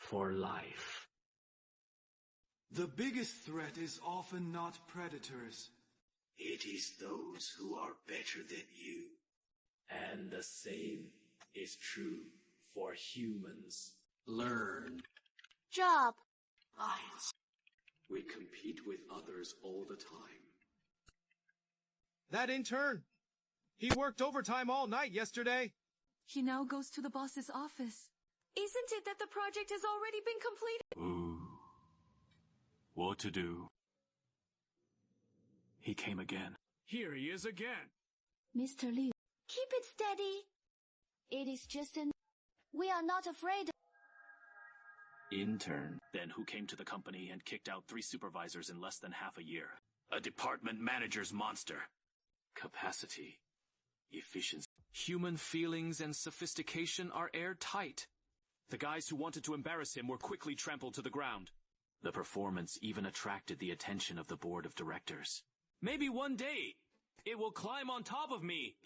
for life. The biggest threat is often not predators. It is those who are better than you. And the same is true for humans. Learn. Job. Lines. We compete with others all the time. That intern! He worked overtime all night yesterday. He now goes to the boss's office. Isn't it that the project has already been completed? Ooh. What to do? He came again. Here he is again. Mr. Liu, keep it steady. It is just an... We are not afraid. Intern. Then who came to the company and kicked out 3 supervisors in less than half a year. A department manager's monster. Capacity. Efficiency. Human feelings and sophistication are airtight. The guys who wanted to embarrass him were quickly trampled to the ground. The performance even attracted the attention of the board of directors. Maybe one day, it will climb on top of me.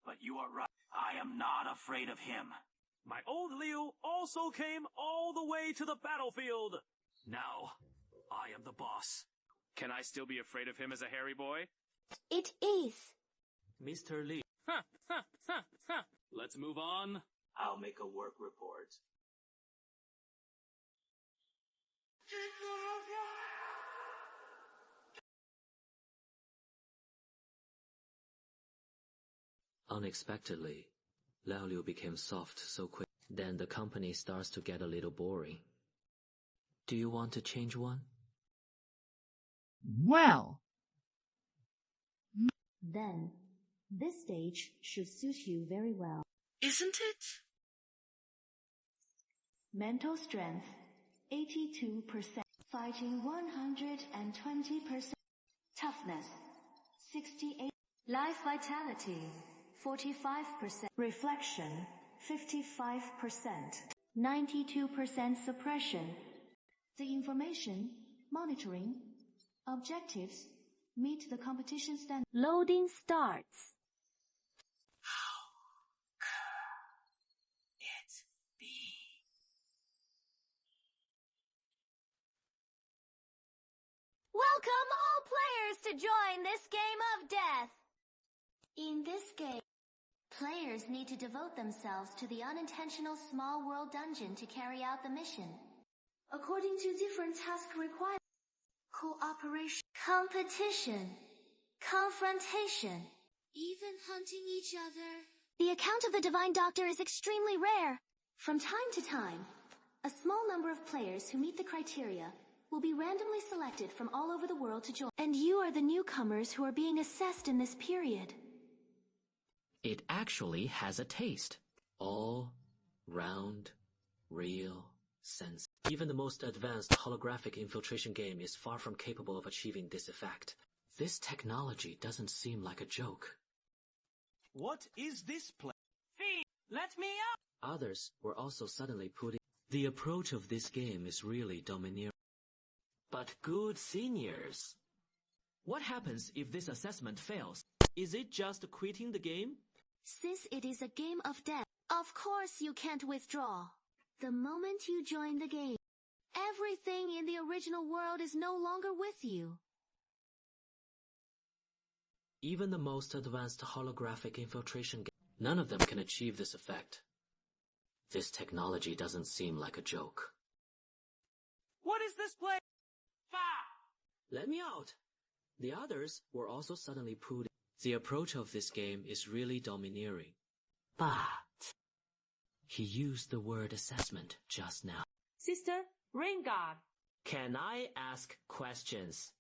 But you are right. I am not afraid of him. My old Liu also came all the way to the battlefield. Now, I am the boss. Can I still be afraid of him as a hairy boy? It is. Mr. Li. Let's move on. I'll make a work report. Unexpectedly, Liao Liu became soft so quick. Then the company starts to get a little boring. Do you want to change one? Well. Then, this stage should suit you very well. Isn't it? Mental strength, 82%. Fighting, 120%. Toughness, 68%. Life vitality, 45%. Reflection, 55%. 92% suppression. The information, monitoring, objectives meet the competition standard. Loading starts. How could it be? Welcome all players to join this game of death. In this game, players need to devote themselves to the unintentional small world dungeon to carry out the mission. According to different task requirements, cooperation, competition, confrontation, even hunting each other. The account of the Divine Doctor is extremely rare. From time to time, a small number of players who meet the criteria will be randomly selected from all over the world to join. And you are the newcomers who are being assessed in this period. It actually has a taste. All round, real sense. Even the most advanced holographic infiltration game is far from capable of achieving this effect. This technology doesn't seem like a joke. What is this place? Fee, let me out! Others were also suddenly put in. The approach of this game is really domineering. But good seniors. What happens if this assessment fails? Is it just quitting the game? Since it is a game of death, of course you can't withdraw. The moment you join the game, everything in the original world is no longer with you. Even the most advanced holographic infiltration game, none of them can achieve this effect. This technology doesn't seem like a joke. What is this place? Let me out! The others were also suddenly put in. The approach of this game is really domineering. But he used the word assessment just now. Sister, Rain God. Can I ask questions?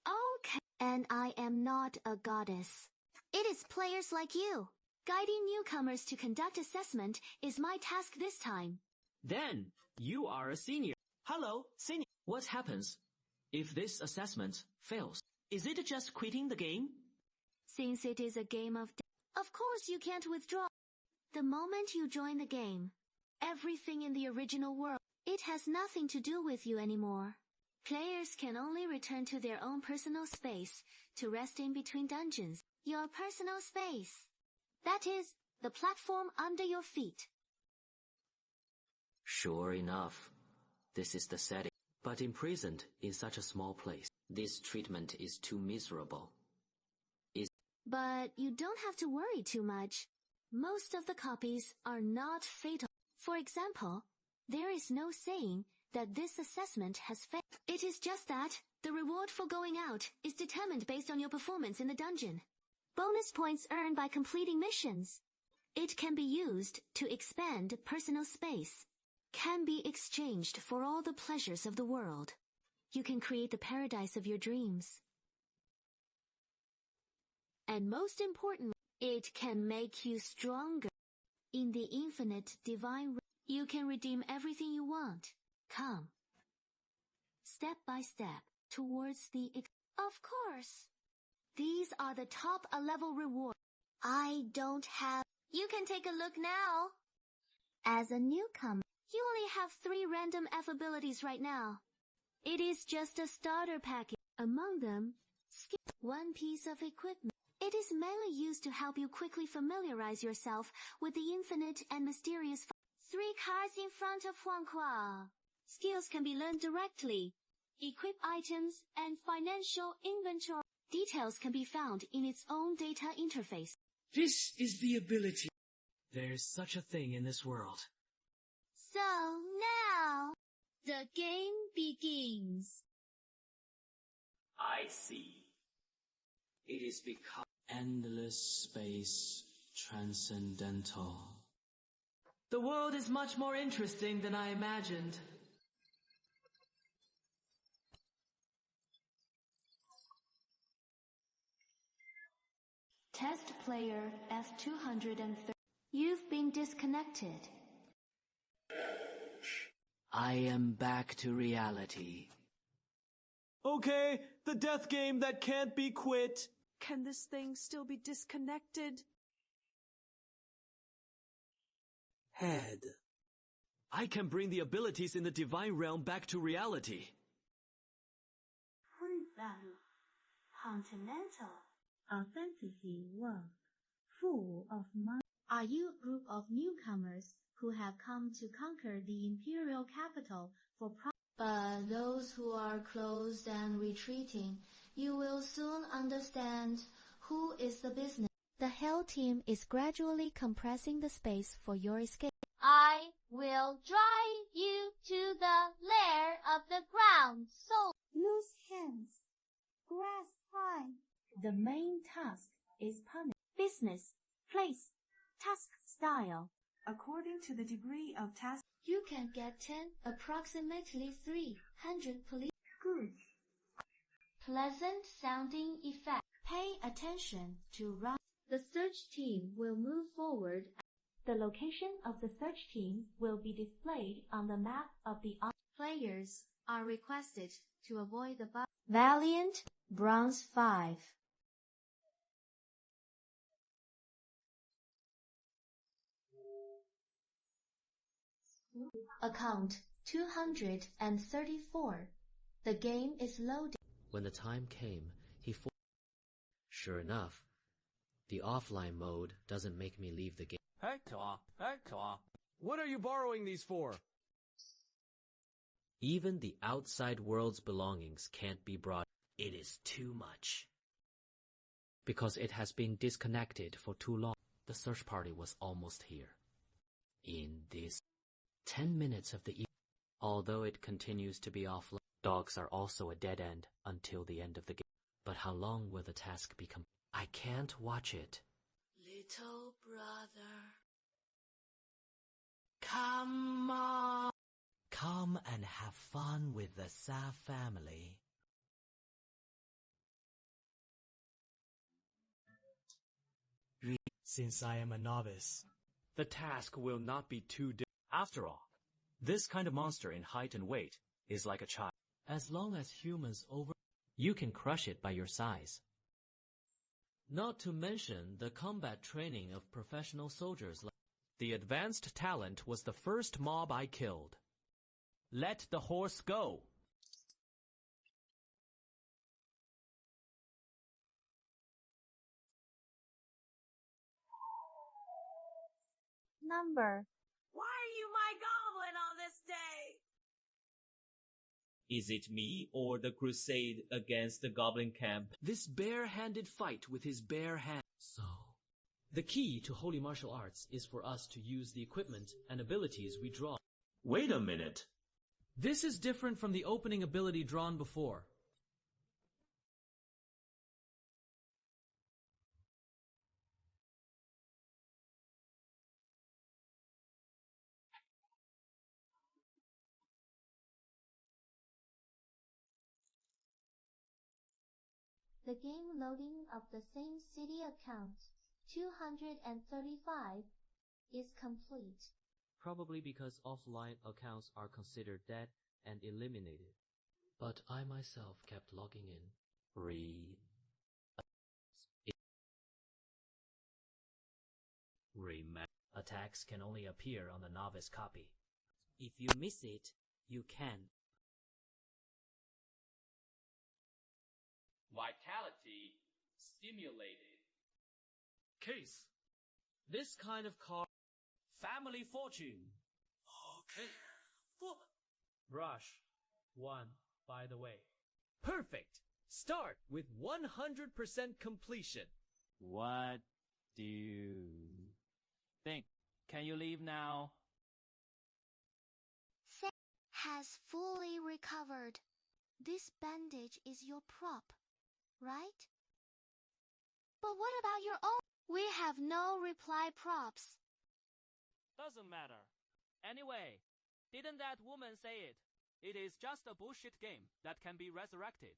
Okay. And I am not a goddess. It is players like you. Guiding newcomers to conduct assessment is my task this time. Then, you are a senior. Hello, senior. What happens if this assessment fails? Is it just quitting the game? Since it is a game of death, of course you can't withdraw. The moment you join the game, everything in the original world, it has nothing to do with you anymore. Players can only return to their own personal space to rest in between dungeons. Your personal space. That is, the platform under your feet. Sure enough, this is the setting. But imprisoned in such a small place, this treatment is too miserable. But you don't have to worry too much. Most of the copies are not fatal. For example, there is no saying that this assessment has failed. It is just that the reward for going out is determined based on your performance in the dungeon. Bonus points earned by completing missions. It can be used to expand personal space. Can be exchanged for all the pleasures of the world. You can create the paradise of your dreams. And most importantly, it can make you stronger. In the infinite divine, you can redeem everything you want. Come, step by step, towards the Of course. These are the top level rewards. I don't have... You can take a look now. As a newcomer, you only have 3 random F abilities right now. It is just a starter package. Among them, one piece of equipment. It is mainly used to help you quickly familiarize yourself with the infinite and mysterious 3 cards in front of Huanhua. Skills can be learned directly. Equip items and financial inventory. Details can be found in its own data interface. This is the ability. There's such a thing in this world. So now, the game begins. I see. It is because endless space, transcendental. The world is much more interesting than I imagined. Test player F230. You've been disconnected. I am back to reality. Okay, the death game that can't be quit. Can this thing still be disconnected? Head. I can bring the abilities in the divine realm back to reality. Continental. A fantasy world full of monsters. Are you a group of newcomers who have come to conquer the imperial capital for But those who are closed and retreating, you will soon understand who is the business. The Hell team is gradually compressing the space for your escape. I will drive you to the lair of the ground soul. loose hands, grasp high? The main task is punishment. Business, place, task style. According to the degree of task. You can get 10, approximately 300 police. Good. Pleasant sounding effect. Pay attention to run. The search team will move forward. The location of the search team will be displayed on the map of the Players are requested to avoid the Valiant, Bronze 5. Account 234. The game is loading. When the time came, Sure enough, the offline mode doesn't make me leave the game. Hector, what are you borrowing these for? Even the outside world's belongings can't be brought. It is too much. Because it has been disconnected for too long. The search party was almost here. In this 10 minutes of the evening, although it continues to be offline, dogs are also a dead end until the end of the game. But how long will the task become? I can't watch it. Little brother. Come on. Come and have fun with the Sa family. Since I am a novice, The task will not be too difficult. After all, this kind of monster in height and weight is like a child. As long as humans you can crush it by your size. Not to mention the combat training of professional soldiers. The advanced talent was the first mob I killed. Let the horse go. number. Why are you my goblin all this Is it me or the crusade against the goblin camp? This bare-handed fight with his bare hand. So, the key to holy martial arts is for us to use the equipment and abilities we draw. Wait a minute. This is different from the opening ability drawn before. The game loading of the same city account, 235, is complete. Probably because offline accounts are considered dead and eliminated. But I myself kept logging in. Attacks can only appear on the novice copy. If you miss it, you can. Vitality stimulated. Case. This kind of card. Family fortune. Okay. Brush. 1, by the way. Perfect! Start with 100% completion. What do you think? Can you leave now? Has fully recovered. This bandage is your prop, right? But what about your own? We have no reply props. Doesn't matter. Anyway, didn't that woman say it? It is just a bullshit game that can be resurrected.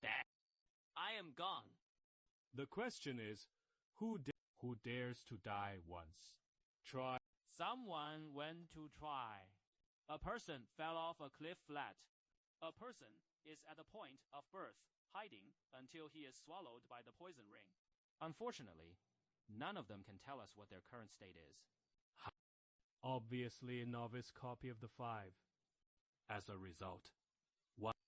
Damn. I am gone. The question is, who dares to die once? Try. Someone went to try. A person fell off a cliff flat. A person is at the point of birth, hiding until he is swallowed by the poison ring. Unfortunately, none of them can tell us what their current state is. Obviously a novice copy of the 5. As a result,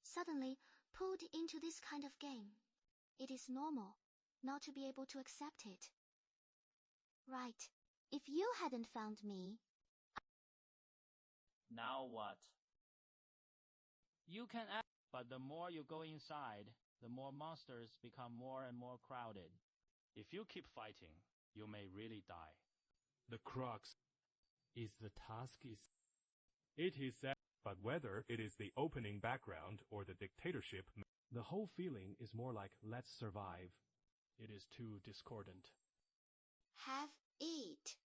Suddenly pulled into this kind of game. It is normal not to be able to accept it. Right. If you hadn't found me... Now what? You can act, but the more you go inside, the more monsters become more and more crowded. If you keep fighting, you may really die. the crux is the task is. It is that, but whether it is the opening background or the dictatorship, the whole feeling is more like let's survive. It is too discordant. Have it.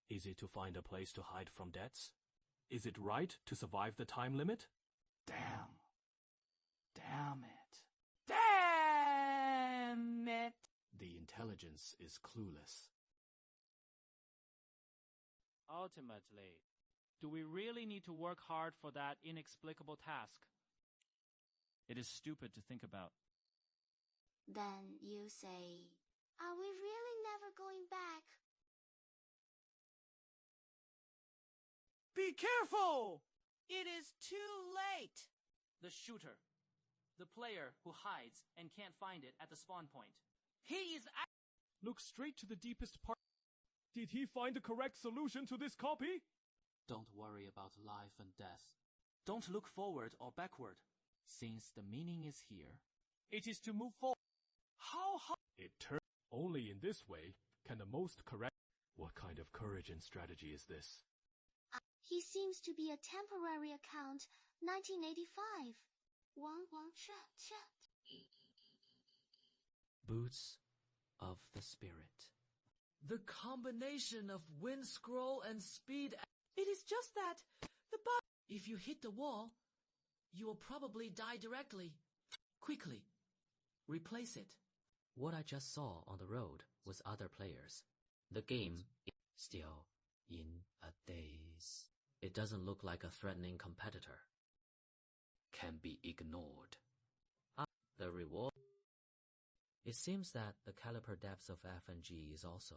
Is it to find a place to hide from debts? Is it right to survive the time limit? Damn. Damn it. Damn it. The intelligence is clueless. Ultimately, do we really need to work hard for that inexplicable task? It is stupid to think about. Then you say, are we really never going back? Be careful! It is too late! The shooter. The player who hides and can't find it at the spawn point. He is Look straight to the deepest part. Did he find the correct solution to this copy? Don't worry about life and death. Don't look forward or backward. Since the meaning is here, it is to move forward. How hard? It turns only in this way can the most correct. What kind of courage and strategy is this? He seems to be a temporary account, 1985. Boots of the Spirit. The combination of wind scroll and speed. It is just that If you hit the wall, you will probably die directly. Quickly, replace it. What I just saw on the road was other players. The game is still in a daze. It doesn't look like a threatening competitor. Can be ignored. The reward. It seems that the caliper depths of F and G is also.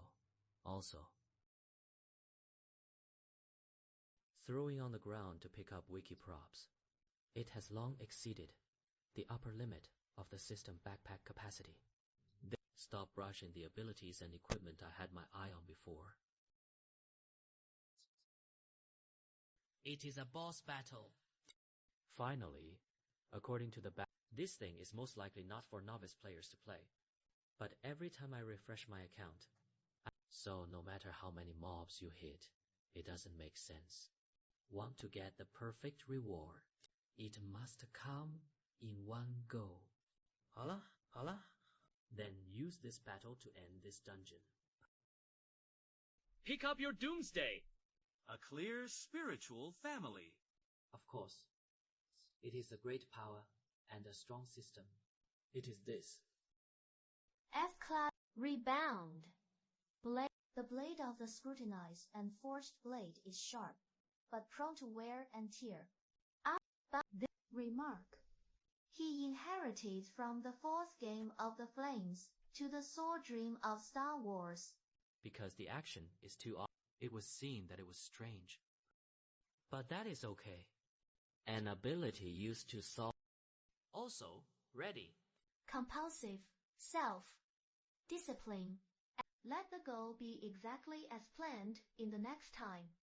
Throwing on the ground to pick up wiki props. It has long exceeded the upper limit of the system backpack capacity. Stop rushing the abilities and equipment I had my eye on before. It is a boss battle. Finally, According to the this thing is most likely not for novice players to play. But every time I refresh my account, so no matter how many mobs you hit, it doesn't make sense. Want to get the perfect reward? It must come in one go. 好了. Then use this battle to end this dungeon. Pick up your doomsday. A clear spiritual family. Of course. It is a great power and a strong system. It is this. F-class rebound. The blade of the scrutinized and forged blade is sharp, but prone to wear and tear. Remark. He inherited from the fourth game of the Flames to the sword dream of Star Wars. Because the action is too odd. It was seen that it was strange. But that is okay. An ability used to solve. Also, ready. Compulsive, self, discipline. Let the goal be exactly as planned in the next time.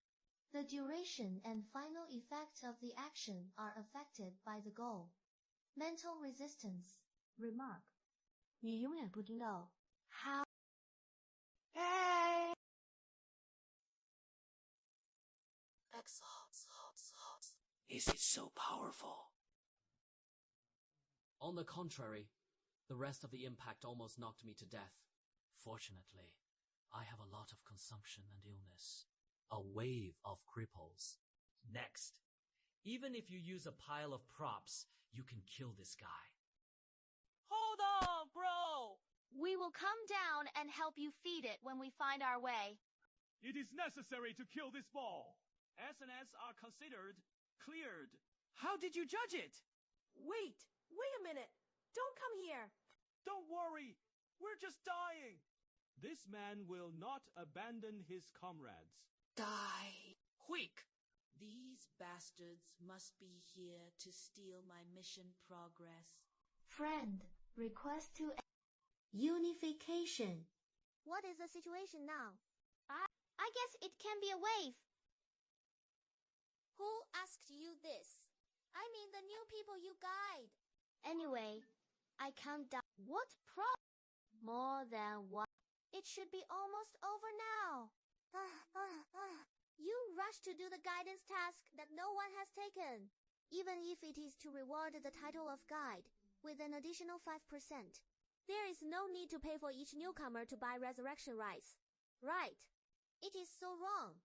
The duration and final effects of the action are affected by the goal. Mental resistance. Remark. 你永远不知道 how. Is it so powerful? On the contrary, the rest of the impact almost knocked me to death. Fortunately, I have a lot of consumption and illness. A wave of cripples. Next, even if you use a pile of props, you can kill this guy. Hold on, bro! We will come down and help you feed it when we find our way. It is necessary to kill this ball. SNS are considered cleared. How did you judge it? Wait a minute. Don't come here. Don't worry. We're just dying. This man will not abandon his comrades. Die. Quick! These bastards must be here to steal my mission progress. Friend, request to unification. What is the situation now? I guess it can be a wave. Who asked you this? I mean the new people you guide. Anyway, I can't die. What More than one. It should be almost over now. You rush to do the guidance task that no one has taken, even if it is to reward the title of guide with an additional 5%. There is no need to pay for each newcomer to buy resurrection rights. Right. It is so wrong.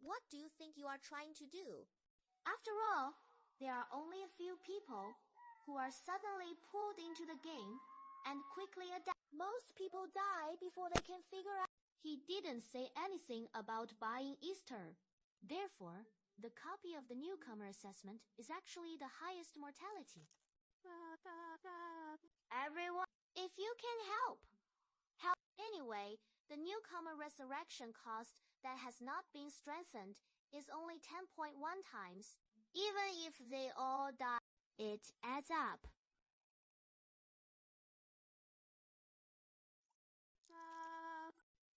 What do you think you are trying to do? After all, there are only a few people who are suddenly pulled into the game and quickly adapt. Most people die before they can figure out. He didn't say anything about buying Easter. Therefore, the copy of the newcomer assessment is actually the highest mortality. Everyone, if you can help. Anyway, the newcomer resurrection cost that has not been strengthened is only 10.1 times. Even if they all die, it adds up.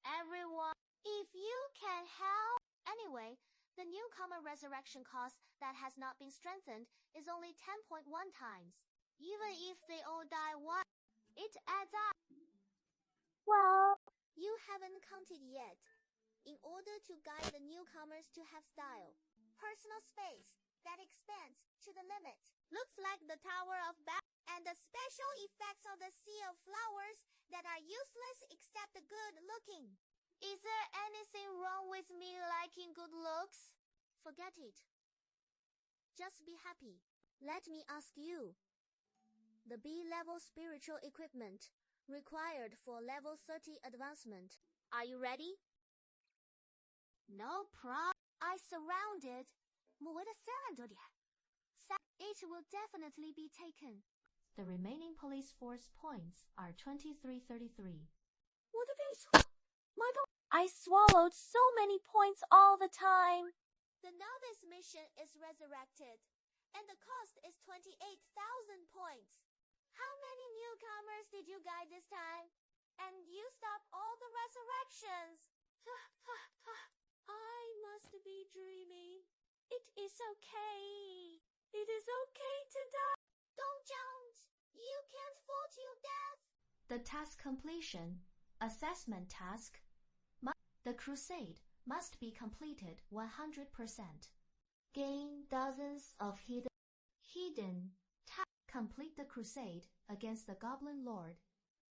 Everyone, if you can help. Anyway, the newcomer resurrection cost that has not been strengthened is only 10.1 times. Even if they all die once, it adds up. Well, you haven't counted yet. In order to guide the newcomers to have style, personal space that expands to the limit, looks like the Tower of Babel, and the special effects of the Sea of Flowers that are useless except the good looking. Is there anything wrong with me liking good looks? Forget it. Just be happy. Let me ask you. The B-level spiritual equipment required for level 30 advancement. Are you ready? No problem. I surrounded. It will definitely be taken. The remaining police force points are 2333. I swallowed so many points all the time. The novice mission is resurrected, and the cost is 28,000 points. How many newcomers did you guide this time? And you stopped all the resurrections. I must be dreaming. It is okay. It is okay to die. Don't! You can't fall to your death! The task completion assessment task. The crusade must be completed 100%. Gain dozens of hidden tasks. Complete the crusade against the Goblin Lord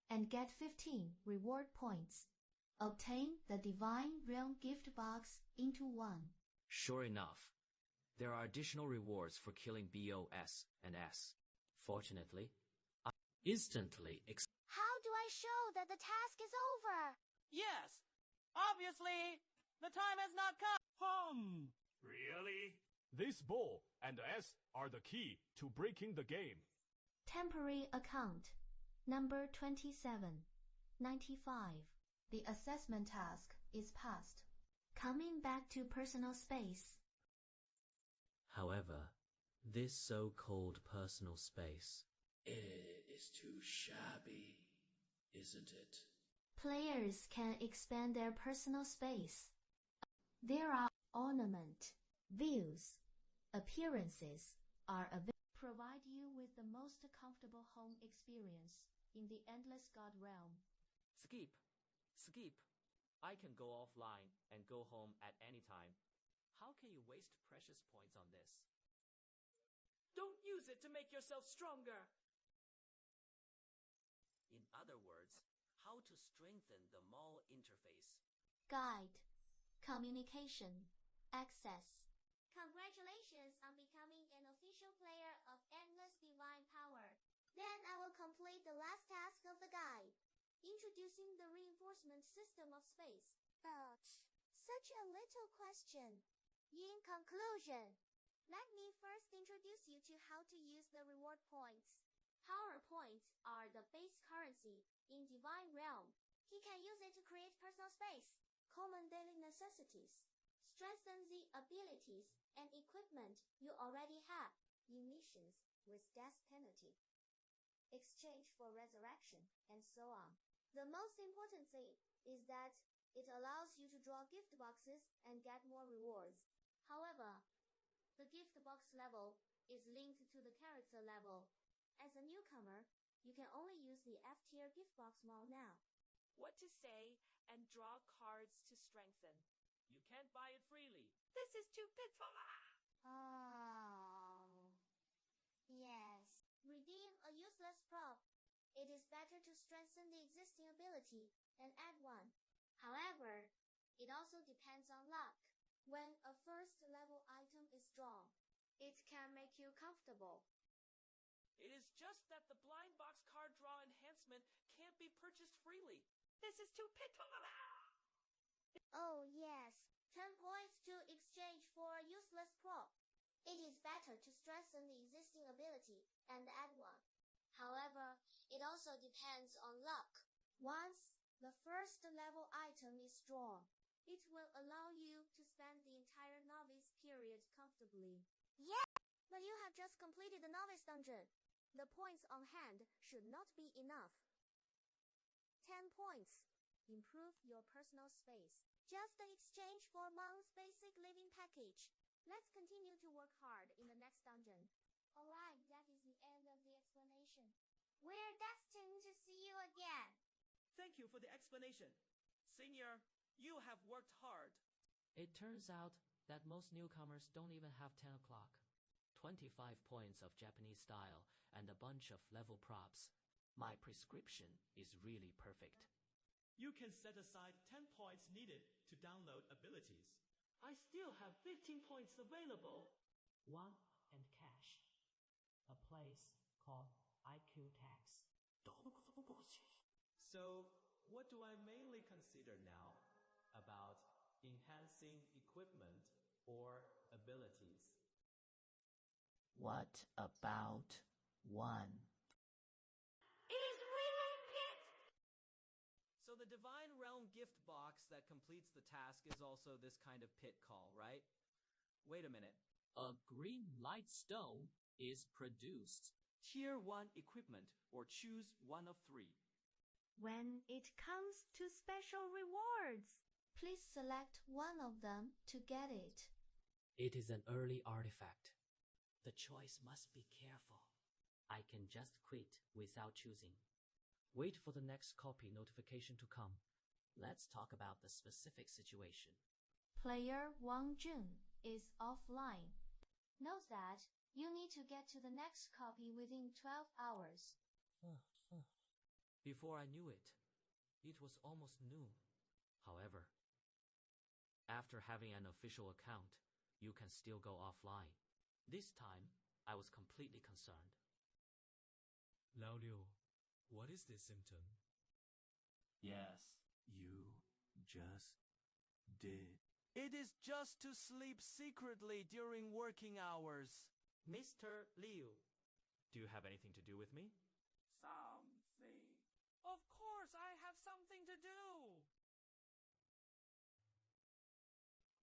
and get 15 reward points. Obtain the Divine Realm gift box into 1. Sure enough, there are additional rewards for killing BOS and S. Fortunately, I instantly How do I show that the task is over? Yes! Obviously, the time has not come! Really? This ball and S are the key to breaking the game. Temporary account number 2795. The assessment task is passed. Coming back to personal space. However, this so-called personal space is too shabby, isn't it? Players can expand their personal space. There are ornament, views, appearances are available. Provide you with the most comfortable home experience in the Endless God realm. Skip. I can go offline and go home at any time. How can you waste precious points on this? Don't use it to make yourself stronger! In other words, how to strengthen the mall interface. Guide, communication, access. Congratulations on becoming an official player of Endless Divine Power. Then I will complete the last task of the guide. Introducing the reinforcement system of space. But, such a little question. In conclusion, let me first introduce you to how to use the reward points. Power points are the base currency in Divine Realm. He can use it to create personal space, common daily necessities, strengthen the abilities and equipment you already have in missions with death penalty, exchange for resurrection, and so on. The most important thing is that it allows you to draw gift boxes and get more rewards. However, the gift box level is linked to the character level. As a newcomer, you can only use the F-tier gift box mall now. What to say and draw cards to strengthen. You can't buy it freely. This is too pitiful. Oh. Yes. Redeem a useless prop. It is better to strengthen the existing ability and add one. However, it also depends on luck. When a first level item is drawn, it can make you comfortable. It is just that the blind box card draw enhancement can't be purchased freely. This is too pitiful. Oh yes, 10 points to exchange for a useless prop. It is better to strengthen the existing ability and add one. However, it also depends on luck. Once the first level item is drawn, it will allow you to spend the entire novice period comfortably. Yeah! But you have just completed the novice dungeon. The points on hand should not be enough. 10 points. Improve your personal space. Just the exchange for month's basic living package. Let's continue to work hard in the next dungeon. Alright, that is the end of the explanation. We're destined to see you again. Thank you for the explanation. Senior, you have worked hard. It turns out that most newcomers don't even have 10 o'clock. 25 points of Japanese style and a bunch of level props. My prescription is really perfect. You can set aside 10 points needed to download abilities. I still have 15 points available. One and cash. A place called IQ Tax. So, what do I mainly consider now about enhancing equipment or abilities? What about one? It is really pit! So the Divine Realm gift box that completes the task is also this kind of pit call, right? Wait a minute. A green light stone is produced. Tier 1 equipment, or choose one of 3. When it comes to special rewards, please select one of them to get it. It is an early artifact. The choice must be careful. I can just quit without choosing. Wait for the next copy notification to come. Let's talk about the specific situation. Player Wang Jun is offline. Note that you need to get to the next copy within 12 hours. Before I knew it, it was almost noon. However, after having an official account, you can still go offline. This time, I was completely concerned. Lao Liu, what is this symptom? Yes, you just did. It is just to sleep secretly during working hours. Mr. Liu, Do you have anything to do with me? Something. Of course, I have something to do.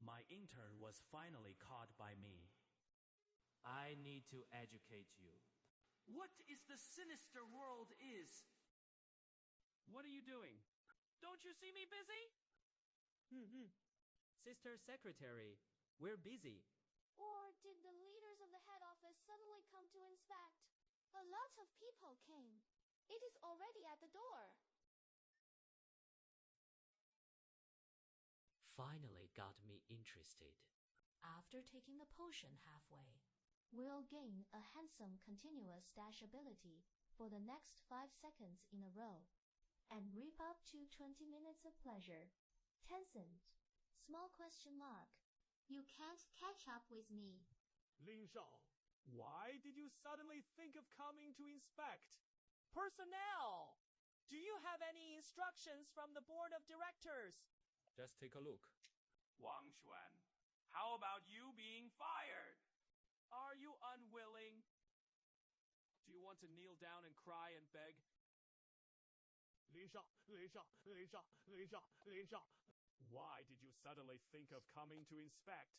My intern was finally caught by me. I need to educate you. What is the sinister world is? What are you doing? Don't you see me busy? Sister Secretary, we're busy. Or did the leaders of the head office suddenly come to inspect? A lot of people came. It is already at the door. Finally got me interested. After taking the potion halfway, we'll gain a handsome continuous dash ability for the next 5 seconds in a row, and reap up to 20 minutes of pleasure. Tencent, small question mark. You can't catch up with me. Lin Shao, why did you suddenly think of coming to inspect? Personnel! Do you have any instructions from the board of directors? Just take a look. Wang Xuan, how about you being fired? Are you unwilling? Do you want to kneel down and cry and beg? Lin Shao, Lin Shao, Lin Shao, Lin Shao, Lin Shao. Why did you suddenly think of coming to inspect?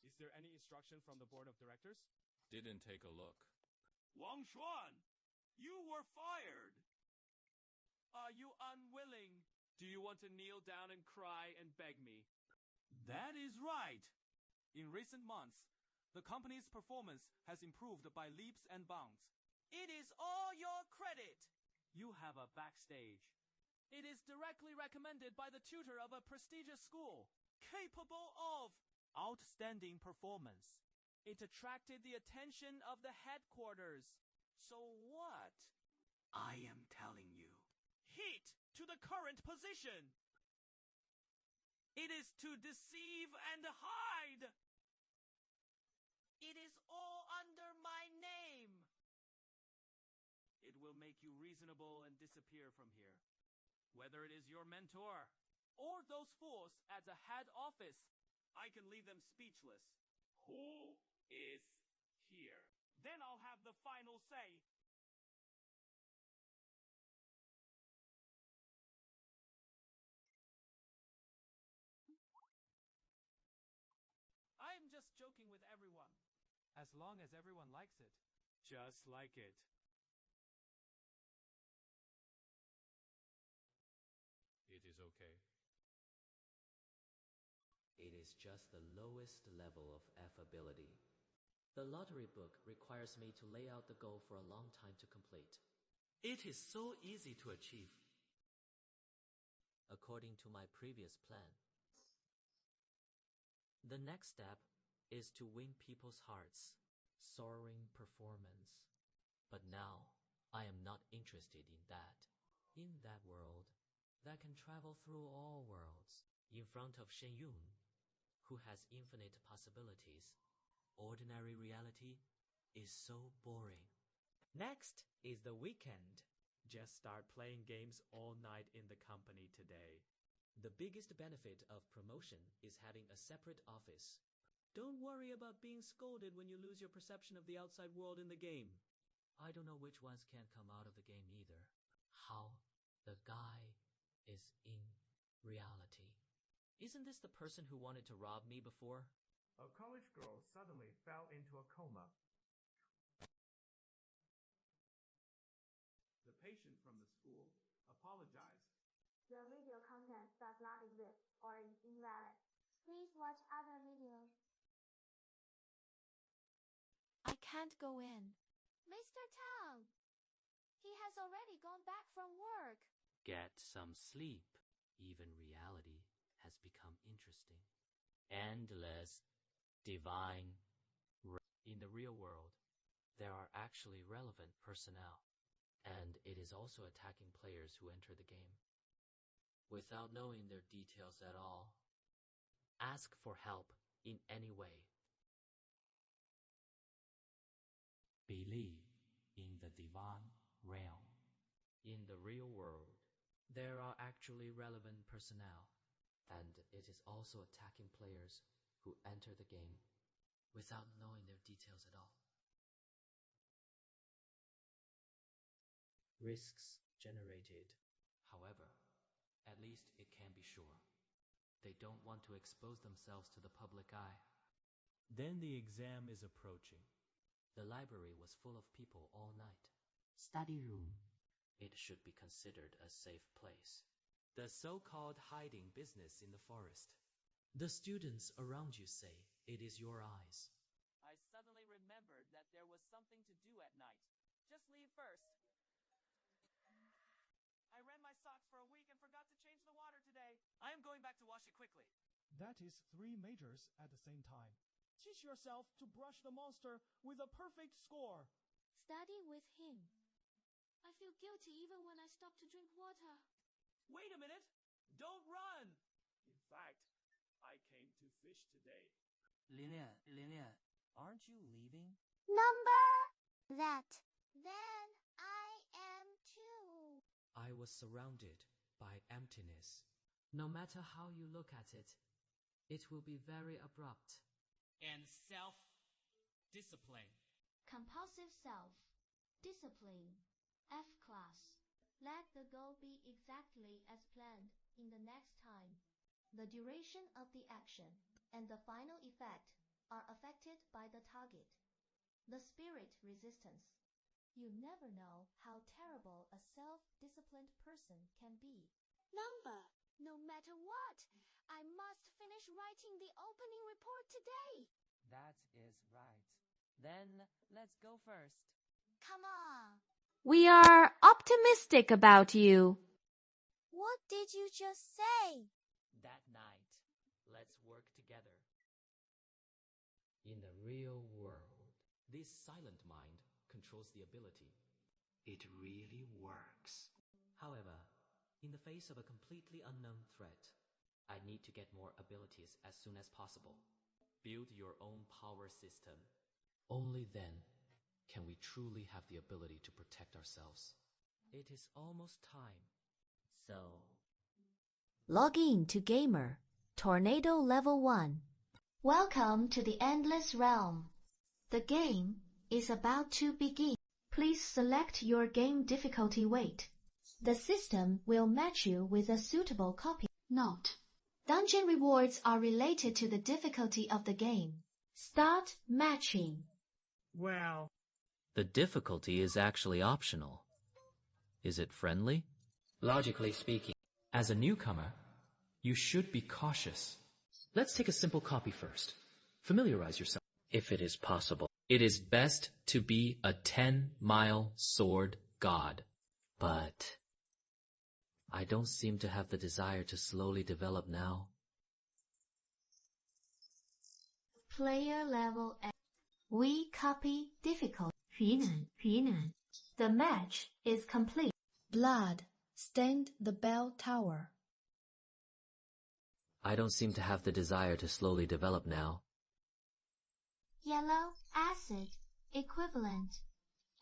Is there any instruction from the board of directors? Didn't take a look. Wang Xuan, you were fired. Are you unwilling? Do you want to kneel down and cry and beg me? That is right. In recent months, the company's performance has improved by leaps and bounds. It is all your credit. You have a backstage. It is directly recommended by the tutor of a prestigious school, capable of outstanding performance. It attracted the attention of the headquarters. So what? I am telling you. Heat to the current position. It is to deceive and hide. It is all under my name. It will make you reasonable and disappear from here. Whether it is your mentor Or those fools at the head office. I can leave them speechless. Who is here? Then I'll have the final say. I am just joking with everyone. As long as everyone likes it. Just like it. It is okay. It is just the lowest level of affability. The lottery book requires me to lay out the goal for a long time to complete. It is so easy to achieve. According to my previous plan. The next step is to win people's hearts. Soaring performance. But now, I am not interested in that. In that world, that can travel through all worlds, in front of Shen Yun, who has infinite possibilities, ordinary reality is so boring. Next is the weekend. Just start playing games all night in the company today. The biggest benefit of promotion is having a separate office. Don't worry about being scolded when you lose your perception of the outside world in the game. I don't know which ones can't come out of the game either. How the guy is in reality. Isn't this the person who wanted to rob me before? A college girl suddenly fell into a coma. The patient from the school apologized. The video content does not exist or is invalid. Please watch other videos. I can't go in. Mr. Tang, he has already gone back from work. Get some sleep. Even reality has become interesting. Endless, divine. In the real world, there are actually relevant personnel, and it is also attacking players who enter the game. Without knowing their details at all, ask for help in any way. Believe in the divine realm. In the real world, there are actually relevant personnel, and it is also attacking players who enter the game without knowing their details at all. Risks generated. However, at least it can be sure. They don't want to expose themselves to the public eye. Then the exam is approaching. The library was full of people all night. Study room. It should be considered a safe place. The so-called hiding business in the forest. The students around you say it is your eyes. I suddenly remembered that there was something to do at night. Just leave first. I ran my socks for a week and forgot to change the water today. I am going back to wash it quickly. That is 3 majors at the same time. Teach yourself to brush the monster with a perfect score. Study with him. I feel guilty even when I stop to drink water. Wait a minute! Don't run! In fact, I came to fish today. Lilia, aren't you leaving? Number that. Then I am too. I was surrounded by emptiness. No matter how you look at it, it will be very abrupt. And self-discipline. Compulsive self. Discipline. F class. Let the goal be exactly as planned in the next time. The duration of the action and the final effect are affected by the target. The spirit resistance. You never know how terrible a self-disciplined person can be. Number, no matter what, I must finish writing the opening report today. That is right. Then let's go first. Come on. We are optimistic about you. What did you just say? That night, let's work together. In the real world, this silent mind controls the ability. It really works. However, in the face of a completely unknown threat, I need to get more abilities as soon as possible. Build your own power system. Only then can we truly have the ability to protect ourselves. It is almost time. So, Log in to Gamer, Tornado Level 1. Welcome to the Endless Realm. The game is about to begin. Please select your game difficulty weight. The system will match you with a suitable copy. Note: dungeon rewards are related to the difficulty of the game. Start matching. Well, the difficulty is actually optional. Is it friendly? Logically speaking, as a newcomer, you should be cautious. Let's take a simple copy first. Familiarize yourself. If it is possible, it is best to be a 10-mile sword god. But I don't seem to have the desire to slowly develop now. Player level A. We copy difficult. 皮难. The match is complete. Bloodstained the bell tower. I don't seem to have the desire to slowly develop now. Yellow acid equivalent.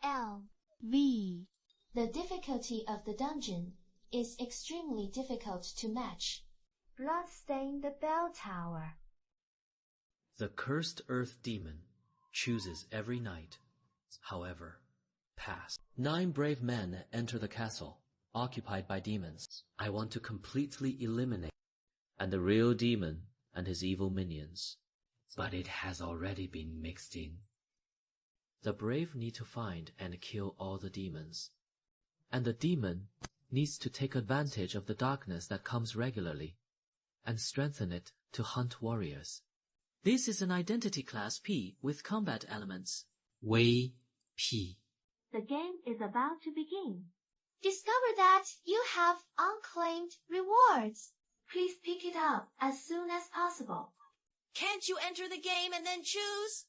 LV. The difficulty of the dungeon is extremely difficult to match. Bloodstained the bell tower. The cursed earth demon chooses every night. However, pass. 9 brave men enter the castle, occupied by demons. I want to completely eliminate and the real demon and his evil minions. But it has already been mixed in. The brave need to find and kill all the demons. And the demon needs to take advantage of the darkness that comes regularly and strengthen it to hunt warriors. This is an identity class P with combat elements. Wei P. The game is about to begin. Discover that you have unclaimed rewards. Please pick it up as soon as possible. Can't you enter the game and then choose?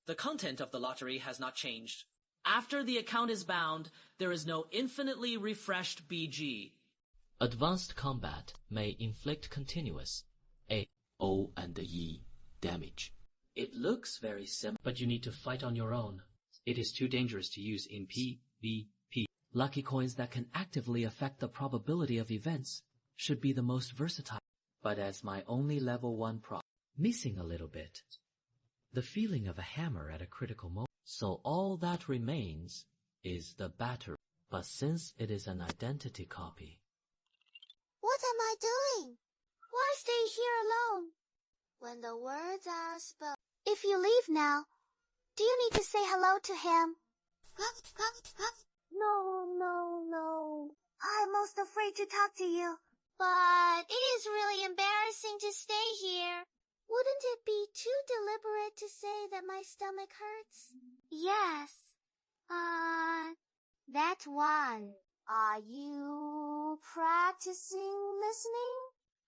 The content of the lottery has not changed. After the account is bound, there is no infinitely refreshed BG. Advanced combat may inflict continuous A, O, and E damage. It looks very simple, but you need to fight on your own. It is too dangerous to use in PvP. Lucky coins that can actively affect the probability of events should be the most versatile. But as my only level 1 prop, missing a little bit. The feeling of a hammer at a critical moment. So all that remains is the battery. But since it is an identity copy... What am I doing? Why stay here alone? When the words are spoken. If you leave now, do you need to say hello to him? No. I'm most afraid to talk to you. But it is really embarrassing to stay here. Wouldn't it be too deliberate to say that my stomach hurts? Yes. That one. Are you practicing listening?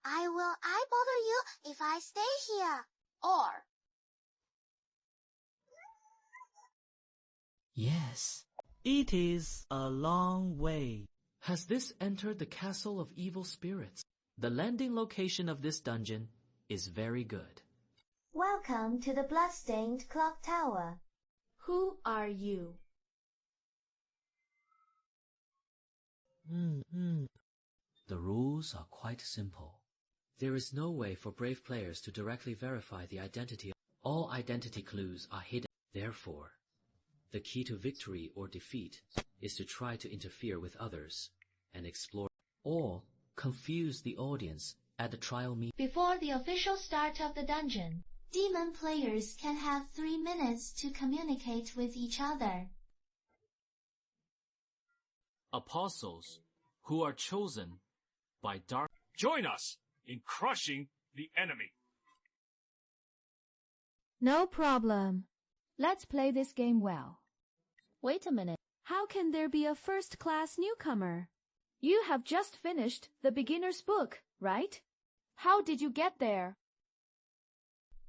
I will bother you if I stay here. Or... Yes. It is a long way. Has this entered the castle of evil spirits? The landing location of this dungeon is very good. Welcome to the bloodstained clock tower. Who are you? The rules are quite simple. There is no way for brave players to directly verify the identity. All identity clues are hidden. Therefore, the key to victory or defeat is to try to interfere with others and explore or confuse the audience at the trial meeting. Before the official start of the dungeon, demon players can have 3 minutes to communicate with each other. Apostles who are chosen by dark. Join us in crushing the enemy. No problem. Let's play this game well. Wait a minute. How can there be a first-class newcomer? You have just finished the beginner's book, right? How did you get there?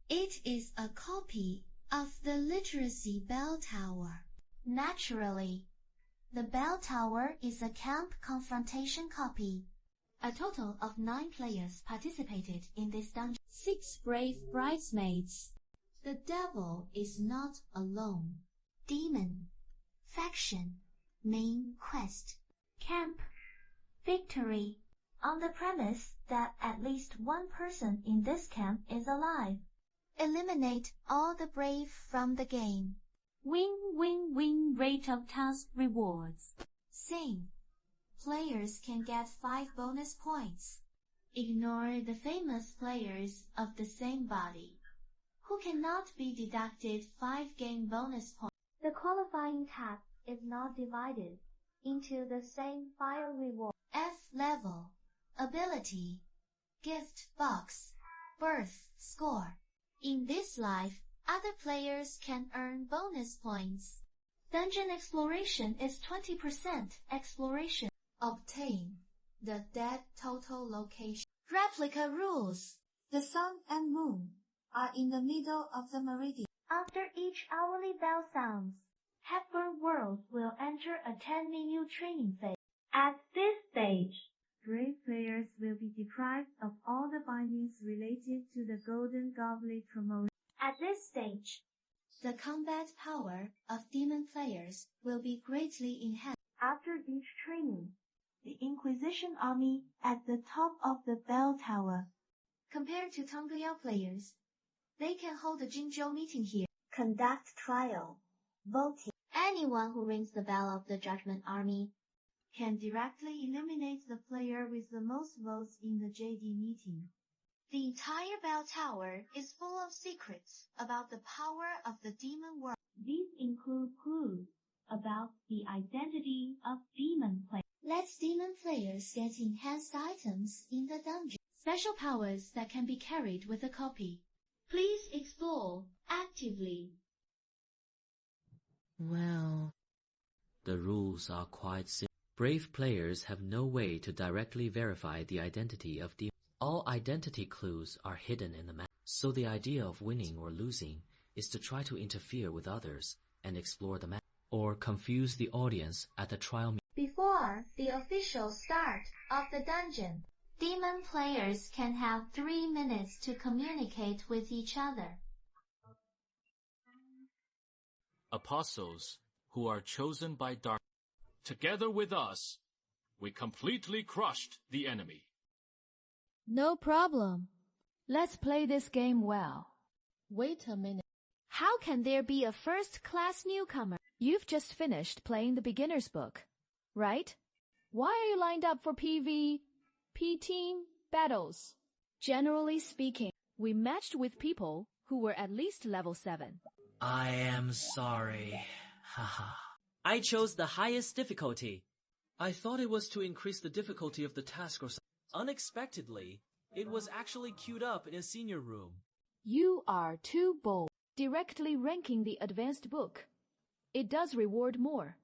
It is a copy of the literacy bell tower. Naturally, the bell tower is a camp confrontation copy. A total of 9 players participated in this dungeon. 6 brave bridesmaids. The devil is not alone. Demon. Faction. Main quest. Camp. Victory. On the premise that at least 1 person in this camp is alive. Eliminate all the brave from the game. Win rate of task rewards. Sing. Players can get 5 bonus points. Ignore the famous players of the same body, who cannot be deducted 5 game bonus points. The qualifying task is not divided into the same file reward. F level, ability, gift box, birth score. In this life, other players can earn bonus points. Dungeon exploration is 20% exploration. Obtain the dead total location. Replica rules. The sun and moon are in the middle of the meridian. After each hourly bell sounds, Hepburn World will enter a 10-minute training phase. At this stage, brave players will be deprived of all the bindings related to the Golden Goblet promotion. At this stage, the combat power of demon players will be greatly enhanced. After each training, the Inquisition army at the top of the bell tower. Compared to Tongliao players, they can hold a Jingzhou meeting here. Conduct trial. Voting. Anyone who rings the bell of the Judgment Army can directly eliminate the player with the most votes in the JD meeting. The entire bell tower is full of secrets about the power of the demon world. These include clues about the identity of demon players. Lets demon players get enhanced items in the dungeon. Special powers that can be carried with a copy. Please explore actively. Well, The rules are quite simple. Brave players have no way to directly verify the identity of demons. All identity clues are hidden in the map. So the idea of winning or losing is to try to interfere with others and explore the map, or confuse the audience at the trial. Before the official start of the dungeon, demon players can have 3 minutes to communicate with each other. Apostles who are chosen by dark. Together with us, we completely crushed the enemy. No problem. Let's play this game well. Wait a minute. How can there be a first-class newcomer? You've just finished playing the beginner's book, right? Why are you lined up for PvP team battles? Generally speaking, we matched with people who were at least level 7. I am sorry. Haha. I chose the highest difficulty. I thought it was to increase the difficulty of the task or something. Unexpectedly, it was actually queued up in a senior room. You are too bold. Directly ranking the advanced book. It does reward more,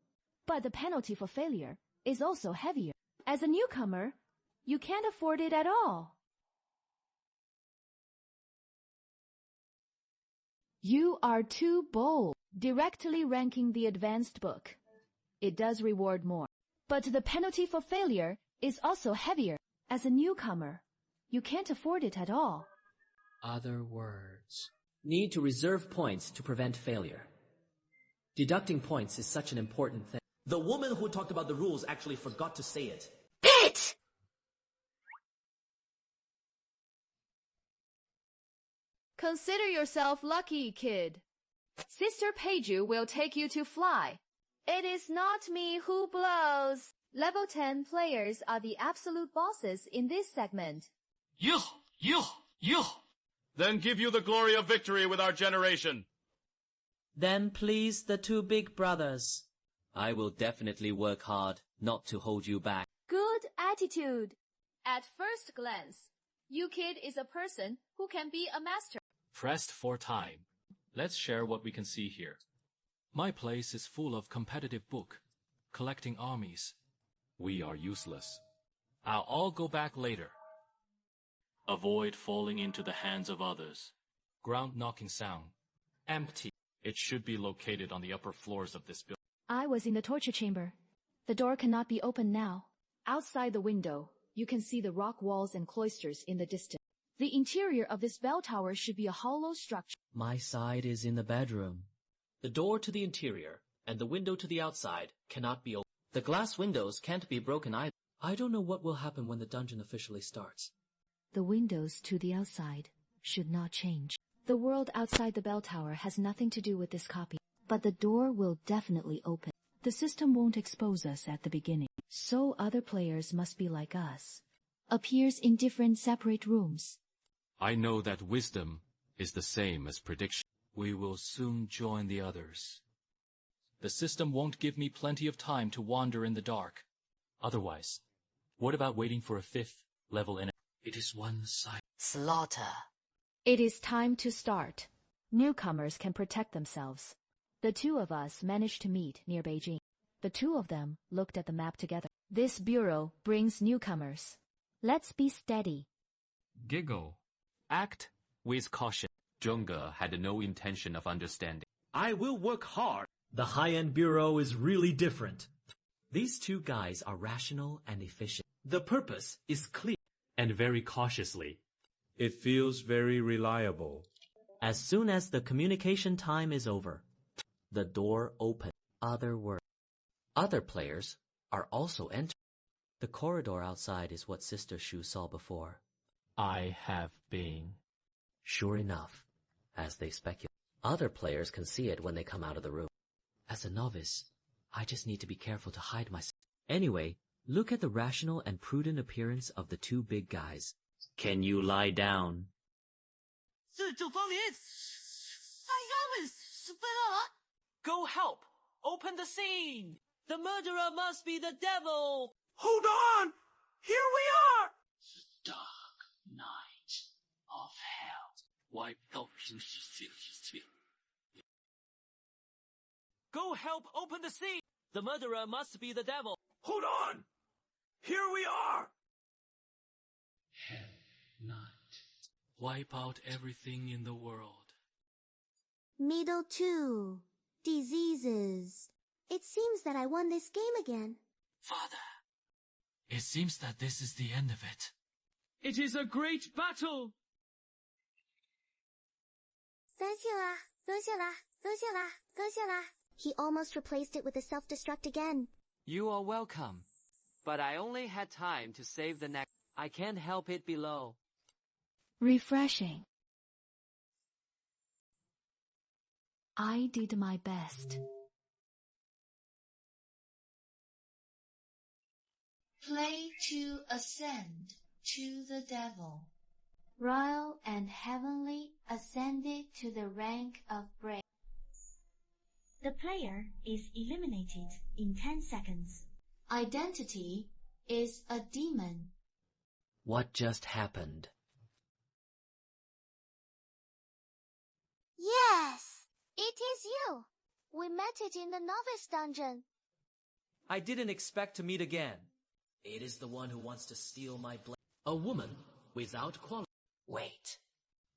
but the penalty for failure is also heavier. As a newcomer, you can't afford it at all. You are too bold. Directly ranking the advanced book. It does reward more, but the penalty for failure is also heavier. As a newcomer, you can't afford it at all. Other words. Need to reserve points to prevent failure. Deducting points is such an important thing. The woman who talked about the rules actually forgot to say it. Bitch! Consider yourself lucky, kid. Sister Peiju will take you to fly. It is not me who blows. Level 10 players are the absolute bosses in this segment. You! Then give you the glory of victory with our generation. Then please the 2 big brothers. I will definitely work hard not to hold you back. Good attitude. At first glance, you kid is a person who can be a master. Pressed for time. Let's share what we can see here. My place is full of competitive book, collecting armies. We are useless. I'll all go back later. Avoid falling into the hands of others. Ground knocking sound. Empty. It should be located on the upper floors of this building. I was in the torture chamber. The door cannot be opened now. Outside the window, you can see the rock walls and cloisters in the distance. The interior of this bell tower should be a hollow structure. My side is in the bedroom. The door to the interior and the window to the outside cannot be opened. The glass windows can't be broken either. I don't know what will happen when the dungeon officially starts. The windows to the outside should not change. The world outside the bell tower has nothing to do with this copy, but the door will definitely open. The system won't expose us at the beginning, so other players must be like us. Appears in different separate rooms. I know that wisdom is the same as prediction. We will soon join the others. The system won't give me plenty of time to wander in the dark. Otherwise, what about waiting for a 5th level enemy? It is one-sided. Slaughter. It is time to start. Newcomers can protect themselves. The 2 of us managed to meet near Beijing. The 2 of them looked at the map together. This bureau brings newcomers. Let's be steady. Giggle. Act with caution. Zhengge had no intention of understanding. I will work hard. The high-end bureau is really different. These 2 guys are rational and efficient. The purpose is clear. And very cautiously. It feels very reliable. As soon as the communication time is over, the door opens. Other words. Other players are also entering. The corridor outside is what Sister Shu saw before. I have been. Sure enough, as they speculate. Other players can see it when they come out of the room. As a novice, I just need to be careful to hide myself. Anyway, look at the rational and prudent appearance of the 2 big guys. Can you lie down? Go help! Open the scene! The murderer must be the devil! Hold on! Here we are! Dark night of hell. Go help open the scene! The murderer must be the devil. Hold on! Here we are! Have not. Wipe out everything in the world. Middle 2. Diseases. It seems that I won this game again. Father. It seems that this is the end of it. It is a great battle! 多谢啦，多谢啦，多谢啦，多谢啦. He almost replaced it with a self-destruct again. You are welcome. But I only had time to save the next. I can't help it below. Refreshing. I did my best. Play to ascend to the devil. Royal and heavenly ascended to the rank of brave. The player is eliminated in 10 seconds. Identity is a demon. What just happened? Yes! It is you! We met it in the Novice dungeon. I didn't expect to meet again. It is the one who wants to steal my blade. A woman without quality. Wait.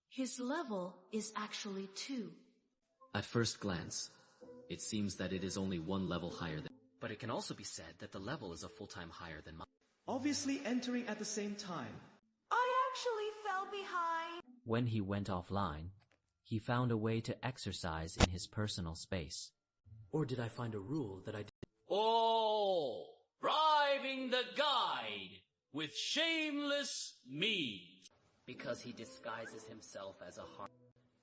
His level is actually 2. At first glance, it seems that it is only one level higher than... But it can also be said that the level is a full time higher than mine. Obviously entering at the same time. I actually fell behind. When he went offline, he found a way to exercise in his personal space. Or did I find a rule that I did? Oh! Bribing the guide with shameless means. Because he disguises himself as a heart.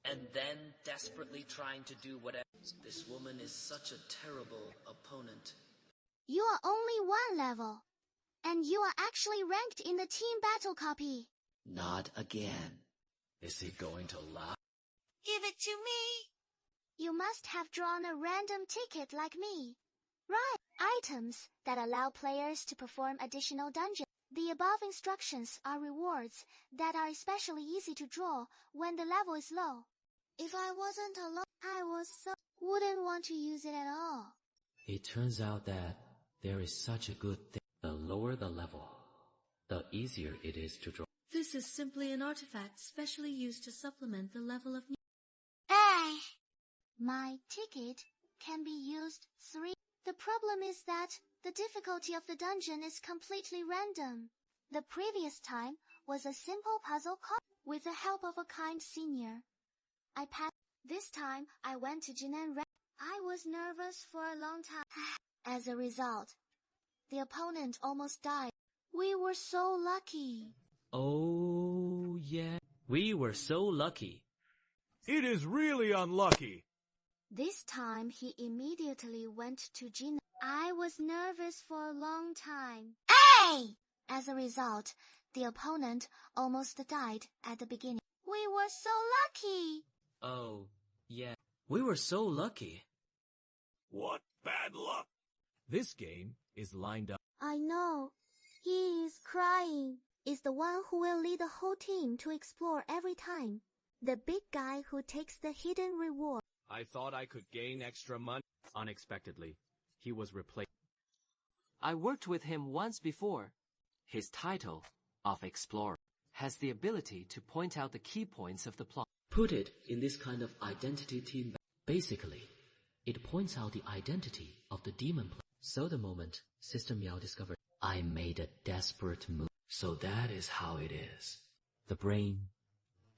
And then desperately trying to do whatever. This woman is such a terrible opponent. You are only 1 level. And you are actually ranked in the team battle copy. Not again. Is he going to lie? Give it to me. You must have drawn a random ticket like me. Right. Items that allow players to perform additional dungeons. The above instructions are rewards that are especially easy to draw when the level is low. If I wasn't alone, wouldn't want to use it at all. It turns out that there is such a good thing. The lower the level, the easier it is to draw. This is simply an artifact specially used to supplement the level of... Hey! My ticket can be used 3. The problem is that the difficulty of the dungeon is completely random. The previous time was a simple puzzle with the help of a kind senior. I passed. This time I went to Jinan. I was nervous for a long time. As a result, the opponent almost died. We were so lucky. Oh, yeah. We were so lucky. It is really unlucky. This time he immediately went to Jinan. I was nervous for a long time. Hey! As a result, the opponent almost died at the beginning. We were so lucky. Oh, yeah. We were so lucky. What bad luck. This game is lined up. I know. He is crying. Is the one who will lead the whole team to explore every time. The big guy who takes the hidden reward. I thought I could gain extra money. Unexpectedly, he was replaced. I worked with him once before. His title, of Explorer, has the ability to point out the key points of the plot. Put it in this kind of identity team. Basically, it points out the identity of the demon player. So the moment Sister Meow discovered, I made a desperate move. So that is how it is. The brain,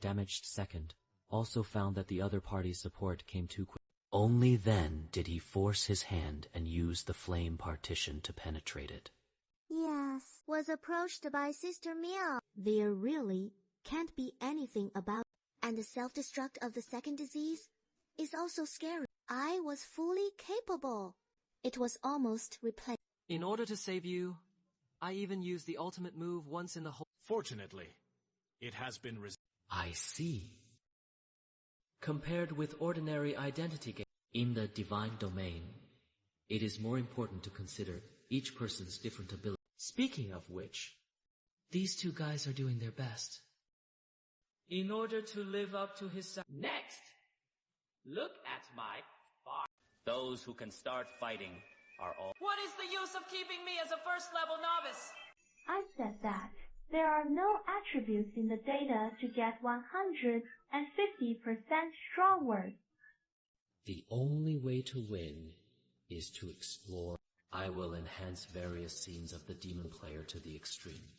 damaged second, also found that the other party's support came too quick. Only then did he force his hand and use the flame partition to penetrate it. Yes, was approached by Sister Meow. There really can't be anything about. And the self-destruct of the second disease is also scary. I was fully capable. It was almost replaced. In order to save you, I even used the ultimate move once in the whole... Fortunately, it has been I see. Compared with ordinary identity games in the divine domain, it is more important to consider each person's different abilities. Speaking of which, these two guys are doing their best. In order to live up to his... Next! Look at my bar. Those who can start fighting are all. What is the use of keeping me as a first-level novice? I said that there are no attributes in the data to get 150% strong words. The only way to win is to explore. I will enhance various scenes of the demon player to the extreme.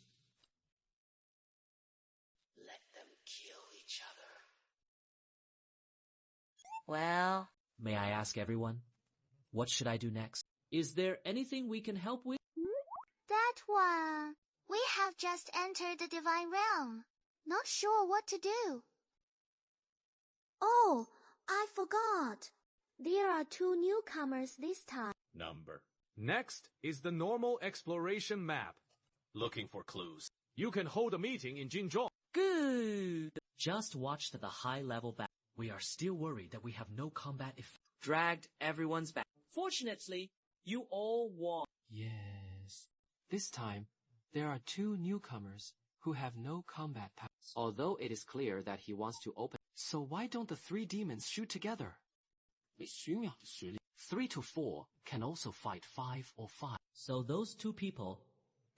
Let them kill each other. Well, May I ask everyone, what should I do next? Is there anything we can help with? That one. We have just entered the divine realm. Not sure what to do. Oh, I forgot. There are 2 newcomers this time. Number. Next is the normal exploration map. Looking for clues. You can hold a meeting in Jinzhou. Good. Just watched the high-level battle. We are still worried that we have no combat effect. dragged everyone's back. Fortunately, you all won. Yes. This time, there are 2 newcomers who have no combat powers. Although it is clear that he wants to open. So why don't the 3 demons shoot together? 3 to 4 can also fight 5 or 5. So those 2 people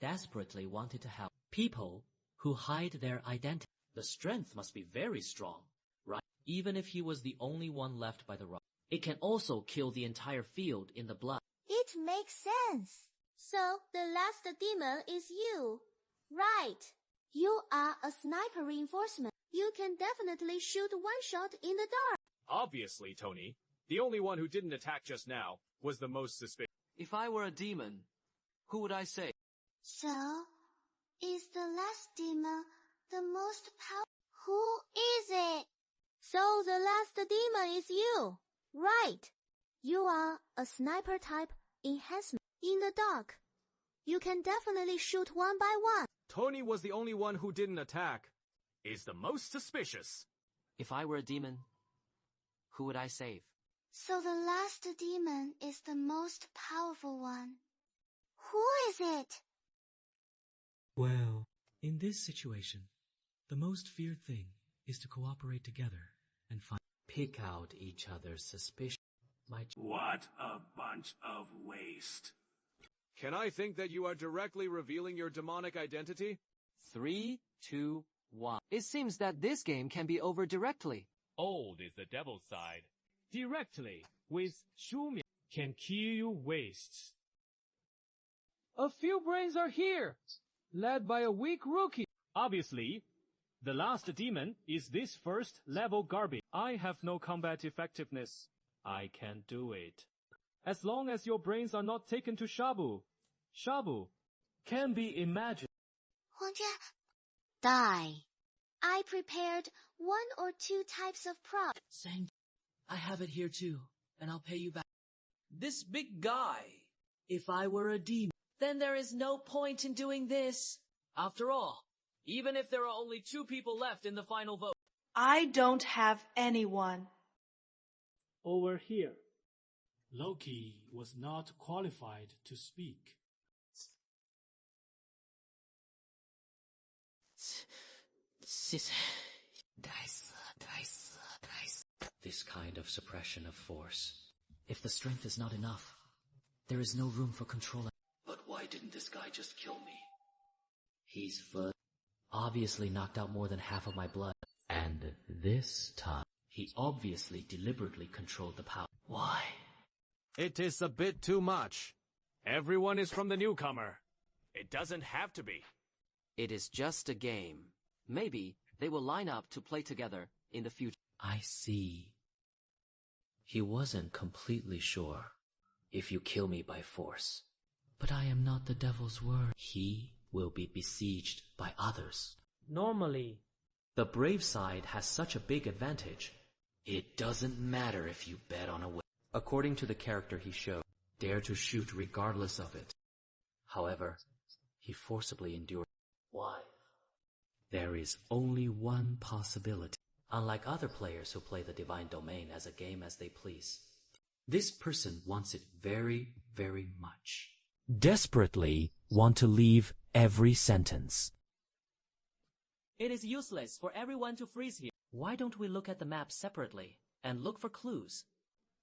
desperately wanted to help. People who hide their identity. The strength must be very strong, right? Even if he was the only one left by the rock. It can also kill the entire field in the blood. It makes sense. So the last demon is you. Right. You are a sniper reinforcement. You can definitely shoot one shot in the dark. Obviously, Tony. The only one who didn't attack just now was the most suspicious. If I were a demon, who would I say? So, is the last demon the most powerful? Who is it? So the last demon is you. Right. You are a sniper type enhancement. In the dark, you can definitely shoot one by one. Tony was the only one who didn't attack. Is the most suspicious. If I were a demon, who would I save? So the last demon is the most powerful one. Who is it? Well, in this situation, the most feared thing is to cooperate together and pick out each other's suspicion. What a bunch of waste. Can I think that you are directly revealing your demonic identity? 3, 2, 1. It seems that this game can be over directly. Old is the devil's side. Directly, with Shumia, can kill you wastes. A few brains are here, led by a weak rookie. Obviously, the last demon is this first level garbage. I have no combat effectiveness. I can't do it. As long as your brains are not taken to Shabu. Shabu can be imagined. Die. I prepared 1 or 2 types of props. Thank I have it here too, and I'll pay you back. This big guy. If I were a demon, then there is no point in doing this. After all, even if there are only 2 people left in the final vote. I don't have anyone. Over here. Loki was not qualified to speak. This kind of suppression of force. If the strength is not enough, there is no room for control. But why didn't this guy just kill me? He's obviously knocked out more than half of my blood. And this time, he obviously deliberately controlled the power. Why? It is a bit too much. Everyone is from the newcomer. It doesn't have to be. It is just a game. Maybe they will line up to play together in the future. I see. He wasn't completely sure if you kill me by force. But I am not the devil's word. He will be besieged by others. Normally, the brave side has such a big advantage. It doesn't matter if you bet on a win. According to the character he showed, dare to shoot regardless of it. However, he forcibly endured. Why? There is only one possibility. Unlike other players who play the Divine Domain as a game as they please, this person wants it very, very much. Desperately want to leave every sentence. It is useless for everyone to freeze here. Why don't we look at the map separately and look for clues?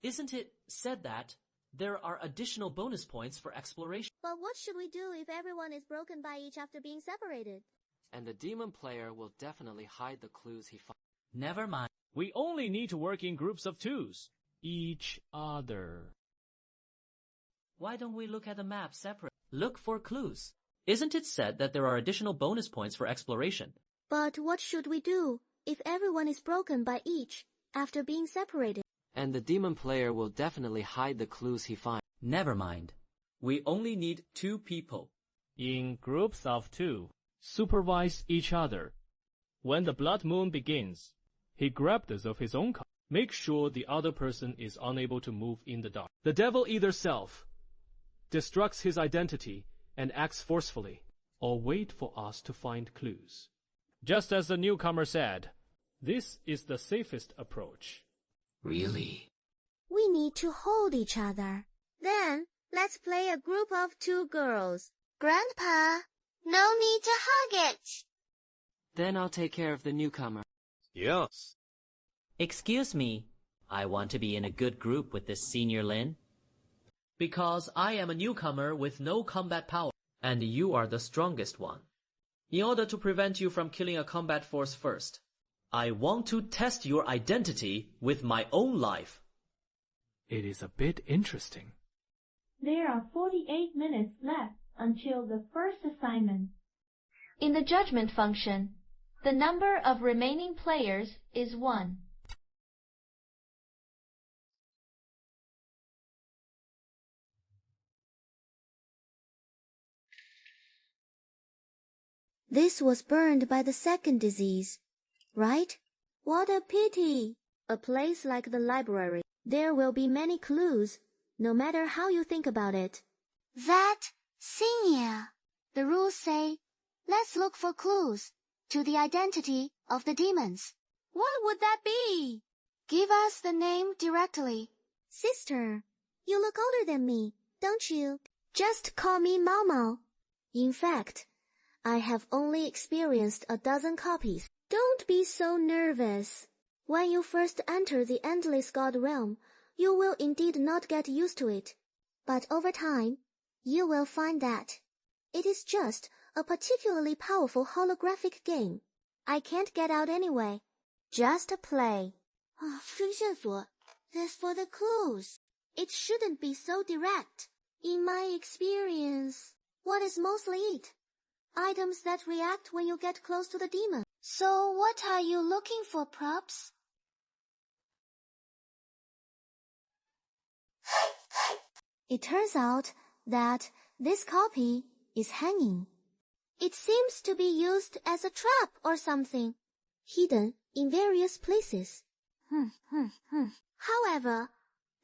Isn't it said that There are additional bonus points for exploration. But what should we do if everyone is broken by each after being separated? And the demon player will definitely hide the clues he finds. Never mind. We only need to work in groups of twos. Each other. Why don't we look at the map separately? Look for clues. Isn't it said that there are additional bonus points for exploration? But what should we do if everyone is broken by each after being separated? And the demon player will definitely hide the clues he finds. Never mind. We only need 2 people. In groups of 2, supervise each other. When the blood moon begins, he grabs of his own kind. Make sure the other person is unable to move in the dark. The devil either destructs his identity and acts forcefully, or wait for us to find clues. Just as the newcomer said, this is the safest approach. Really? We need to hold each other. Then, let's play a group of 2 girls. Grandpa, no need to hug it. Then I'll take care of the newcomer. Yes. Excuse me. I want to be in a good group with this Senior Lin. Because I am a newcomer with no combat power, and you are the strongest one. In order to prevent you from killing a combat force first, I want to test your identity with my own life. It is a bit interesting. There are 48 minutes left until the first assignment. In the judgment function, the number of remaining players is 1. This was burned by the second disease, right? What a pity! A place like the library, there will be many clues, no matter how you think about it. That, Senior. The rules say, let's look for clues to the identity of the demons. What would that be? Give us the name directly. Sister, you look older than me, don't you? Just call me Mao Mao. In fact, I have only experienced a dozen copies. Don't be so nervous. When you first enter the Endless God realm, you will indeed not get used to it. But over time, you will find that it is just a particularly powerful holographic game. I can't get out anyway. Just play. 这个线索 is for the clues. It shouldn't be so direct. In my experience, what is mostly it? Items that react when you get close to the demon. So what are you looking for, props? It turns out that this copy is hanging. It seems to be used as a trap or something, hidden in various places. However,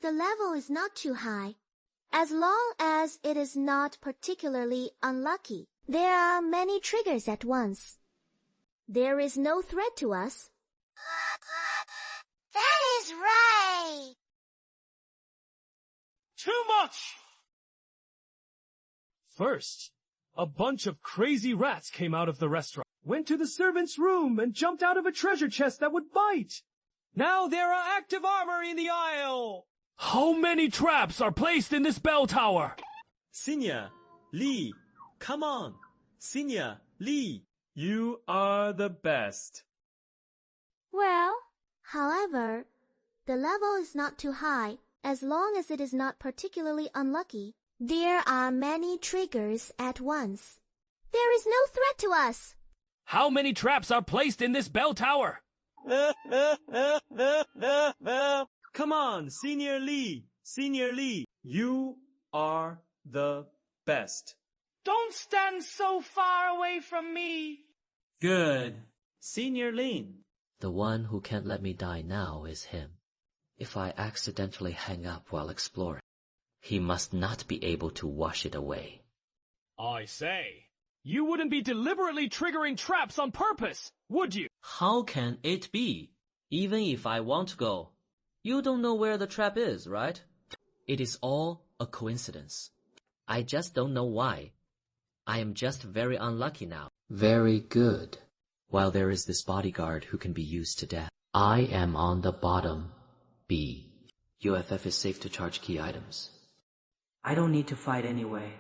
the level is not too high, as long as it is not particularly unlucky. There are many triggers at once. There is no threat to us. That is right! Too much! First, a bunch of crazy rats came out of the restaurant, went to the servant's room, and jumped out of a treasure chest that would bite. Now there are active armor in the aisle! How many traps are placed in this bell tower? Senior, Lee, come on. Senior, Lee, you are the best. Well, however, the level is not too high, as long as it is not particularly unlucky. There are many triggers at once. There is no threat to us. How many traps are placed in this bell tower? Come on, Senior Lee. Senior Lee, you are the best. Don't stand so far away from me. Good. Senior Lin. The one who can't let me die now is him. If I accidentally hang up while exploring, he must not be able to wash it away. I say, you wouldn't be deliberately triggering traps on purpose, would you? How can it be? Even if I want to go, you don't know where the trap is, right? It is all a coincidence. I just don't know why. I am just very unlucky now. Very good. While there is this bodyguard who can be used to death, I am on the bottom, B. UFF is safe to charge key items. I don't need to fight anyway.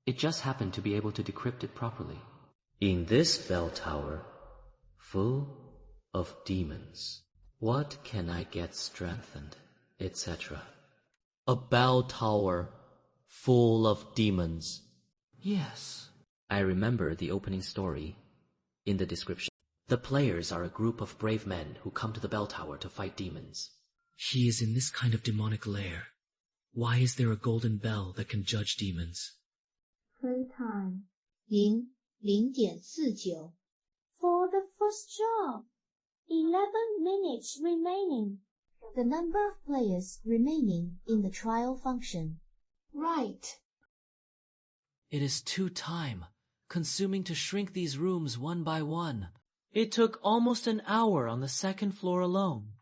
It just happened to be able to decrypt it properly. In this bell tower, full of demons, what can I get strengthened, etc.? A bell tower full of demons. Yes. I remember the opening story in the description. The players are a group of brave men who come to the bell tower to fight demons. He is in this kind of demonic lair. Why is there a golden bell that can judge demons? Playtime 0:49. For the first job, 11 minutes remaining. The number of players remaining in the trial function. Right. It is too time-consuming to shrink these rooms one by one. It took almost an hour on the second floor alone.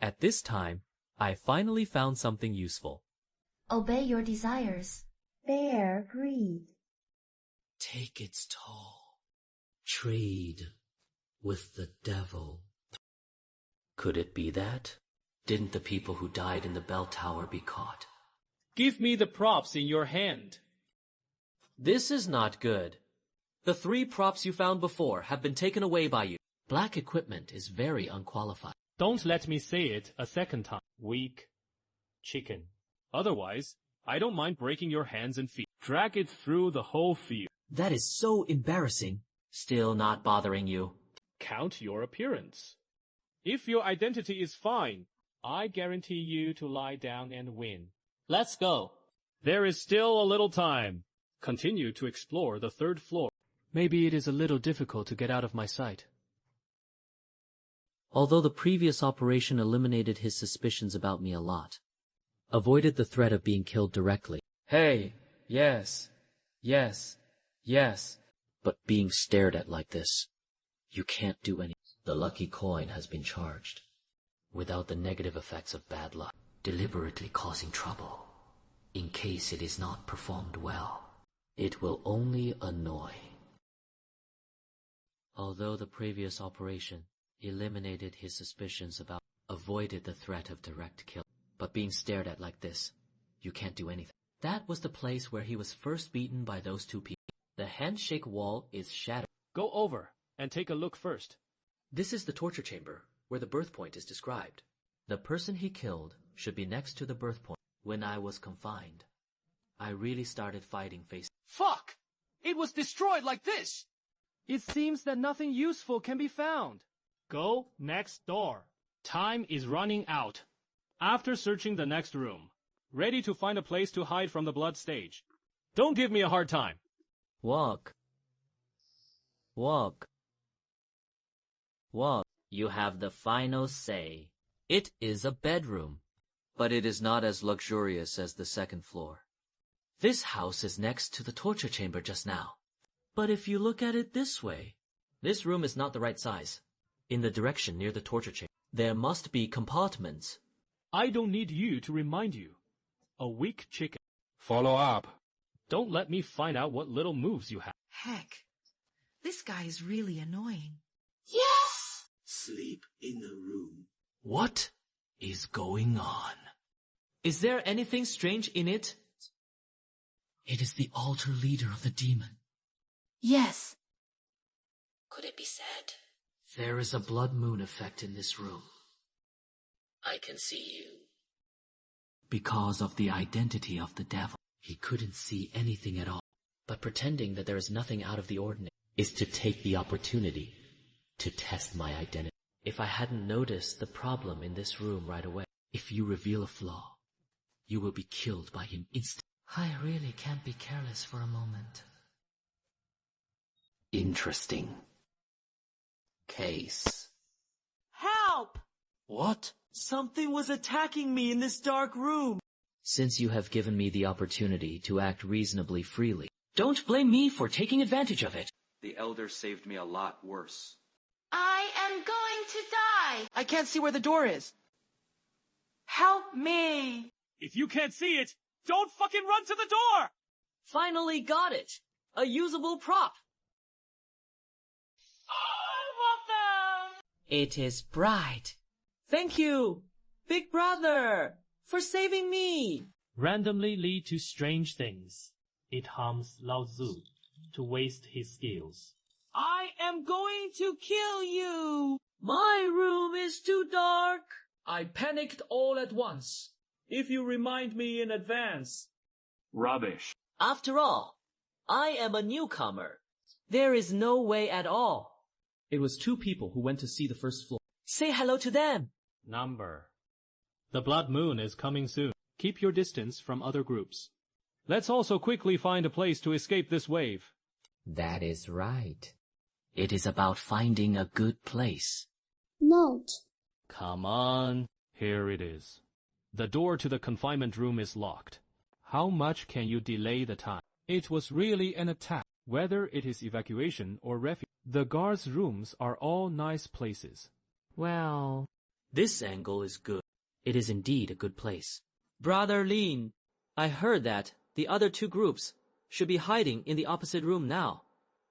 At this time, I finally found something useful. Obey your desires. Bear greed. Take its toll. Trade with the devil. Could it be that? Didn't the people who died in the bell tower be caught? Give me the props in your hand. This is not good. The 3 props you found before have been taken away by you. Black equipment is very unqualified. Don't let me say it a second time. Weak chicken. Otherwise, I don't mind breaking your hands and feet. Drag it through the whole field. That is so embarrassing. Still not bothering you. Count your appearance. If your identity is fine, I guarantee you to lie down and win. Let's go. There is still a little time. Continue to explore the 3rd floor. Maybe it is a little difficult to get out of my sight. Although the previous operation eliminated his suspicions about me a lot, avoided the threat of being killed directly. Hey, yes, yes, yes. But being stared at like this, you can't do anything. The lucky coin has been charged, without the negative effects of bad luck, deliberately causing trouble. In case it is not performed well, it will only annoy. Although the previous operation eliminated his suspicions about, avoided the threat of direct kill, but being stared at like this, you can't do anything. That was the place where he was first beaten by those 2 people. The handshake wall is shattered. Go over and take a look first. This is the torture chamber, where the birth point is described. The person he killed should be next to the birth point. When I was confined, I really started fighting face. Fuck! It was destroyed like this! It seems that nothing useful can be found. Go next door. Time is running out. After searching the next room, ready to find a place to hide from the blood stage. Don't give me a hard time. Walk. Walk. Walk. You have the final say. It is a bedroom, but it is not as luxurious as the 2nd floor. This house is next to the torture chamber just now. But if you look at it this way, this room is not the right size. In the direction near the torture chamber, there must be compartments. I don't need you to remind you. A weak chicken. Follow up. Don't let me find out what little moves you have. Heck, this guy is really annoying. Yes! Sleep in the room. What is going on? Is there anything strange in it? It is the altar leader of the demon. Yes. Could it be said? There is a blood moon effect in this room. I can see you. Because of the identity of the devil, he couldn't see anything at all. But pretending that there is nothing out of the ordinary is to take the opportunity to test my identity. If I hadn't noticed the problem in this room right away, if you reveal a flaw, you will be killed by him instantly. I really can't be careless for a moment. Interesting. Case. Help! What? Something was attacking me in this dark room. Since you have given me the opportunity to act reasonably freely, don't blame me for taking advantage of it. The elder saved me a lot worse. I am going to die. I can't see where the door is. Help me! If you can't see it, don't fucking run to the door! Finally got it! A usable prop! I want them! It is bright. Thank you, Big Brother, for saving me. randomly lead to strange things. It harms Lao Tzu to waste his skills. I am going to kill you! My room is too dark! I panicked all at once. If you remind me in advance. Rubbish. After all, I am a newcomer. There is no way at all. It was 2 people who went to see the first floor. Say hello to them. Number. The blood moon is coming soon. Keep your distance from other groups. Let's also quickly find a place to escape this wave. That is right. It is about finding a good place. Note. Come on. Here it is. The door to the confinement room is locked. How much can you delay the time? It was really an attack. Whether it is evacuation or refuge, the guards' rooms are all nice places. Well, this angle is good. It is indeed a good place. Brother Lin, I heard that the other 2 groups should be hiding in the opposite room now,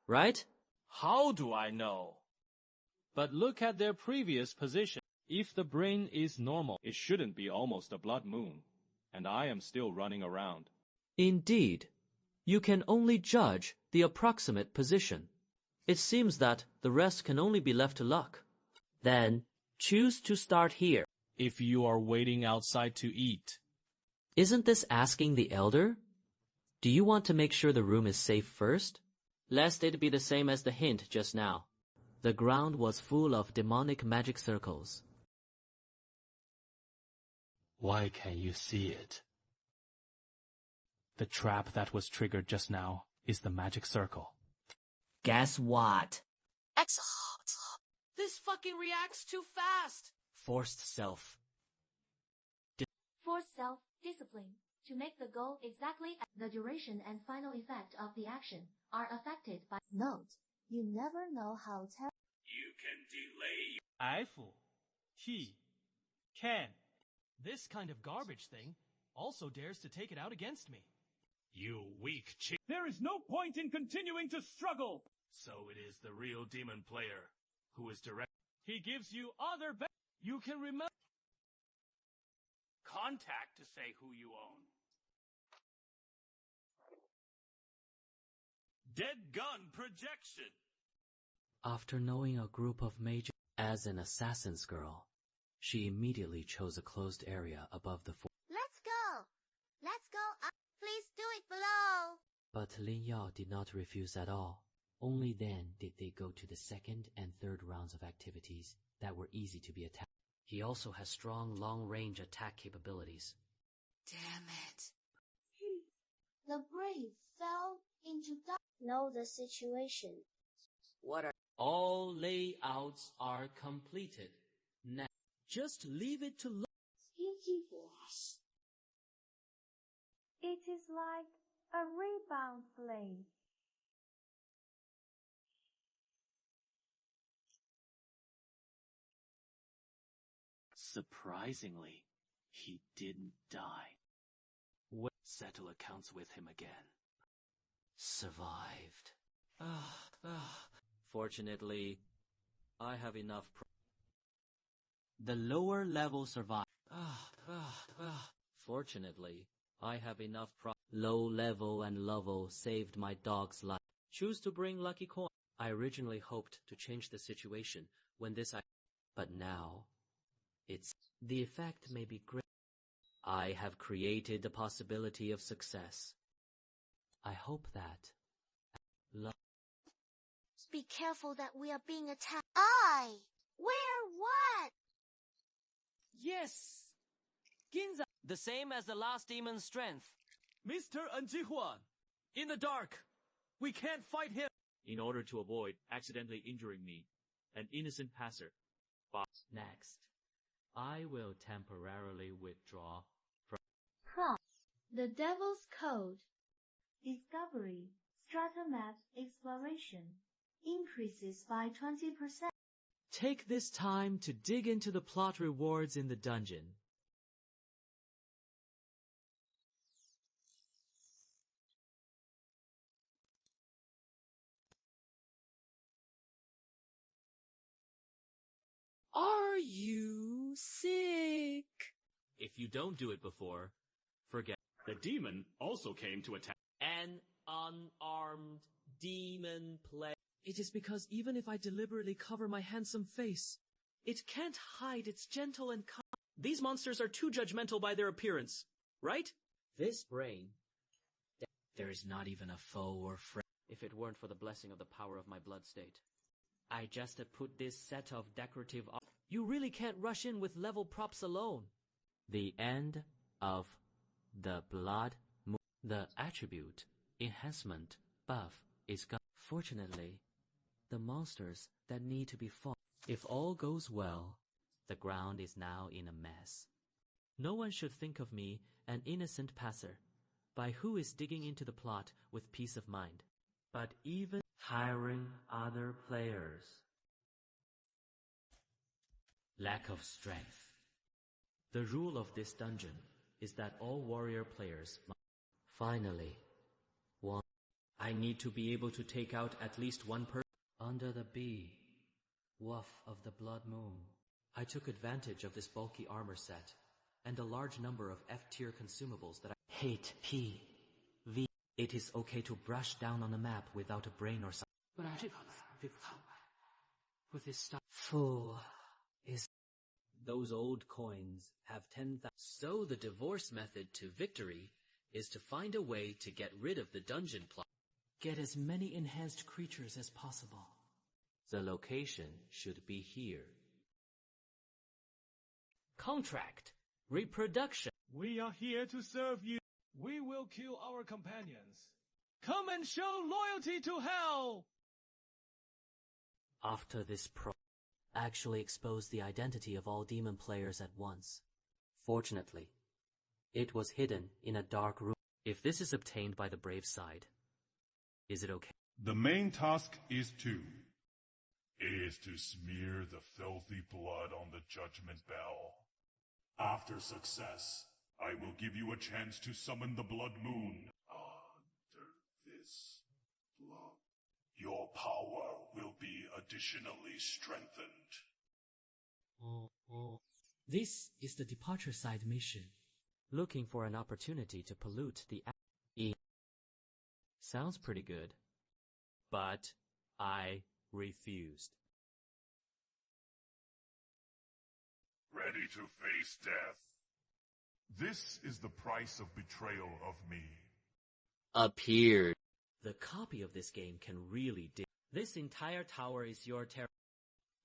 right? How do I know? But look at their previous position. If the brain is normal, it shouldn't be almost a blood moon. And I am still running around. Indeed. You can only judge the approximate position. It seems that the rest can only be left to luck. Then, choose to start here. If you are waiting outside to eat. Isn't this asking the elder? Do you want to make sure the room is safe first? Lest it be the same as the hint just now. The ground was full of demonic magic circles. Why can't you see it? The trap that was triggered just now is the magic circle. Guess what? This fucking reacts too fast! Forced self. Force self-discipline. To make the goal exactly the duration and final effect of the action are affected by Note. You never know how terrible. You can delay. Eiffel. T. Can. This kind of garbage thing also dares to take it out against me. You weak chick. There is no point in continuing to struggle. So it is the real demon player who is direct. He gives you other You can remember. Contact to say who you own. Dead gun projection. After knowing a group of mages as an assassin's girl, she immediately chose a closed area above the fort. Let's go! Let's go up! Please do it below! But Lin Yao did not refuse at all. Only then did they go to the 2nd and 3rd rounds of activities that were easy to be attacked. He also has strong long-range attack capabilities. Damn it. The brave fell into dark. Know the situation. What are all layouts are completed. Now, just leave it to Sketchy force. It is like a rebound play. Surprisingly, he didn't die. Settle accounts with him again. Survived. Fortunately, I have enough. The lower level survived. Fortunately, I have enough. Low level and level saved my dog's life. Choose to bring lucky coin. I originally hoped to change the situation when this but now, the effect may be great. I have created the possibility of success. I hope that. Be careful that we are being attacked. Where what? Yes! Ginza! The same as the last demon's strength. Mr. Anjihuan! In the dark! We can't fight him! In order to avoid accidentally injuring me, an innocent passer. Next, I will temporarily withdraw from Prompt. The Devil's Code. Discovery. Strata map exploration. Increases by 20%. Take this time to dig into the plot rewards in the dungeon. Are you sick? If you don't do it before, forget. The demon also came to attack. An unarmed demon player. It is because even if I deliberately cover my handsome face, it can't hide its gentle and kind. These monsters are too judgmental by their appearance, right? This brain. There is not even a foe or friend. If it weren't for the blessing of the power of my blood state. I just put this set of decorative... You really can't rush in with level props alone. The end of the blood moon. The attribute, enhancement, buff is gone. Fortunately, the monsters that need to be fought. If all goes well, the ground is now in a mess. No one should think of me, an innocent passer, by who is digging into the plot with peace of mind. But even hiring other players. Lack of strength. The rule of this dungeon is that all warrior players must... Finally, one. I need to be able to take out at least one person. Under the bee, waff of the blood moon. I took advantage of this bulky armor set and a large number of F-tier consumables that I hate. P.V. It is okay to brush down on a map without a brain or something. With this stuff. Fool is... Those old coins have 10,000. So the divorce method to victory is to find a way to get rid of the dungeon plot. Get as many enhanced creatures as possible. The location should be here. Contract. Reproduction. We are here to serve you. We will kill our companions. Come and show loyalty to hell! After this actually expose the identity of all demon players at once. Fortunately, it was hidden in a dark room. If this is obtained by the brave side, is it okay? The main task is to smear the filthy blood on the judgment bell. After success, I will give you a chance to summon the blood moon. Under this blood, your power will be additionally strengthened. This is the departure side mission. Looking for an opportunity to pollute the... Sounds pretty good. But I refused. Ready to face death. This is the price of betrayal of me. Appeared. The copy of this game can really dig. This entire tower is your terror.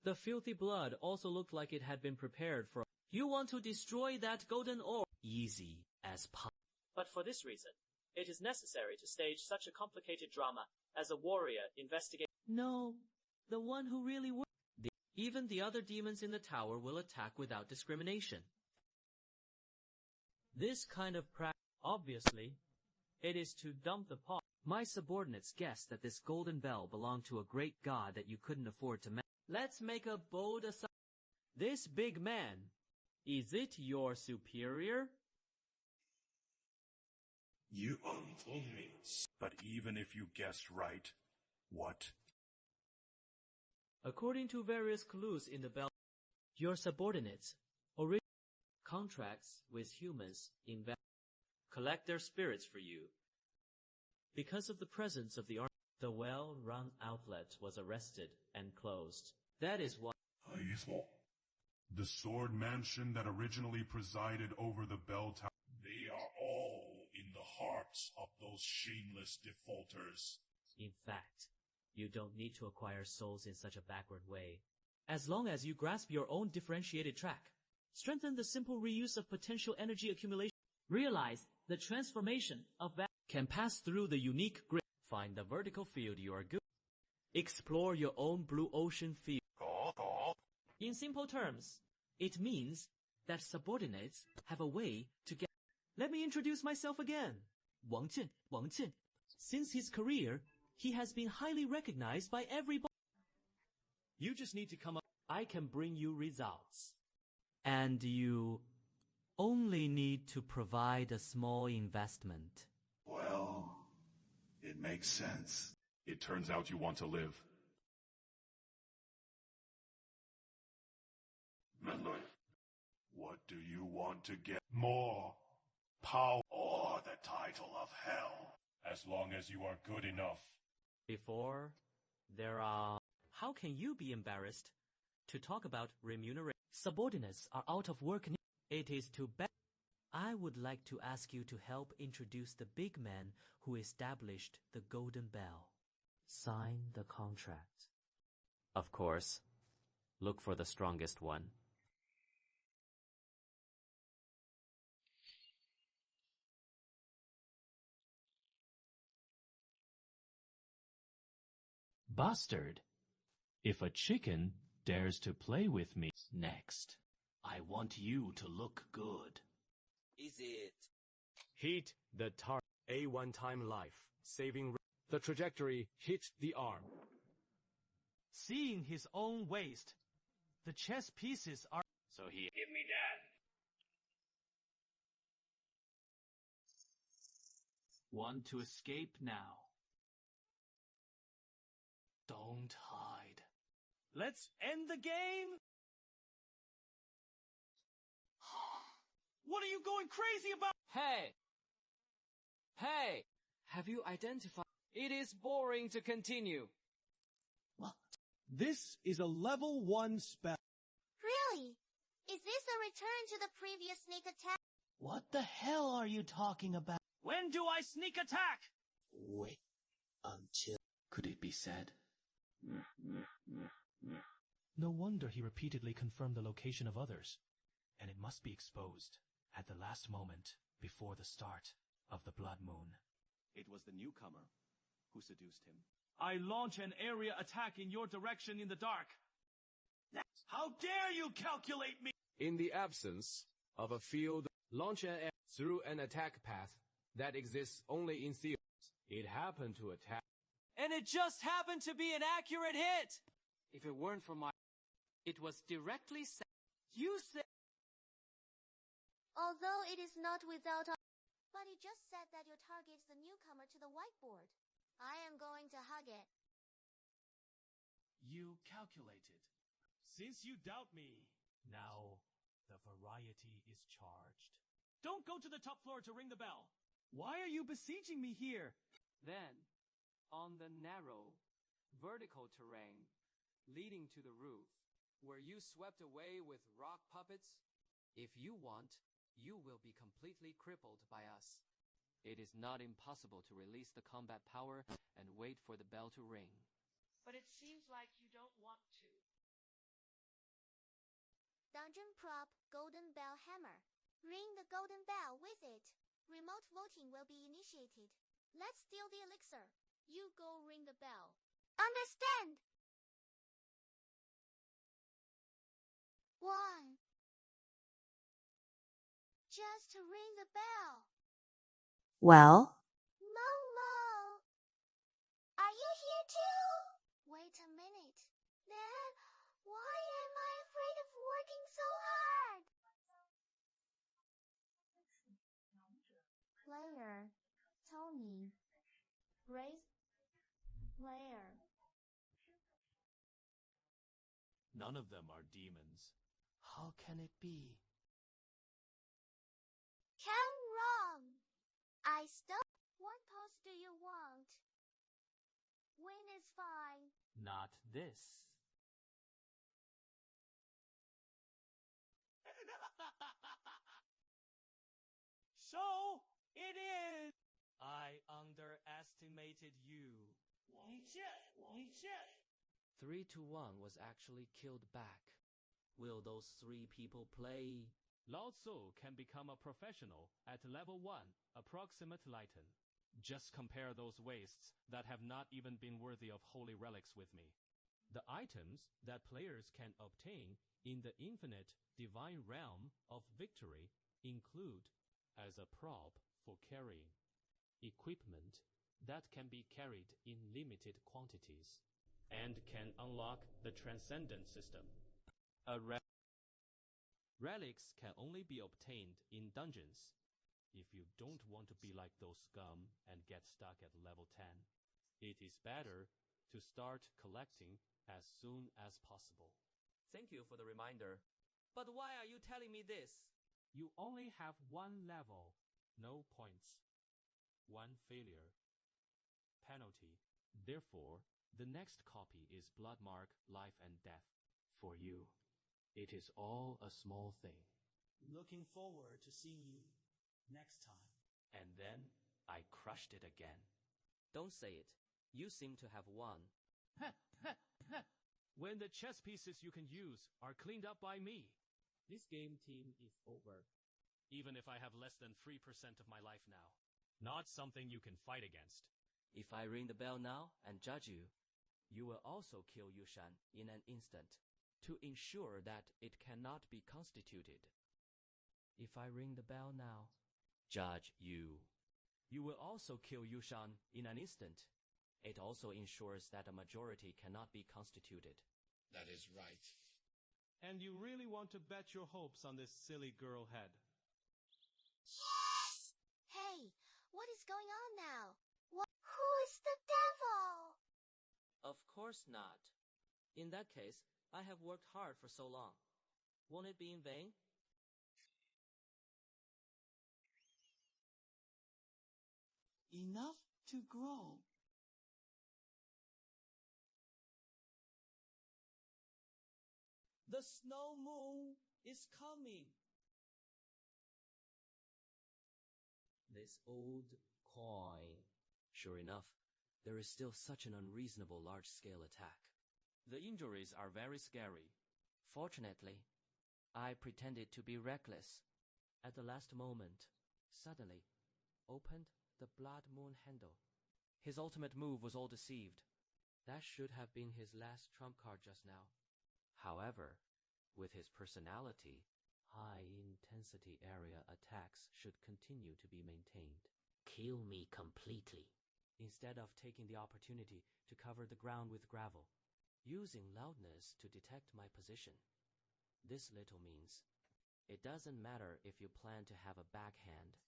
The filthy blood also looked like it had been prepared for... You want to destroy that golden orb? Easy as possible. But for this reason, it is necessary to stage such a complicated drama as a warrior investigate. No, the one who really works. Even the other demons in the tower will attack without discrimination. This kind of practice, obviously, it is to dump the pot. My subordinates guessed that this golden bell belonged to a great god that you couldn't afford to Let's make a bold assumption. This big man, is it your superior? You unfold me. But even if you guessed right, what? According to various clues in the bell, your subordinates contracts with humans collect their spirits for you. Because of the presence of the army, the well-run outlet was arrested and closed. That is why the sword mansion that originally presided over the bell tower, they are all in the hearts of those shameless defaulters. In fact, you don't need to acquire souls in such a backward way. As long as you grasp your own differentiated track, strengthen the simple reuse of potential energy accumulation, realize the transformation of that can pass through the unique grid. Find the vertical field you are good. Explore your own blue ocean field. In simple terms, it means that subordinates have a way to get... Let me introduce myself again. Wang Qian. Since his career, he has been highly recognized by everybody. You just need to come up. I can bring you results. And you only need to provide a small investment. Well, it makes sense. It turns out you want to live. What do you want to get? More power or the title of hell, as long as you are good enough. Before, there are... How can you be embarrassed to talk about remuneration? Subordinates are out of work. It is too bad. I would like to ask you to help introduce the big man who established the Golden Bell. Sign the contract. Of course. Look for the strongest one. Bastard! If a chicken dares to play with me next, I want you to look good. Is it? Hit the target. A one-time life, saving the trajectory hit the arm. Seeing his own waist, the chess pieces are... So he... Give me that. Want to escape now. Don't hide. Let's end the game! What are you going crazy about? Hey! Hey! Have you identified? It is boring to continue. What? This is a level 1 spell. Really? Is this a return to the previous sneak attack? What the hell are you talking about? When do I sneak attack? Wait until... Could it be said? No wonder he repeatedly confirmed the location of others. And it must be exposed at the last moment before the start of the blood moon. It was the newcomer who seduced him. I launch an area attack in your direction in the dark. How dare you calculate me? In the absence of a field, launch an air through an attack path that exists only in theory. It happened to attack. And it just happened to be an accurate hit! If it weren't for my... It was directly said... You said... Although it is not without... But he just said that your target is the newcomer to the whiteboard. I am going to hug it. You calculated. Since you doubt me, now the variety is charged. Don't go to the top floor to ring the bell. Why are you besieging me here? Then, on the narrow, vertical terrain leading to the roof, where you swept away with rock puppets, if you want, you will be completely crippled by us. It is not impossible to release the combat power and wait for the bell to ring. But it seems like you don't want to. Dungeon prop, golden bell hammer. Ring the golden bell with it. Remote voting will be initiated. Let's steal the elixir. You go ring the bell. Understand? 1. Just to ring the bell. Well? Momo! Are you here too? Wait a minute. Then, why am I afraid of working so hard? Player. Tony. Raise. Player. None of them are demons. How can it be? Cam wrong. I stop. What pose do you want? Win is fine. Not this. So, it is! I underestimated you. 3-1 was actually killed back. Will those 3 people play? Lao Tzu can become a professional at level 1, approximate Lighten. Just compare those wastes that have not even been worthy of holy relics with me. The items that players can obtain in the infinite divine realm of victory include, as a prop for carrying, equipment that can be carried in limited quantities, and can unlock the Transcendent system. Relics can only be obtained in dungeons. If you don't want to be like those scum and get stuck at level 10, it is better to start collecting as soon as possible. Thank you for the reminder. But why are you telling me this? You only have 1 level, no points. 1 failure. Penalty. Therefore, the next copy is Bloodmark, Life and Death. For you, it is all a small thing. Looking forward to seeing you next time. And then I crushed it again. Don't say it. You seem to have won. When the chess pieces you can use are cleaned up by me. This game team is over. Even if I have less than 3% of my life now. Not something you can fight against. If I ring the bell now and judge you, you will also kill Yushan in an instant, to ensure that it cannot be constituted. If I ring the bell now, judge you. You will also kill Yushan in an instant. It also ensures that a majority cannot be constituted. That is right. And you really want to bet your hopes on this silly girl head? Yes! Hey, what is going on now? Who is the devil? Of course not. In that case, I have worked hard for so long. Won't it be in vain? Enough to grow. The snow moon is coming. This old coin. Sure enough, there is still such an unreasonable large-scale attack. The injuries are very scary. Fortunately, I pretended to be reckless. At the last moment, suddenly, opened the blood moon handle. His ultimate move was all deceived. That should have been his last trump card just now. However, with his personality, high-intensity area attacks should continue to be maintained. Kill me completely. Instead of taking the opportunity to cover the ground with gravel, using loudness to detect my position. This little means it doesn't matter if you plan to have a backhand.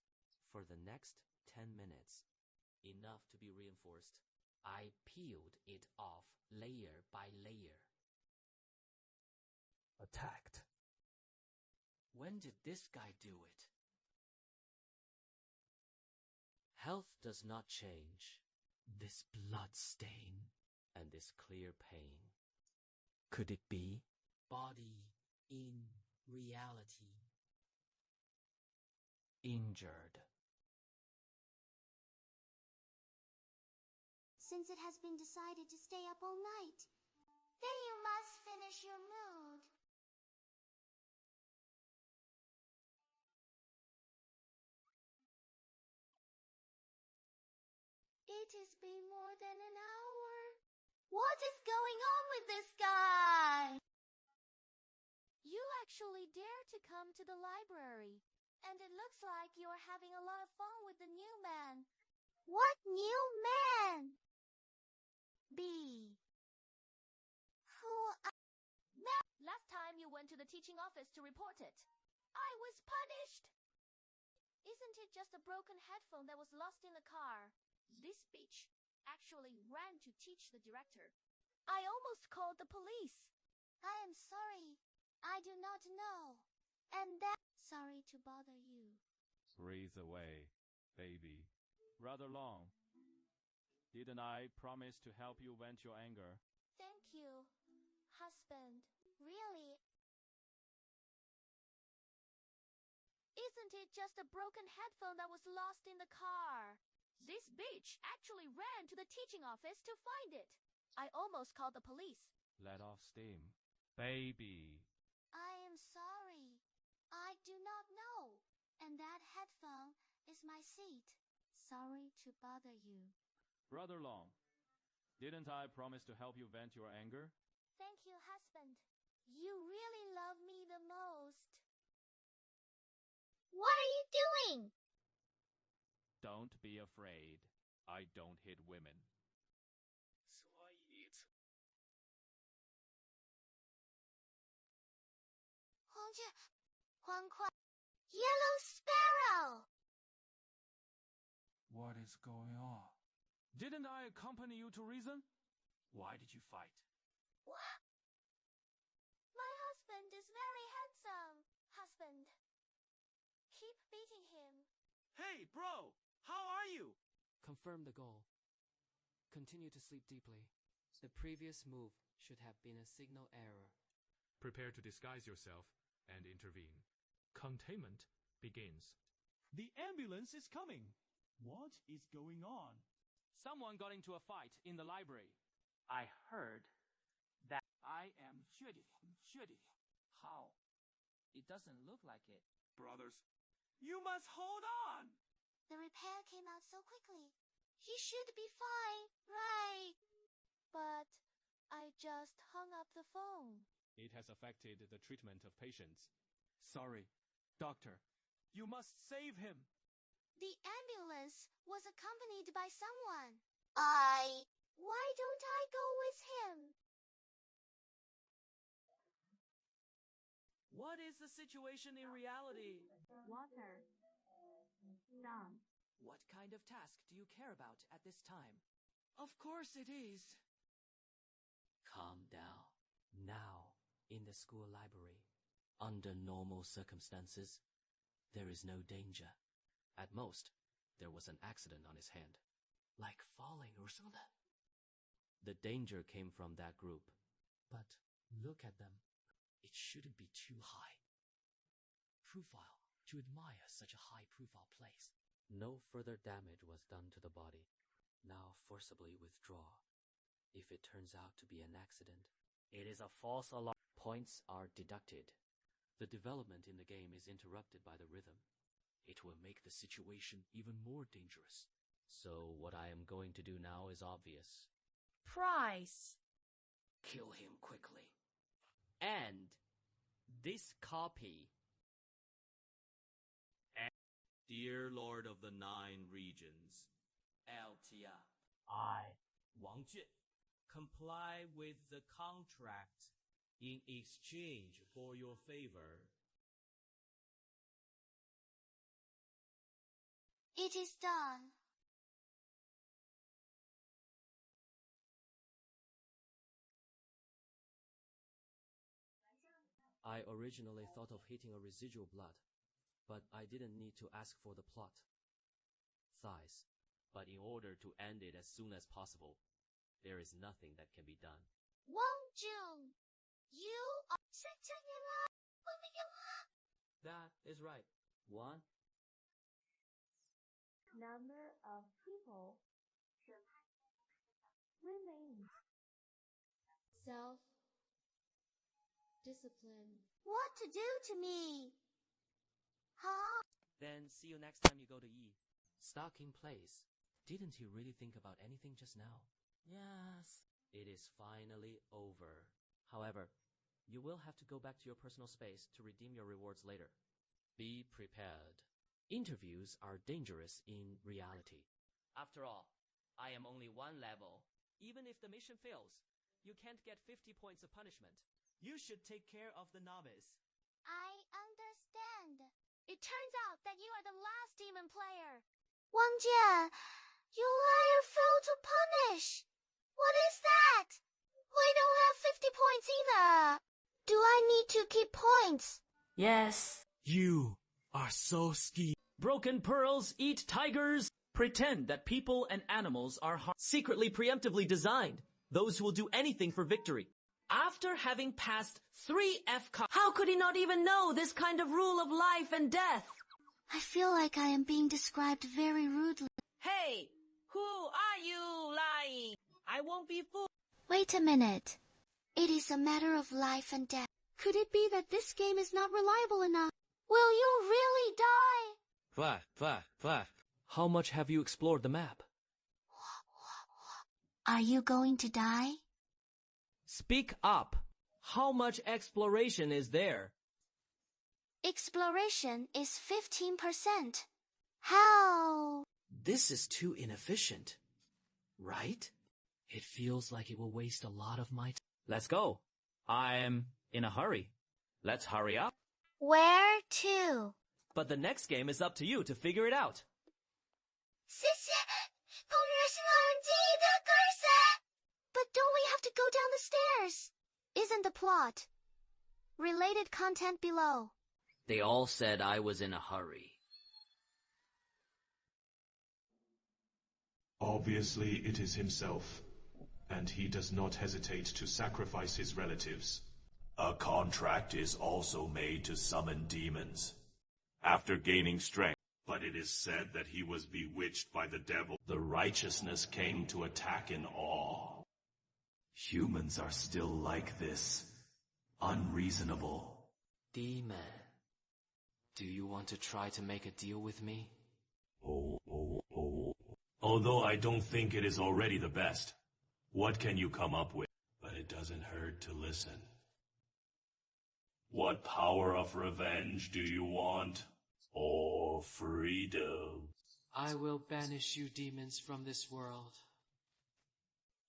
For the next 10 minutes, enough to be reinforced, I peeled it off layer by layer. Attacked. When did this guy do it? Health does not change. This blood stain and this clear pain. Could it be? Body in reality. Injured. Since it has been decided to stay up all night, then you must finish your mood. It has been more than an hour. What is going on with this guy? You actually dare to come to the library, and it looks like you're having a lot of fun with the new man. What new man? B. Last time you went to the teaching office to report it, I was punished. Isn't it just a broken headphone that was lost in the car? This bitch actually ran to teach the director. I almost called the police. I am sorry. I do not know. And that... Sorry to bother you. Breathe away, baby. Rather long. Didn't I promise to help you vent your anger? Thank you, husband. Really? Isn't it just a broken headphone that was lost in the car? This bitch actually ran to the teaching office to find it. I almost called the police. Let off steam. Baby. I am sorry. I do not know. And that headphone is my seat. Sorry to bother you. Rather long. Didn't I promise to help you vent your anger? Thank you, husband. You really love me the most. What are you doing? Don't be afraid. I don't hit women. Yellow sparrow! What is going on? Didn't I accompany you to reason? Why did you fight? What? My husband is very handsome. Husband. Keep beating him. Hey, bro! How are you? Confirm the goal. Continue to sleep deeply. The previous move should have been a signal error. Prepare to disguise yourself and intervene. Containment begins. The ambulance is coming. What is going on? Someone got into a fight in the library. I heard that. I am 确定. How? It doesn't look like it. Brothers, You must hold on! The repair came out so quickly. He should be fine, right? But I just hung up the phone. It has affected the treatment of patients. Sorry, doctor. You must save him. The ambulance was accompanied by someone. Why don't I go with him? What is the situation in reality? Water. Sun. What kind of task do you care about at this time? Of course it is. Calm down. Now, in the school library, under normal circumstances, there is no danger. At most, there was an accident on his hand, like falling or something. The danger came from that group. But look at them. It shouldn't be too high. Profile to admire such a high-profile place. No further damage was done to the body. Now forcibly withdraw. If it turns out to be an accident, it is a false alarm. Points are deducted. The development in the game is interrupted by the rhythm. It will make the situation even more dangerous. So what I am going to do now is obvious. Price. Kill him quickly. And this copy. Dear Lord of the 9 regions, Altia. I, Wang Jun, comply with the contract in exchange for your favor. It is done. I originally thought of hitting a residual blood, but I didn't need to ask for the plot. Thighs. But in order to end it as soon as possible, there is nothing that can be done. Wang Jun, you are... That is right. 1. Number of people remains. Self-discipline. What to do to me? Huh? Then see you next time you go to E. Stuck in place. Didn't you really think about anything just now? Yes. It is finally over. However, you will have to go back to your personal space to redeem your rewards later. Be prepared. Interviews are dangerous in reality. After all, I am only 1 level. Even if the mission fails, you can't get 50 points of punishment. You should take care of the novice. I understand. It turns out that you are the last demon player. Wang Jie, you liar failed to punish. What is that? We don't have 50 points either. Do I need to keep points? Yes. You are so skeevy. Broken pearls eat tigers. Pretend that people and animals are secretly preemptively designed. Those who will do anything for victory. After having passed 3 FCON, how could he not even know this kind of rule of life and death? I feel like I am being described very rudely. Hey, who are you lying? I won't be fooled. Wait a minute. It is a matter of life and death. Could it be that this game is not reliable enough? Will you really die? How much have you explored the map? Are you going to die? Speak up. How much exploration is there? Exploration is 15%. How? This is too inefficient. Right? It feels like it will waste a lot of my time. Let's go. I'm in a hurry. Let's hurry up. Where to? But the next game is up to you to figure it out. But don't we have to go down the stairs? Isn't the plot? Related content below. They all said I was in a hurry. Obviously, it is himself, and he does not hesitate to sacrifice his relatives. A contract is also made to summon demons after gaining strength. But it is said that he was bewitched by the devil. The righteousness came to attack in awe. Humans are still like this, unreasonable. Demon, do you want to try to make a deal with me? Although I don't think it is already the best. What can you come up with? But it doesn't hurt to listen. What power of revenge do you want? Or freedom? I will banish you demons from this world.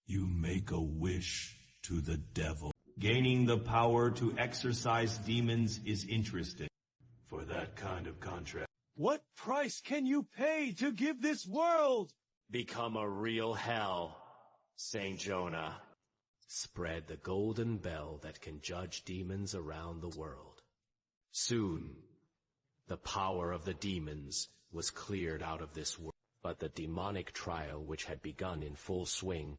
You make a wish to the devil. Gaining the power to exorcise demons is interesting. For that kind of contract. What price can you pay to give this world? Become a real hell, Saint Jonah. Spread the golden bell that can judge demons around the world. Soon, the power of the demons was cleared out of this world, but the demonic trial which had begun in full swing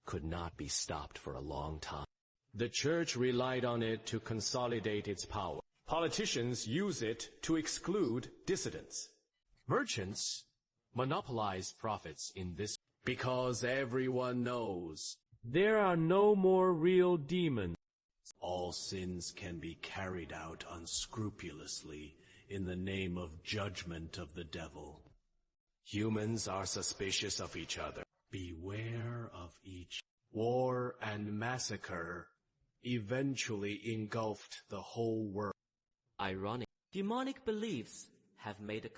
could not be stopped for a long time. The church relied on it to consolidate its power. Politicians use it to exclude dissidents. Merchants monopolize profits in this because everyone knows there are no more real demons. All sins can be carried out unscrupulously in the name of judgment of the devil. Humans are suspicious of each other. Beware of each. War and massacre eventually engulfed the whole world. Ironic. Demonic beliefs have made a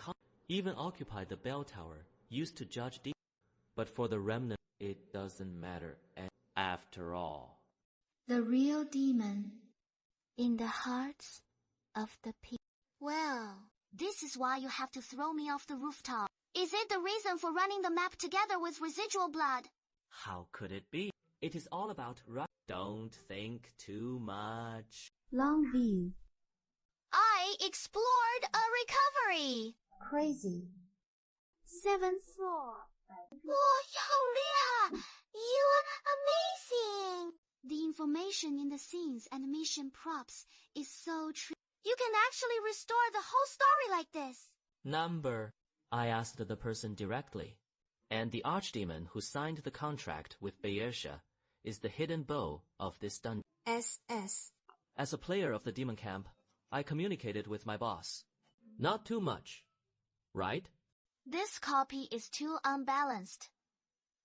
even occupied the bell tower used to judge demons. But for the remnant, it doesn't matter after all. The real demon in the hearts of the people. Well, this is why you have to throw me off the rooftop. Is it the reason for running the map together with residual blood? How could it be? It is all about Don't think too much. Long view. I explored a recovery. Crazy. 7th floor. 哇，好厉害! You are amazing! The information in the scenes and mission props is so true. You can actually restore the whole story like this. Number, I asked the person directly. And the archdemon who signed the contract with Betrayal is the hidden bow of this dungeon. SS. As a player of the demon camp, I communicated with my boss. Not too much, right? This copy is too unbalanced,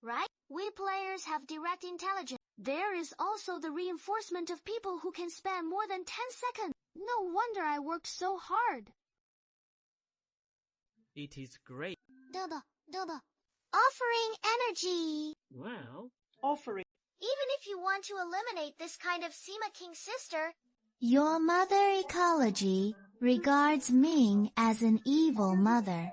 right? We players have direct intelligence. There is also the reinforcement of people who can span more than 10 seconds. No wonder I worked so hard. It is great. Doba. Offering energy. Well, offering. Even if you want to eliminate this kind of Sima King sister, your mother ecology regards Ming as an evil mother.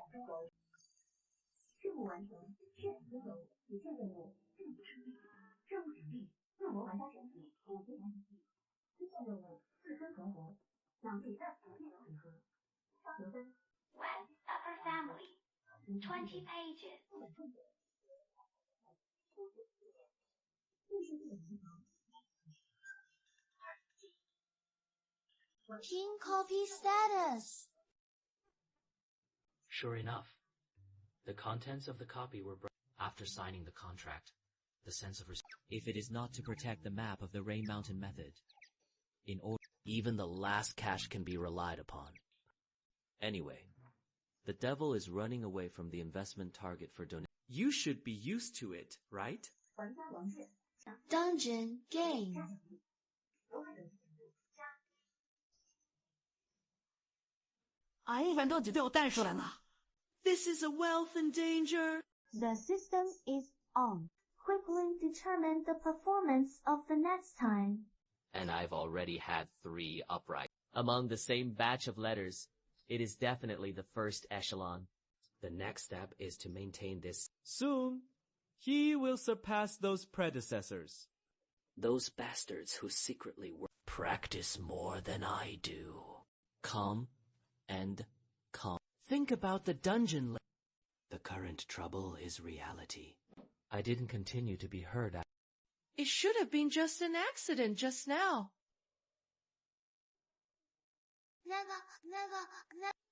West Upper Family, 20 pages. King copy status. Sure enough, the contents of the copy were after signing the contract. The sense of if it is not to protect the map of the Rain Mountain method, in order, even the last cash can be relied upon. Anyway, the devil is running away from the investment target for donation. You should be used to it, right? Dungeon game. This is a wealth in danger. The system is on. Quickly determine the performance of the next time. And I've already had 3 upright. Among the same batch of letters, it is definitely the first echelon. The next step is to maintain this. Soon, he will surpass those predecessors. Those bastards who secretly work. Practice more than I do. Calm and calm. Think about the dungeon. The current trouble is reality. I didn't continue to be heard. It should have been just an accident just now.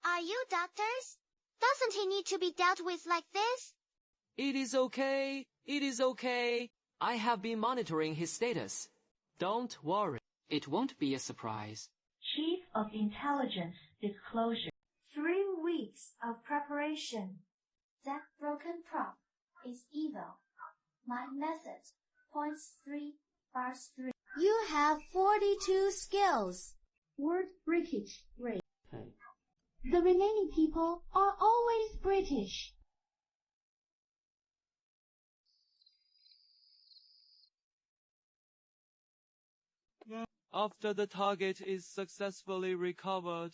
Are you doctors? Doesn't he need to be dealt with like this? It is okay. It is okay. I have been monitoring his status. Don't worry. It won't be a surprise. Chief of Intelligence Disclosure. 3 weeks of preparation. That broken prop is evil. My method, points 3, bars 3. You have 42 skills. Word breakage rate. The remaining people are always British. After the target is successfully recovered,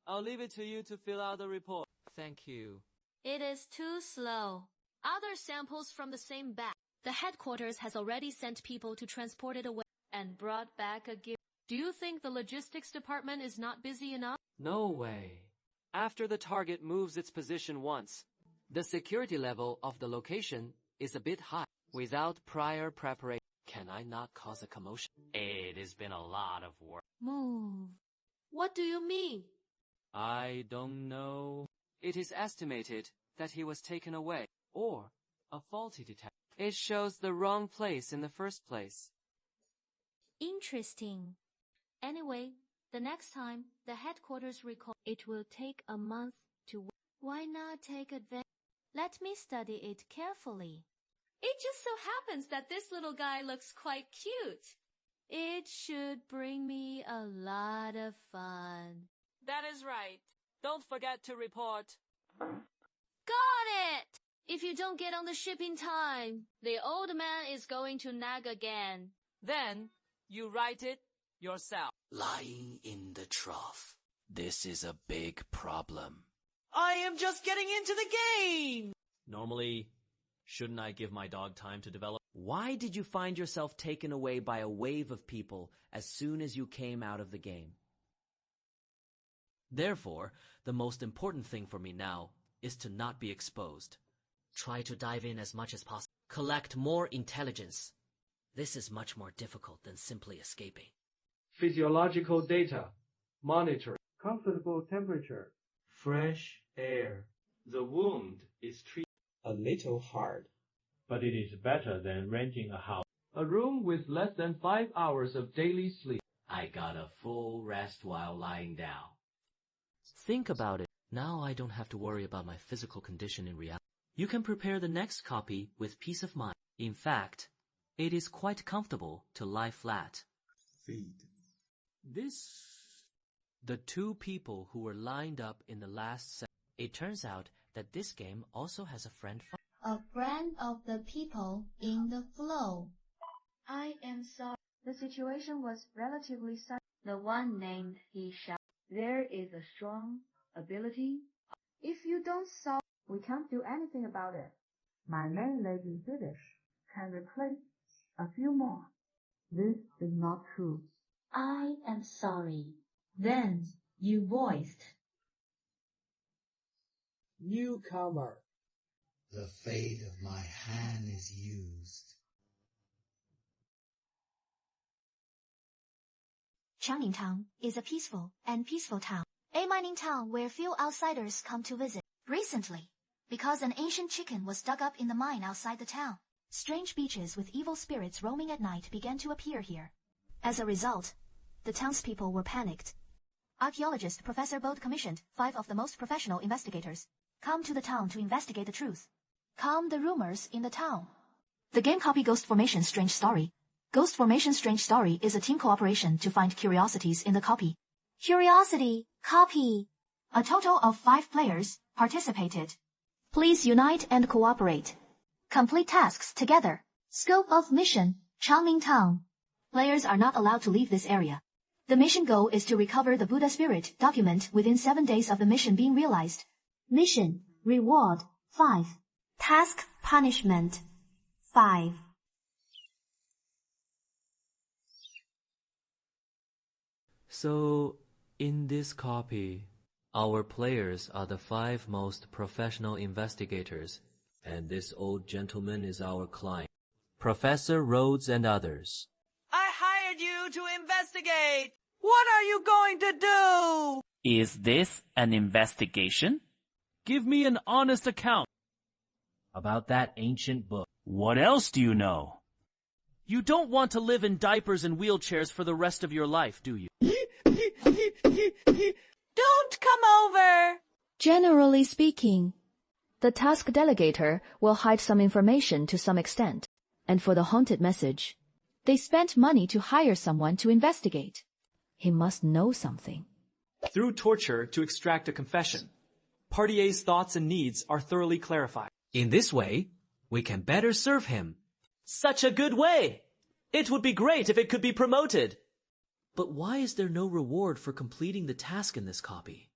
I'll leave it to you to fill out the report. Thank you. It is too slow. Other samples from the same batch. The headquarters has already sent people to transport it away and brought back a gift. Do you think the logistics department is not busy enough? No way. After the target moves its position once, the security level of the location is a bit high. Without prior preparation, can I not cause a commotion? It has been a lot of work. Move. What do you mean? I don't know. It is estimated that he was taken away, or a faulty detector. It shows the wrong place in the first place. Interesting. Anyway, the next time the headquarters recall, it will take a month to work. Why not take advantage? Let me study it carefully. It just so happens that this little guy looks quite cute. It should bring me a lot of fun. That is right. Don't forget to report. Got it! If you don't get on the ship in time, the old man is going to nag again. Then, you write it yourself. Lying in the trough. This is a big problem. I am just getting into the game! Normally, shouldn't I give my dog time to develop? Why did you find yourself taken away by a wave of people as soon as you came out of the game? Therefore, the most important thing for me now is to not be exposed. Try to dive in as much as possible. Collect more intelligence. This is much more difficult than simply escaping. Physiological data. Monitoring. Comfortable temperature. Fresh air. The wound is treated. A little hard, but it is better than renting a house. A room with less than 5 hours of daily sleep. I got a full rest while lying down. Think about it. Now I don't have to worry about my physical condition in reality. You can prepare the next copy with peace of mind. In fact, it is quite comfortable to lie flat. Feed. The 2 people who were lined up in the last set. It turns out that this game also has a friend. A friend of the people in the flow. I am sorry. The situation was relatively sudden. The one named he shot. There is a strong ability. If you don't solve, we can't do anything about it. My landlady British can replace a few more. This is not true. I am sorry. Then you voiced. Newcomer. The fate of my hand is used. Changning Town is a peaceful town. A mining town where few outsiders come to visit. Recently, because an ancient chicken was dug up in the mine outside the town, strange beaches with evil spirits roaming at night began to appear here. As a result, the townspeople were panicked. Archaeologist Professor Bode commissioned 5 of the most professional investigators come to the town to investigate the truth. Calm the rumors in the town. The game copy Ghost Formation Strange Story. Ghost Formation Strange Story is a team cooperation to find curiosities in the copy. Curiosity, copy. A total of 5 players participated. Please unite and cooperate. Complete tasks together. Scope of mission, Changning Town. Players are not allowed to leave this area. The mission goal is to recover the Buddha spirit document within 7 days of the mission being realized. Mission, reward, 5. Task, punishment, 5. So, in this copy, our players are the 5 most professional investigators And this old gentleman is our client, Professor Rhodes and others. I hired you to investigate! What are you going to do? Is this an investigation? Give me an honest account About that ancient book. What else do you know? You don't want to live in diapers and wheelchairs for the rest of your life, do you? Don't come over! Generally speaking, the task delegator will hide some information to some extent, and for the haunted message, they spent money to hire someone to investigate. He must know something. Through torture to extract a confession, Party A's thoughts and needs are thoroughly clarified. In this way, we can better serve him. Such a good way! It would be great if it could be promoted. But why is there no reward for completing the task in this copy?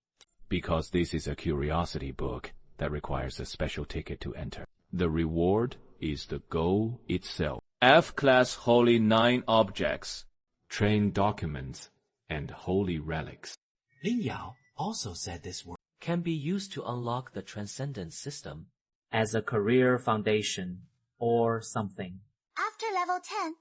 Because this is a curiosity book that requires a special ticket to enter. The reward is the goal itself. F-class holy 9 objects, train documents, and holy relics. Lin Yao also said this word Can be used to unlock the transcendent system. as a career foundation or something. After level 10,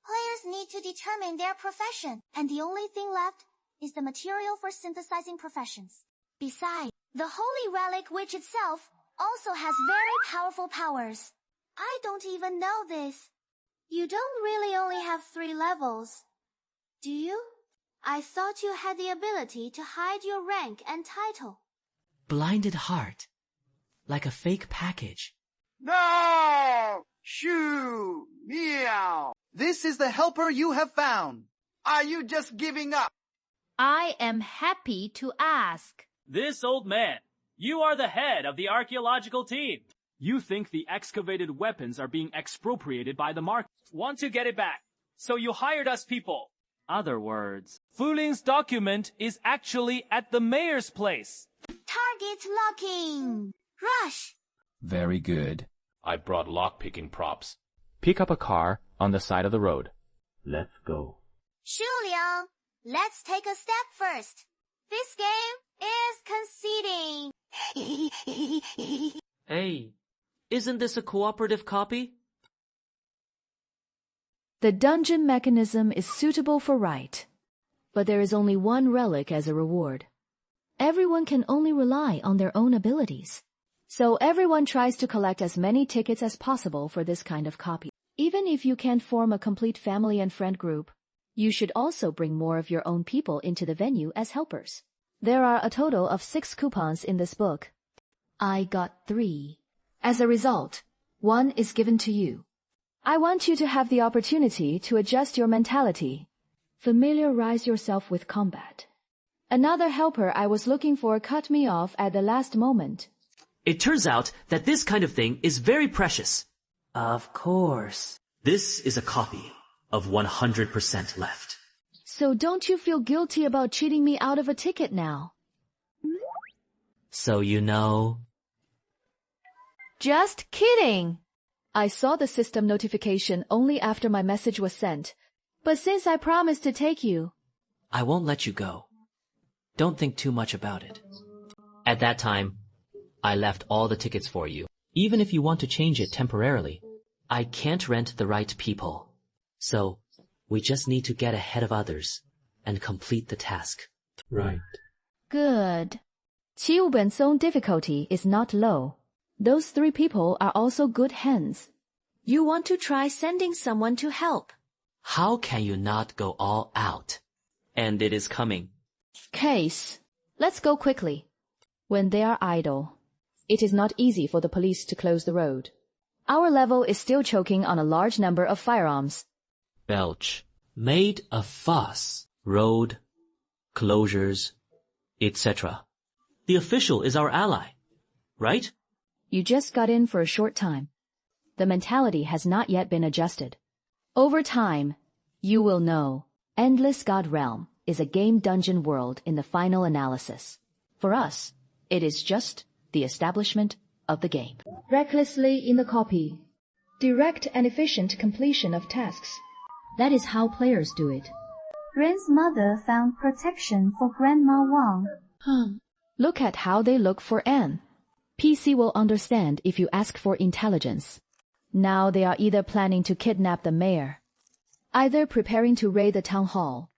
players need to determine their profession, and the only thing left is the material for synthesizing professions. Besides, the Holy Relic Witch itself also has very powerful powers. I don't even know this. You don't really only have 3 levels, do you? I thought you had the ability to hide your rank and title. Blinded heart. Like a fake package. No! Shoo! Meow! This is the helper you have found. Are you just giving up? I am happy to ask. This old man, you are the head of the archaeological team. You think the excavated weapons are being expropriated by the market. Want to get it back, so you hired us people. Other words, Fuling's document is actually at the mayor's place. Target locking! Rush! Very good. I brought lock-picking props. Pick up a car on the side of the road. Let's go. Shu Liang, let's take a step first. This game is conceding. Hey, isn't this a cooperative copy? The dungeon mechanism is suitable for right, but there is only one relic as a reward. Everyone can only rely on their own abilities. So everyone tries to collect as many tickets as possible for this kind of copy. Even if you can't form a complete family and friend group, you should also bring more of your own people into the venue as helpers. There are a total of 6 coupons in this book. I got 3. As a result, 1 is given to you. I want you to have the opportunity to adjust your mentality. Familiarize yourself with combat. Another helper I was looking for cut me off at the last moment. It turns out that this kind of thing is very precious. of course. This is a copy of 100% left. So don't you feel guilty about cheating me out of a ticket now? So you know... Just kidding! I saw the system notification only after my message was sent. But since I promised to take you... I won't let you go. Don't think too much about it. At that time, I left all the tickets for you. Even if you want to change it temporarily, I can't rent the right people. So, we just need to get ahead of others and complete the task. Right. Good. Qiu Bensong difficulty is not low. Those 3 people are also good hands. You want to try sending someone to help. How can you not go all out? And it is coming. Case. Let's go quickly. When they are idle, it is not easy for the police to close the road. Our level is still choking on a large number of firearms. Belch. Made a fuss. Road, closures, etc. The official is our ally, right? You just got in for a short time. The mentality has not yet been adjusted. Over time, you will know Endless God Realm is a game dungeon world in the final analysis. For us, it is just the establishment of the game. Recklessly in the copy. Direct and efficient completion of tasks. That is how players do it. Ren's mother found protection for Grandma Wang. Look at how they look for Anne. PC will understand if you ask for intelligence. Now they are either planning to kidnap the mayor, either preparing to raid the town hall.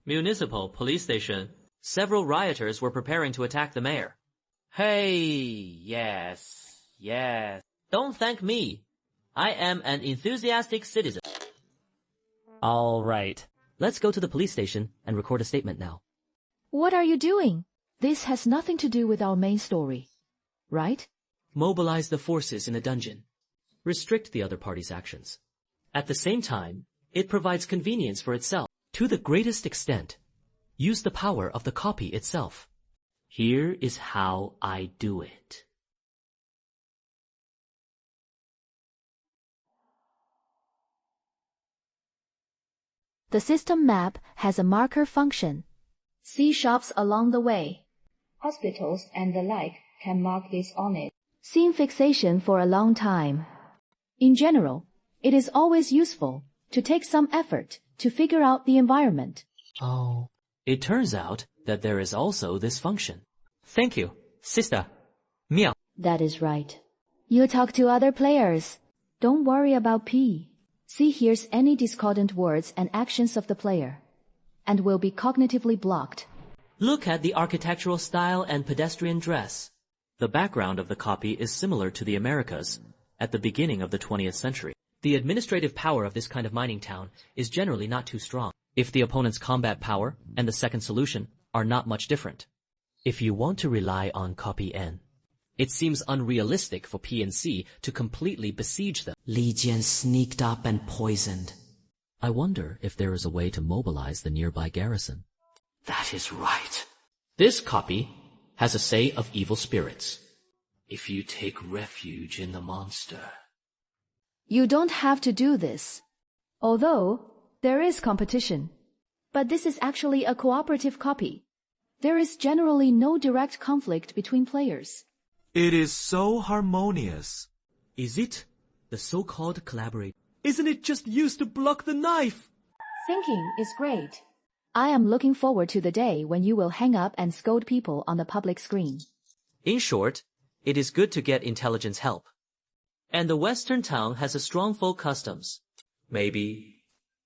Municipal police station. Several rioters were preparing to attack the mayor. Hey, yes. Don't thank me. I am an enthusiastic citizen. All right. Let's go to the police station and record a statement now. What are you doing? This has nothing to do with our main story, right? Mobilize the forces in a dungeon. Restrict the other party's actions. At the same time, it provides convenience for itself. To the greatest extent, use the power of the copy itself. Here is how I do it. The system map has a marker function. See shops along the way. Hospitals and the like can mark this on it. Scene fixation for a long time. In general, it is always useful to take some effort to figure out the environment. Oh, it turns out that there is also this function. Thank you, sister. Miao. That is right. You talk to other players. Don't worry about P. C hears any discordant words and actions of the player, and will be cognitively blocked. Look at the architectural style and pedestrian dress. The background of the copy is similar to the Americas at the beginning of the 20th century. The administrative power of this kind of mining town is generally not too strong, if the opponent's combat power and the second solution are not much different. If you want to rely on copy N, it seems unrealistic for P and C to completely besiege them. Legion sneaked up and poisoned. I wonder if there is a way to mobilize the nearby garrison. That is right. This copy has a say of evil spirits. If you take refuge in the monster. You don't have to do this. Although, there is competition. But this is actually a cooperative copy. There is generally no direct conflict between players. It is so harmonious. Is it? The so-called collaborate. Isn't it just used to block the knife? Thinking is great. I am looking forward to the day when you will hang up and scold people on the public screen. In short, it is good to get intelligence help. And the western town has a strong folk customs. Maybe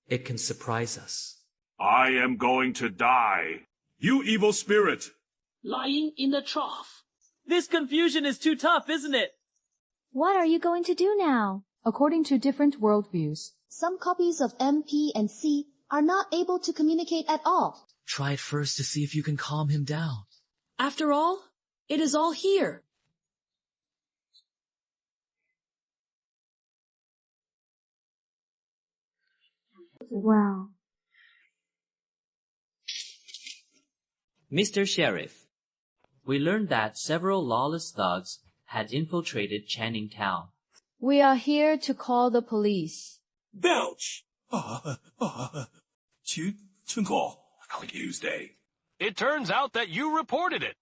it can surprise us. I am going to die. You evil spirit! Lying in the trough. This confusion is too tough, isn't it? What are you going to do now? According to different worldviews, some copies of M, P, and C are not able to communicate at all. Try it first to see if you can calm him down. After all, it is all here. Wow. Mr. Sheriff, we learned that several lawless thugs had infiltrated Channing Town. We are here to call the police. Belch! Tuesday. It turns out that you reported it.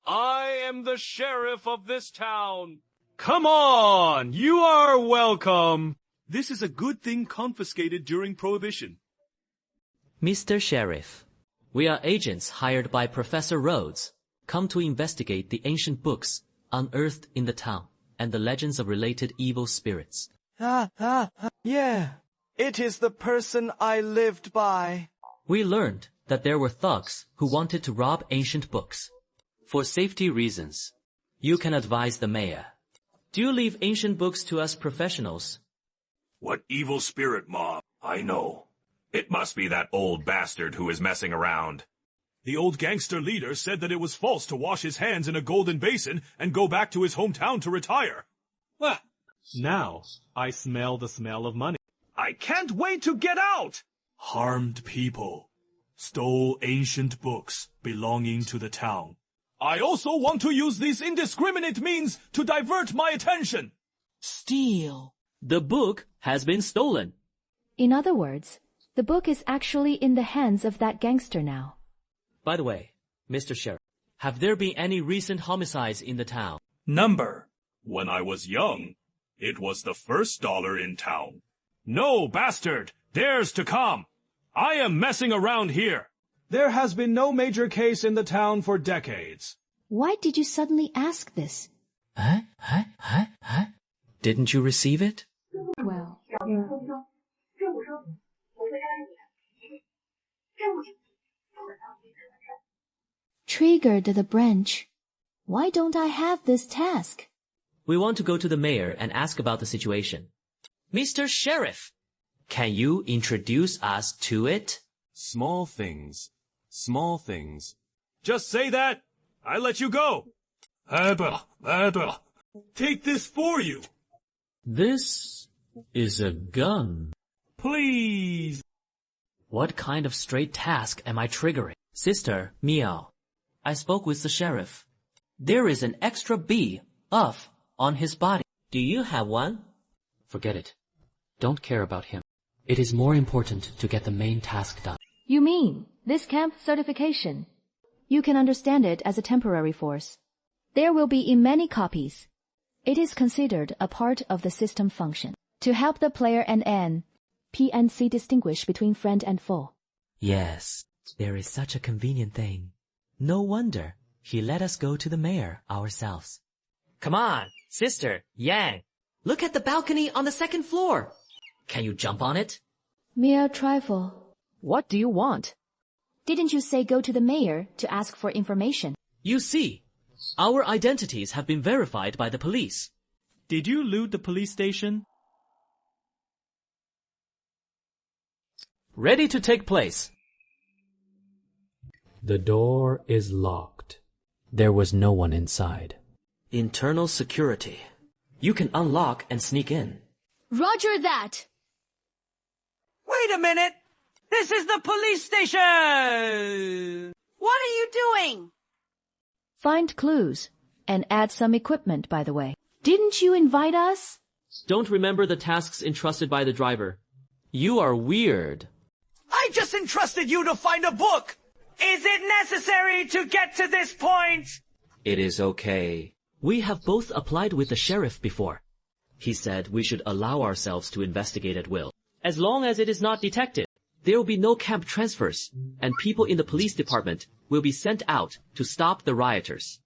I am the sheriff of this town. Come on! You are welcome! This is a good thing confiscated during Prohibition. Mr. Sheriff, we are agents hired by Professor Rhodes, come to investigate the ancient books unearthed in the town and the legends of related evil spirits. Yeah. It is the person I lived by. We learned that there were thugs who wanted to rob ancient books. For safety reasons, you can advise the mayor. Do leave ancient books to us professionals. What evil spirit mob? I know. It must be that old bastard who is messing around. The old gangster leader said that it was false to wash his hands in a golden basin and go back to his hometown to retire. What? Now, I smell the smell of money. I can't wait to get out! Harmed people. Stole ancient books belonging to the town. I also want to use these indiscriminate means to divert my attention. Steal. The book has been stolen. In other words, the book is actually in the hands of that gangster now. By the way, Mr. Sheriff, have there been any recent homicides in the town? Number. When I was young, it was the first dollar in town. No, bastard! Dares to come! I am messing around here. There has been no major case in the town for decades. Why did you suddenly ask this? Didn't you receive it? Well, Triggered the branch. Why don't I have this task? We want to go to the mayor and ask about the situation. Mr. Sheriff, can you introduce us to it? Small things. Small things. Just say that. I let you go. Take this for you. This is a gun. Please. What kind of straight task am I triggering? Sister, Meow, I spoke with the sheriff. There is an extra B, off, on his body. Do you have one? Forget it. Don't care about him. It is more important to get the main task done. You mean this camp certification? You can understand it as a temporary force. There will be in many copies. It is considered a part of the system function to help the player and PNC distinguish between friend and foe. Yes, there is such a convenient thing. No wonder he let us go to the mayor ourselves. Come on, sister, Yang. Look at the balcony on the second floor. Can you jump on it? Mere trifle. What do you want? Didn't you say go to the mayor to ask for information? You see, our identities have been verified by the police. Did you loot the police station? Ready to take place. The door is locked. There was no one inside. Internal security. You can unlock and sneak in. Roger that! Wait a minute! This is the police station! What are you doing? Find clues and add some equipment, by the way. Didn't you invite us? Don't remember the tasks entrusted by the driver. You are weird. I just entrusted you to find a book! Is it necessary to get to this point? It is okay. We have both applied with the sheriff before. He said we should allow ourselves to investigate at will. As long as it is not detected, there will be no camp transfers, and people in the police department will be sent out to stop the rioters.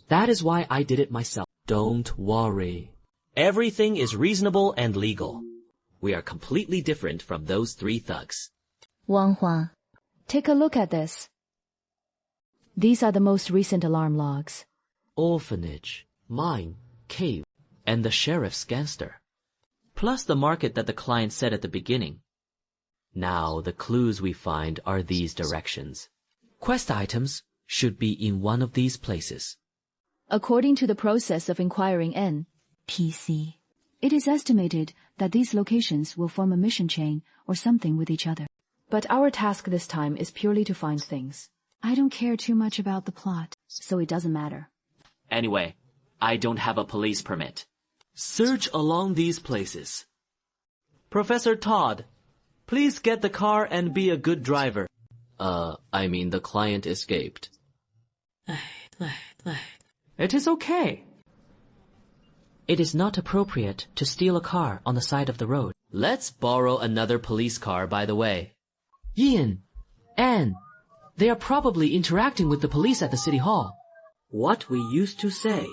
That is why I did it myself. Don't worry. Everything is reasonable and legal. We are completely different from those three thugs. Wang Hua, take a look at this. These are the most recent alarm logs. Orphanage, mine, cave, and the sheriff's gangster. Plus the market that the client said at the beginning. Now the clues we find are these directions. Quest items should be in one of these places. According to the process of inquiring N, PC, it is estimated that these locations will form a mission chain or something with each other. But our task this time is purely to find things. I don't care too much about the plot, so it doesn't matter. Anyway, I don't have a police permit. Search along these places. Professor Todd, please get the car and be a good driver. I mean the client escaped. It is okay. It is not appropriate to steal a car on the side of the road. Let's borrow another police car, by the way. Ian, Anne, they are probably interacting with the police at the city hall. What we used to say.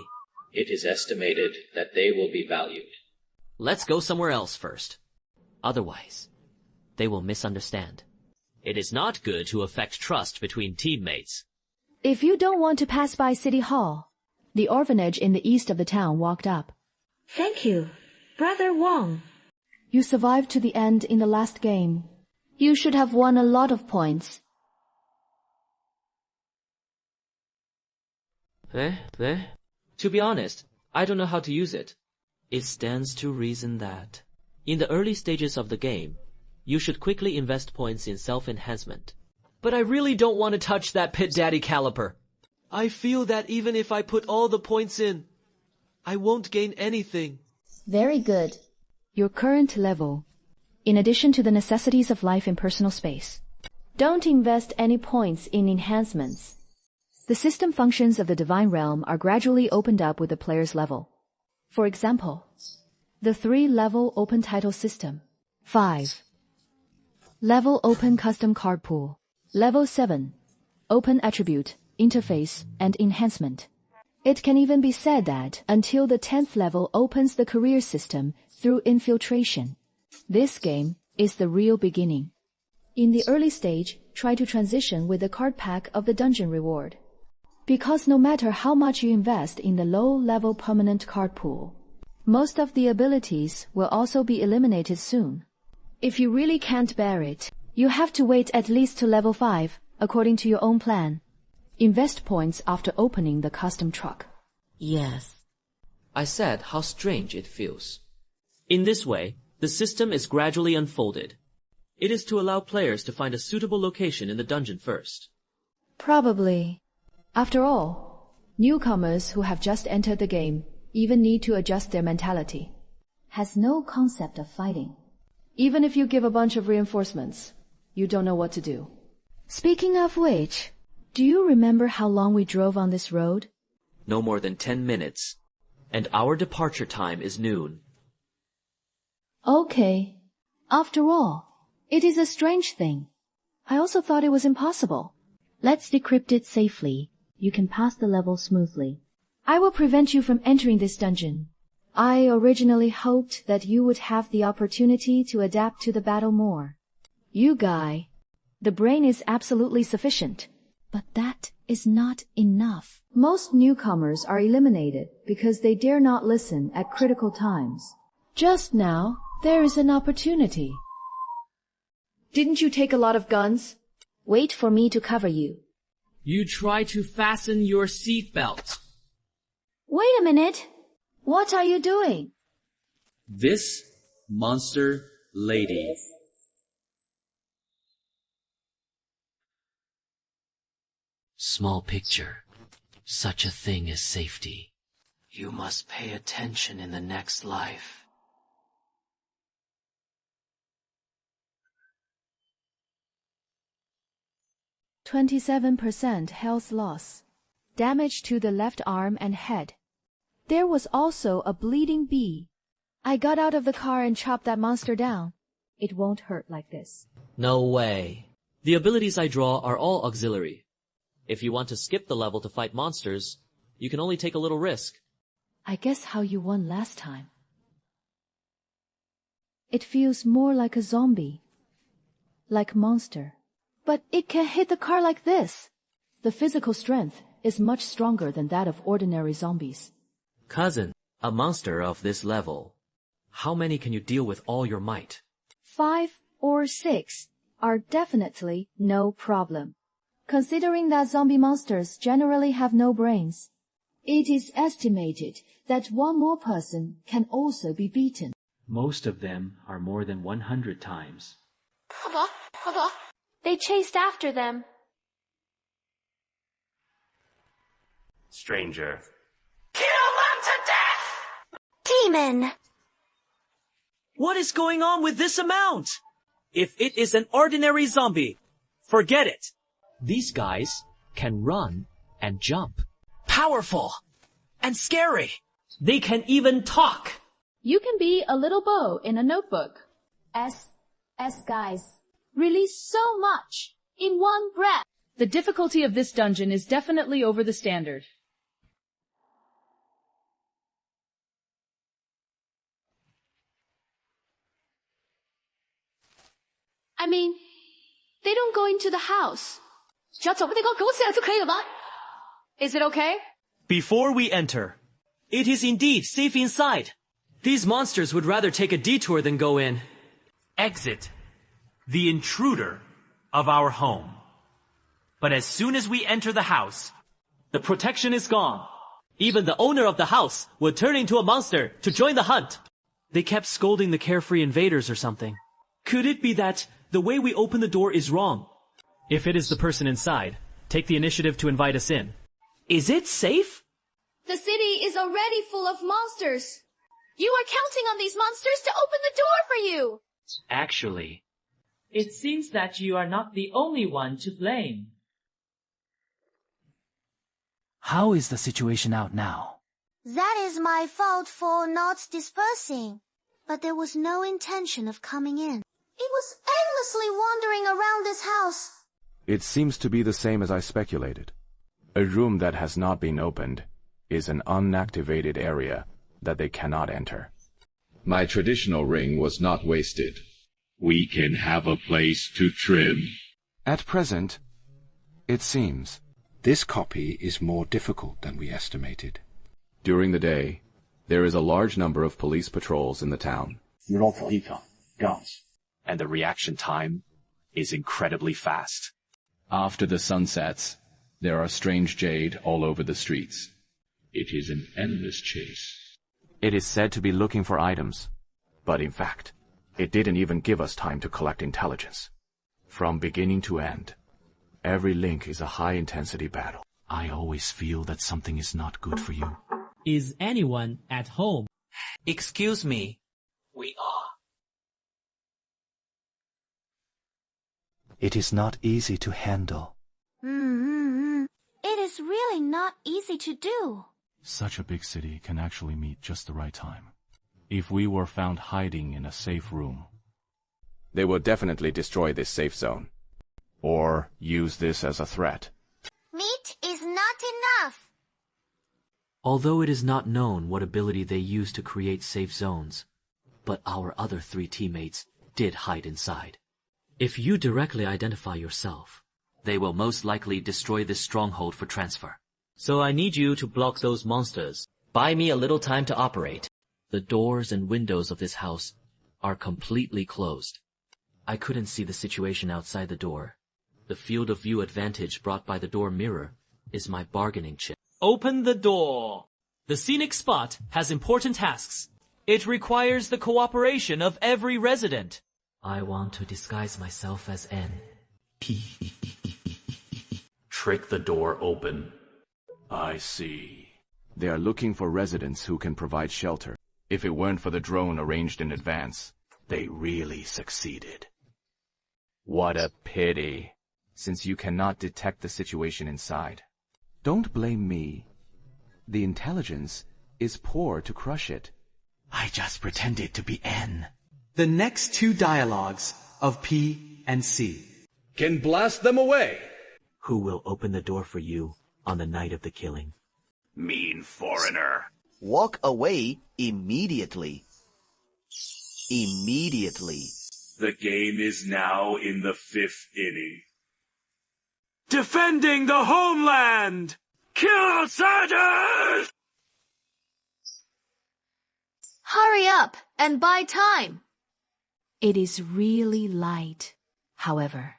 It is estimated that they will be valued. Let's go somewhere else first. Otherwise, they will misunderstand. It is not good to affect trust between teammates. If you don't want to pass by City Hall, the orphanage in the east of the town walked up. Thank you, Brother Wang. You survived to the end in the last game. You should have won a lot of points. To be honest, I don't know how to use it. It stands to reason that, in the early stages of the game, you should quickly invest points in self-enhancement. But I really don't want to touch that Pit Daddy caliper. I feel that even if I put all the points in, I won't gain anything. Very good. Your current level, in addition to the necessities of life in personal space. Don't invest any points in enhancements. The system functions of the Divine Realm are gradually opened up with the player's level. For example, the 3-level open title system. 5. Level open custom card pool. Level 7. Open attribute. interface, and enhancement. It can even be said that until the 10th level opens the career system through infiltration, this game is the real beginning. In the early stage, try to transition with the card pack of the dungeon reward. Because no matter how much you invest in the low-level permanent card pool, most of the abilities will also be eliminated soon. If you really can't bear it, you have to wait at least to level 5, according to your own plan. Invest points after opening the custom truck. Yes. I said how strange it feels. In this way, the system is gradually unfolded. It is to allow players to find a suitable location in the dungeon first. Probably. After all, newcomers who have just entered the game even need to adjust their mentality. Has no concept of fighting. Even if you give a bunch of reinforcements, you don't know what to do. Speaking of which, do you remember how long we drove on this road? No more than 10 minutes. And our departure time is noon. Okay. After all, it is a strange thing. I also thought it was impossible. Let's decrypt it safely. You can pass the level smoothly. I will prevent you from entering this dungeon. I originally hoped that you would have the opportunity to adapt to the battle more. You guy, the brain is absolutely sufficient, but that is not enough. Most newcomers are eliminated because they dare not listen at critical times. Just now, there is an opportunity. Didn't you take a lot of guns? Wait for me to cover you. You try to fasten your seatbelt. Wait a minute. What are you doing? This monster lady. Small picture. Such a thing as safety. You must pay attention in the next life. %, health loss. Damage to the left arm and head. There was also a bleeding bee. I got out of the car and chopped that monster down. It won't hurt like this. No way. The abilities I draw are all auxiliary. If you want to skip the level to fight monsters, you can only take a little risk. I guess how you won last time. It feels more like a zombie. Like monster. But it can hit the car like this. The physical strength is much stronger than that of ordinary zombies. Cousin, a monster of this level, how many can you deal with all your might? 5 or 6 are definitely no problem. Considering that zombie monsters generally have no brains, it is estimated that one more person can also be beaten. Most of them are more than 100 times. They chased after them. Stranger. Kill them to death! Demon! What is going on with this amount? If it is an ordinary zombie, forget it. These guys can run and jump. Powerful and scary. They can even talk. You can be a little bow in a notebook. Guys. Release so much in one breath. The difficulty of this dungeon is definitely over the standard. I mean, they don't go into the house. Is it okay? Before we enter, it is indeed safe inside. These monsters would rather take a detour than go in. Exit the intruder of our home. But as soon as we enter the house, the protection is gone. Even the owner of the house would turn into a monster to join the hunt. They kept scolding the carefree invaders or something. Could it be that the way we open the door is wrong? If it is the person inside, take the initiative to invite us in. Is it safe? The city is already full of monsters. You are counting on these monsters to open the door for you. Actually, it seems that you are not the only one to blame. How is the situation out now? That is my fault for not dispersing. But there was no intention of coming in. It was endlessly wandering around this house. It seems to be the same as I speculated. A room that has not been opened is an unactivated area that they cannot enter. My traditional ring was not wasted. We can have a place to trim. At present, it seems. This copy is more difficult than we estimated. During the day, there is a large number of police patrols in the town. Guns. And the reaction time is incredibly fast. After the sun sets, there are strange jade all over the streets. It is an endless chase. It is said to be looking for items, but in fact, it didn't even give us time to collect intelligence. From beginning to end, every link is a high-intensity battle. I always feel that something is not good for you. Is anyone at home? Excuse me. We are. It is not easy to handle. It is really not easy to do. Such a big city can actually meet just the right time. If we were found hiding in a safe room, they will definitely destroy this safe zone. Or use this as a threat. Meat is not enough. Although it is not known what ability they use to create safe zones, but our other 3 teammates did hide inside. If you directly identify yourself, they will most likely destroy this stronghold for transfer. So I need you to block those monsters. Buy me a little time to operate. The doors and windows of this house are completely closed. I couldn't see the situation outside the door. The field of view advantage brought by the door mirror is my bargaining chip. Open the door. The scenic spot has important tasks. It requires the cooperation of every resident. I want to disguise myself as N. Trick the door open. I see. They are looking for residents who can provide shelter. If it weren't for the drone arranged in advance, they really succeeded. What a pity. Since you cannot detect the situation inside. Don't blame me. The intelligence is poor to crush it. I just pretended to be N. The next 2 dialogues of P and C. Can blast them away. Who will open the door for you on the night of the killing? Mean foreigner. Walk away immediately. Immediately. The game is now in the 5th inning. Defending the homeland! Kill outsiders! Hurry up and buy time. It is really light. However,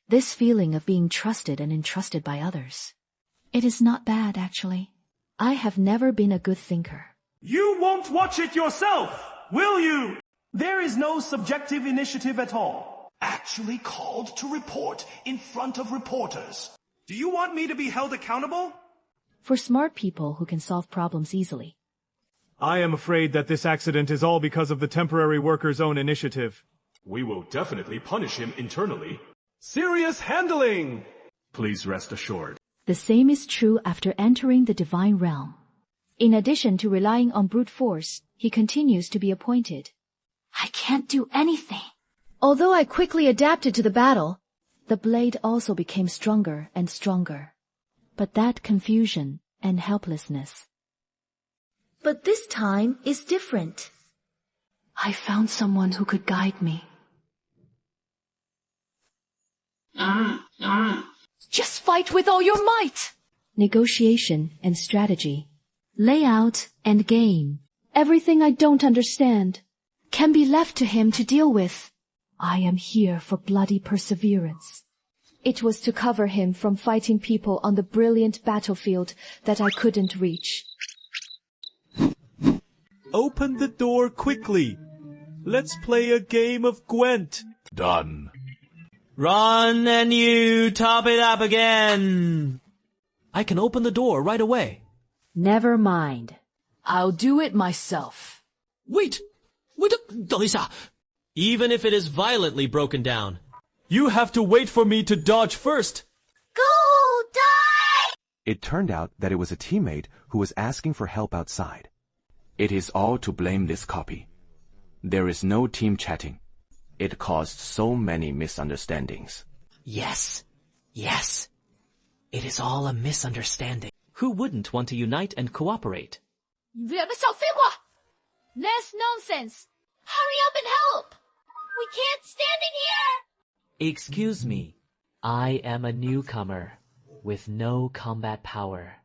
this feeling of being trusted and entrusted by others, it is not bad, actually. I have never been a good thinker. You won't watch it yourself, will you? There is no subjective initiative at all. Actually called to report in front of reporters. Do you want me to be held accountable? For smart people who can solve problems easily. I am afraid that this accident is all because of the temporary worker's own initiative. We will definitely punish him internally. Serious handling! Please rest assured. The same is true after entering the divine realm. In addition to relying on brute force, he continues to be appointed. I can't do anything. Although I quickly adapted to the battle, the blade also became stronger and stronger. But that confusion and helplessness. But this time is different. I found someone who could guide me. Just fight with all your might! Negotiation and strategy. Layout and game. Everything I don't understand can be left to him to deal with. I am here for bloody perseverance. It was to cover him from fighting people on the brilliant battlefield that I couldn't reach. Open the door quickly. Let's play a game of Gwent. Done. Run and you top it up again. I can open the door right away. Never mind. I'll do it myself. Wait! 等一下. Even if it is violently broken down. You have to wait for me to dodge first. Go die! It turned out that it was a teammate who was asking for help outside. It is all to blame this copy. There is no team chatting. It caused so many misunderstandings. Yes. Yes. It is all a misunderstanding. Who wouldn't want to unite and cooperate? Less nonsense! Hurry up and help! We can't stand in here! Excuse me. I am a newcomer with no combat power.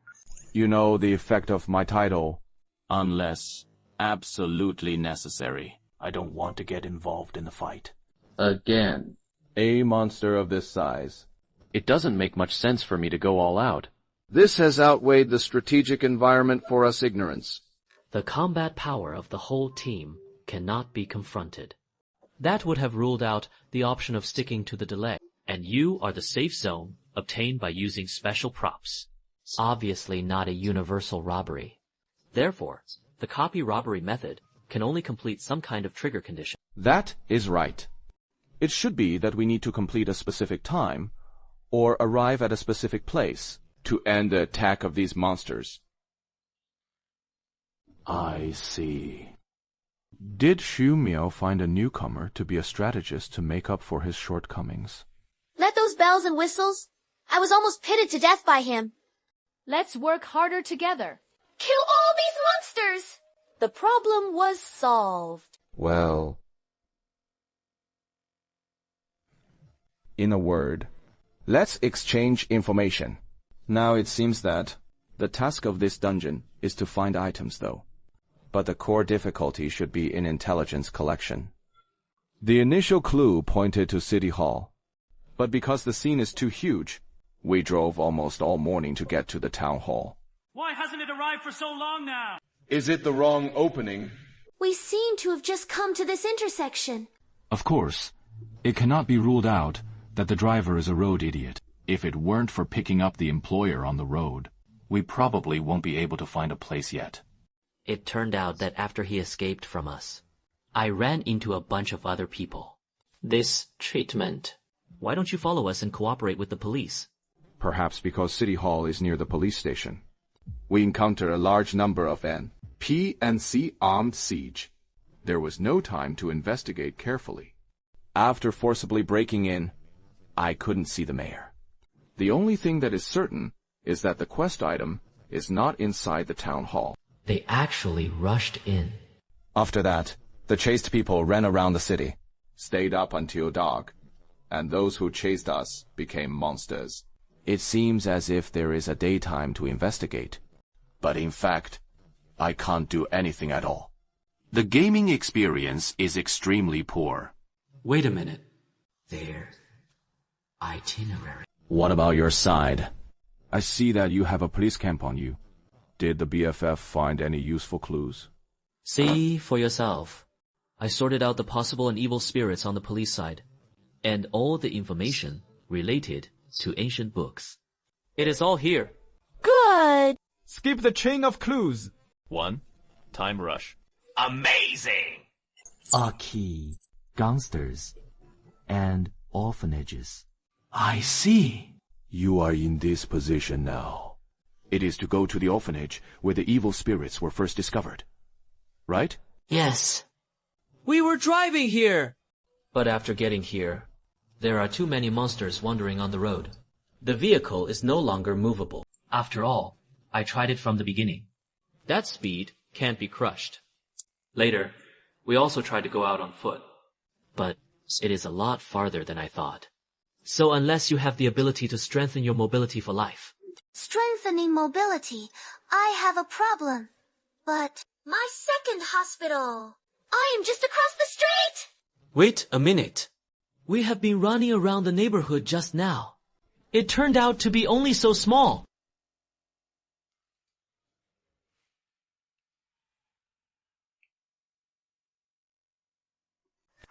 You know the effect of my title. Unless absolutely necessary. I don't want to get involved in the fight. Again. A monster of this size. It doesn't make much sense for me to go all out. This has outweighed the strategic environment for us ignorance. The combat power of the whole team cannot be confronted. That would have ruled out the option of sticking to the delay, and you are the safe zone obtained by using special props. Obviously not a universal robbery. Therefore, the copy robbery method can only complete some kind of trigger condition. That is right. It should be that we need to complete a specific time, or arrive at a specific place, to end the attack of these monsters. I see. Did Xu Miao find a newcomer to be a strategist to make up for his shortcomings? Let those bells and whistles. I was almost pitted to death by him. Let's work harder together. Kill all these monsters! The problem was solved. Well... In a word, let's exchange information. Now it seems that the task of this dungeon is to find items, though. But the core difficulty should be in intelligence collection. The initial clue pointed to City Hall. But because the scene is too huge, we drove almost all morning to get to the town hall. Why hasn't it arrived for so long now? Is it the wrong opening? We seem to have just come to this intersection. Of course, it cannot be ruled out that the driver is a road idiot. If it weren't for picking up the employer on the road, we probably won't be able to find a place yet. It turned out that after he escaped from us, I ran into a bunch of other people. This treatment. Why don't you follow us and cooperate with the police? Perhaps because City Hall is near the police station. We encountered a large number of P&C armed siege. There was no time to investigate carefully. After forcibly breaking in, I couldn't see the mayor. The only thing that is certain is that the quest item is not inside the town hall. They actually rushed in. After that, the chased people ran around the city, stayed up until dark, and those who chased us became monsters. It seems as if there is a daytime to investigate, but in fact, I can't do anything at all. The gaming experience is extremely poor. Wait a minute. Their itinerary. What about your side? I see that you have a police camp on you. Did the BFF find any useful clues? See for yourself. I sorted out the possible and evil spirits on the police side, and all the information related to ancient books. It is all here. Good! Skip the chain of clues. 1. Time rush. Amazing! A key, gangsters, and orphanages. I see. You are in this position now. It is to go to the orphanage where the evil spirits were first discovered. Right? Yes. We were driving here. But after getting here, there are too many monsters wandering on the road. The vehicle is no longer movable. After all, I tried it from the beginning. That speed can't be crushed. Later, we also tried to go out on foot. But it is a lot farther than I thought. So unless you have the ability to strengthen your mobility for life. Strengthening mobility. I have a problem. But my second hospital. I am just across the street! Wait a minute. We have been running around the neighborhood just now. It turned out to be only so small.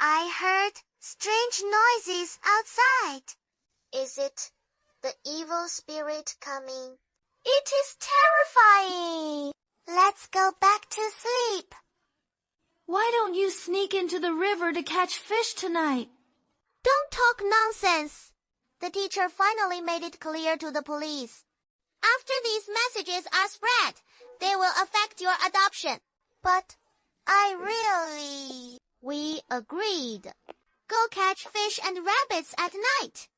I heard strange noises outside. Is it the evil spirit coming? It is terrifying! Let's go back to sleep. Why don't you sneak into the river to catch fish tonight? Don't talk nonsense. The teacher finally made it clear to the police. After these messages are spread, they will affect your adoption. But we agreed. Go catch fish and rabbits at night.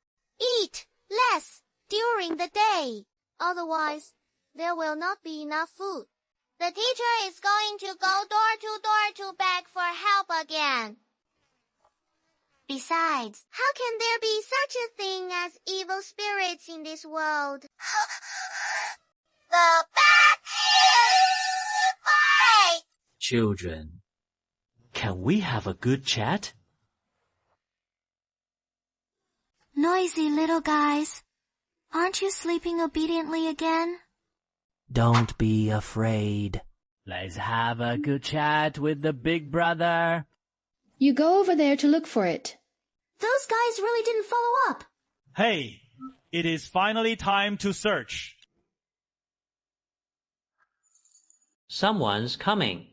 Eat less during the day. Otherwise, there will not be enough food. The teacher is going to go door to door to beg for help again. Besides, how can there be such a thing as evil spirits in this world? The bad fight! Children, can we have a good chat? Noisy little guys. Aren't you sleeping obediently again? Don't be afraid. Let's have a good chat with the big brother. You go over there to look for it. Those guys really didn't follow up. Hey, it is finally time to search. Someone's coming.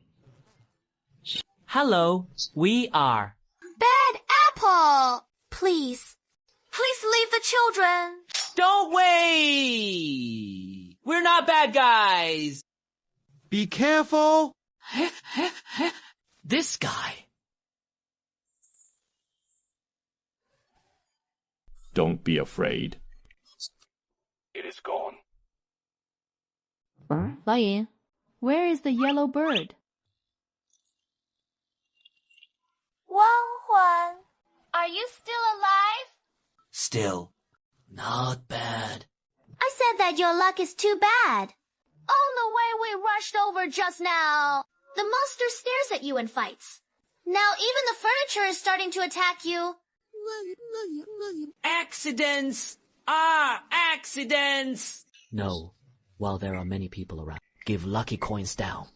Hello, we are. Bad apple! Please leave the children. Don't wait! We're not bad guys! Be careful! This guy. Don't be afraid. It is gone. 老尹, where is the yellow bird? Juan, are you still alive? Still, not bad. I said that your luck is too bad. Oh, the way we rushed over just now. The monster stares at you and fights. Now even the furniture is starting to attack you. Accidents! Accidents! No, while there are many people around, give lucky coins down.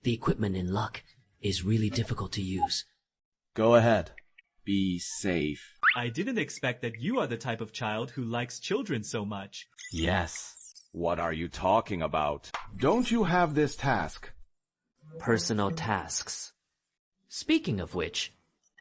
The equipment in luck is really difficult to use. Go ahead. Be safe. I didn't expect that you are the type of child who likes children so much. Yes. What are you talking about? Don't you have this task? Personal tasks. Speaking of which,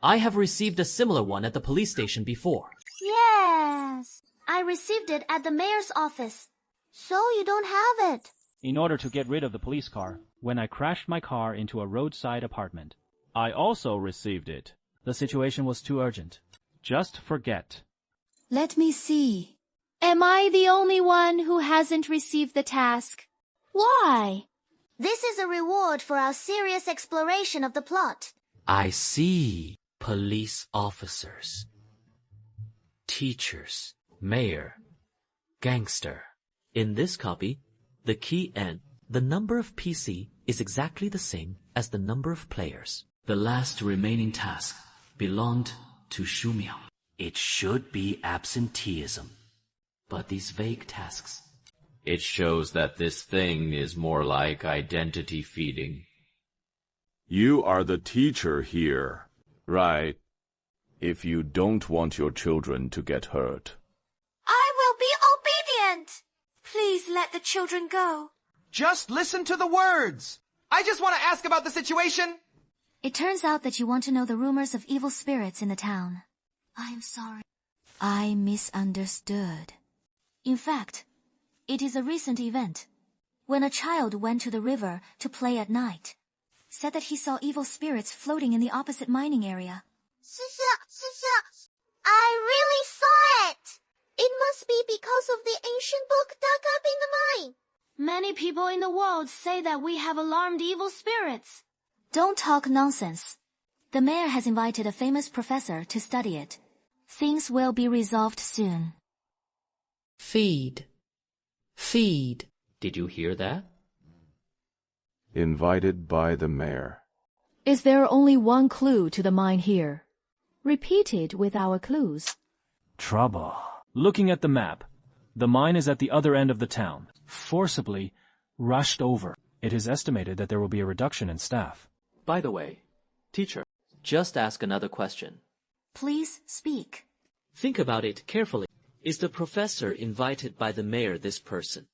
I have received a similar one at the police station before. Yes. I received it at the mayor's office. So you don't have it. In order to get rid of the police car, when I crashed my car into a roadside apartment, I also received it. The situation was too urgent. Just forget. Let me see. Am I the only one who hasn't received the task? Why? This is a reward for our serious exploration of the plot. I see. Police officers, teachers, mayor, gangster. In this copy, the key N, the number of PC, is exactly the same as the number of players. The last remaining task belonged to Shu Miao. It should be absenteeism. But these vague tasks... It shows that this thing is more like identity feeding. You are the teacher here, right? If you don't want your children to get hurt. I will be obedient. Please let the children go. Just listen to the words. I just want to ask about the situation. It turns out that you want to know the rumors of evil spirits in the town. I am sorry. I misunderstood. In fact, it is a recent event. When a child went to the river to play at night, said that he saw evil spirits floating in the opposite mining area. I really saw it. It must be because of the ancient book dug up in the mine. Many people in the world say that we have alarmed evil spirits. Don't talk nonsense. The mayor has invited a famous professor to study it. Things will be resolved soon. Feed. Feed. Did you hear that? Invited by the mayor. Is there only one clue to the mine here? Repeat it with our clues. Trouble. Looking at the map, the mine is at the other end of the town, forcibly rushed over. It is estimated that there will be a reduction in staff. By the way, teacher, just ask another question. Please speak. Think about it carefully. Is the professor invited by the mayor this person?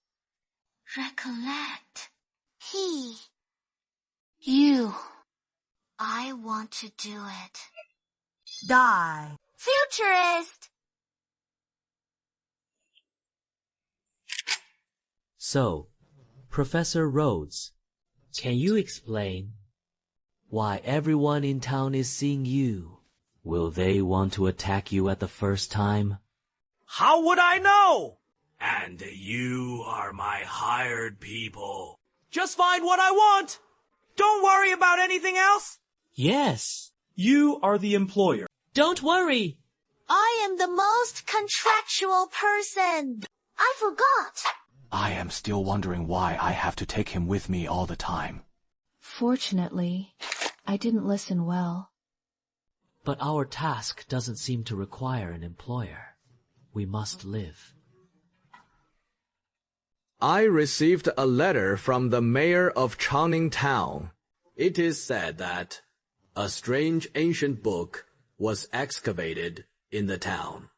Recollect. You. I want to do it. Die. Futurist! So, Professor Rhodes, can you explain why everyone in town is seeing you? Will they want to attack you at the first time? How would I know? And you are my hired people. Just find what I want! Don't worry about anything else! Yes. You are the employer. Don't worry. I am the most contractual person. I forgot. I am still wondering why I have to take him with me all the time. Fortunately, I didn't listen well. But our task doesn't seem to require an employer. We must live. I received a letter from the mayor of Changning Town. It is said that a strange ancient book was excavated in the town.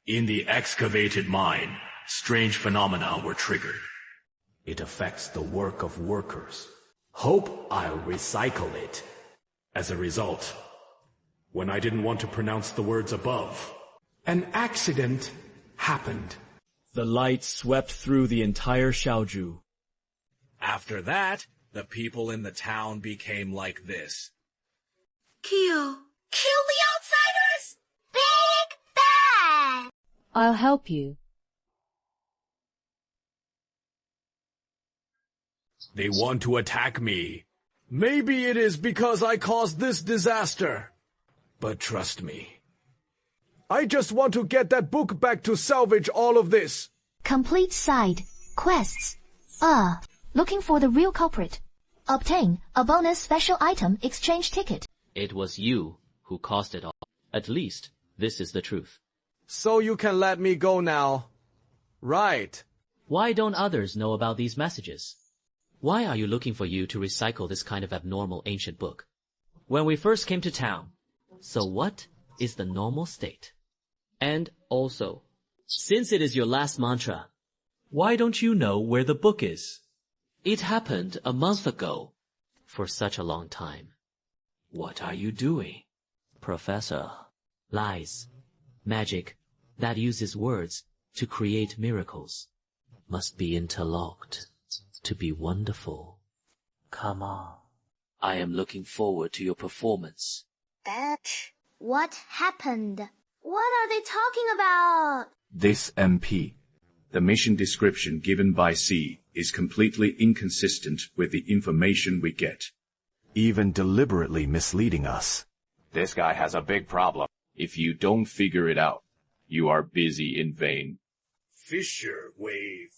In the excavated mine, strange phenomena were triggered. It affects the work of workers. Hope I'll recycle it. As a result, when I didn't want to pronounce the words above, an accident happened. The light swept through the entire Xiaoju. After that, the people in the town became like this. Kill the outsiders! Big bad! I'll help you. They want to attack me. Maybe it is because I caused this disaster. But trust me, I just want to get that book back to salvage all of this. Complete side quests. Looking for the real culprit. Obtain a bonus special item exchange ticket. It was you who caused it all. At least, this is the truth. So you can let me go now. Right. Why don't others know about these messages? Why are you looking for you to recycle this kind of abnormal ancient book? When we first came to town, so what is the normal state? And also, since it is your last mantra, Why don't you know where the book is? It happened a month ago. For such a long time. What are you doing? Professor, lies, magic that uses words to create miracles must be interlocked to be wonderful. Come on. I am looking forward to your performance. What happened? What are they talking about? This MP, the mission description given by C, is completely inconsistent with the information we get. Even deliberately misleading us. This guy has a big problem. If you don't figure it out, you are busy in vain. Fissure wave.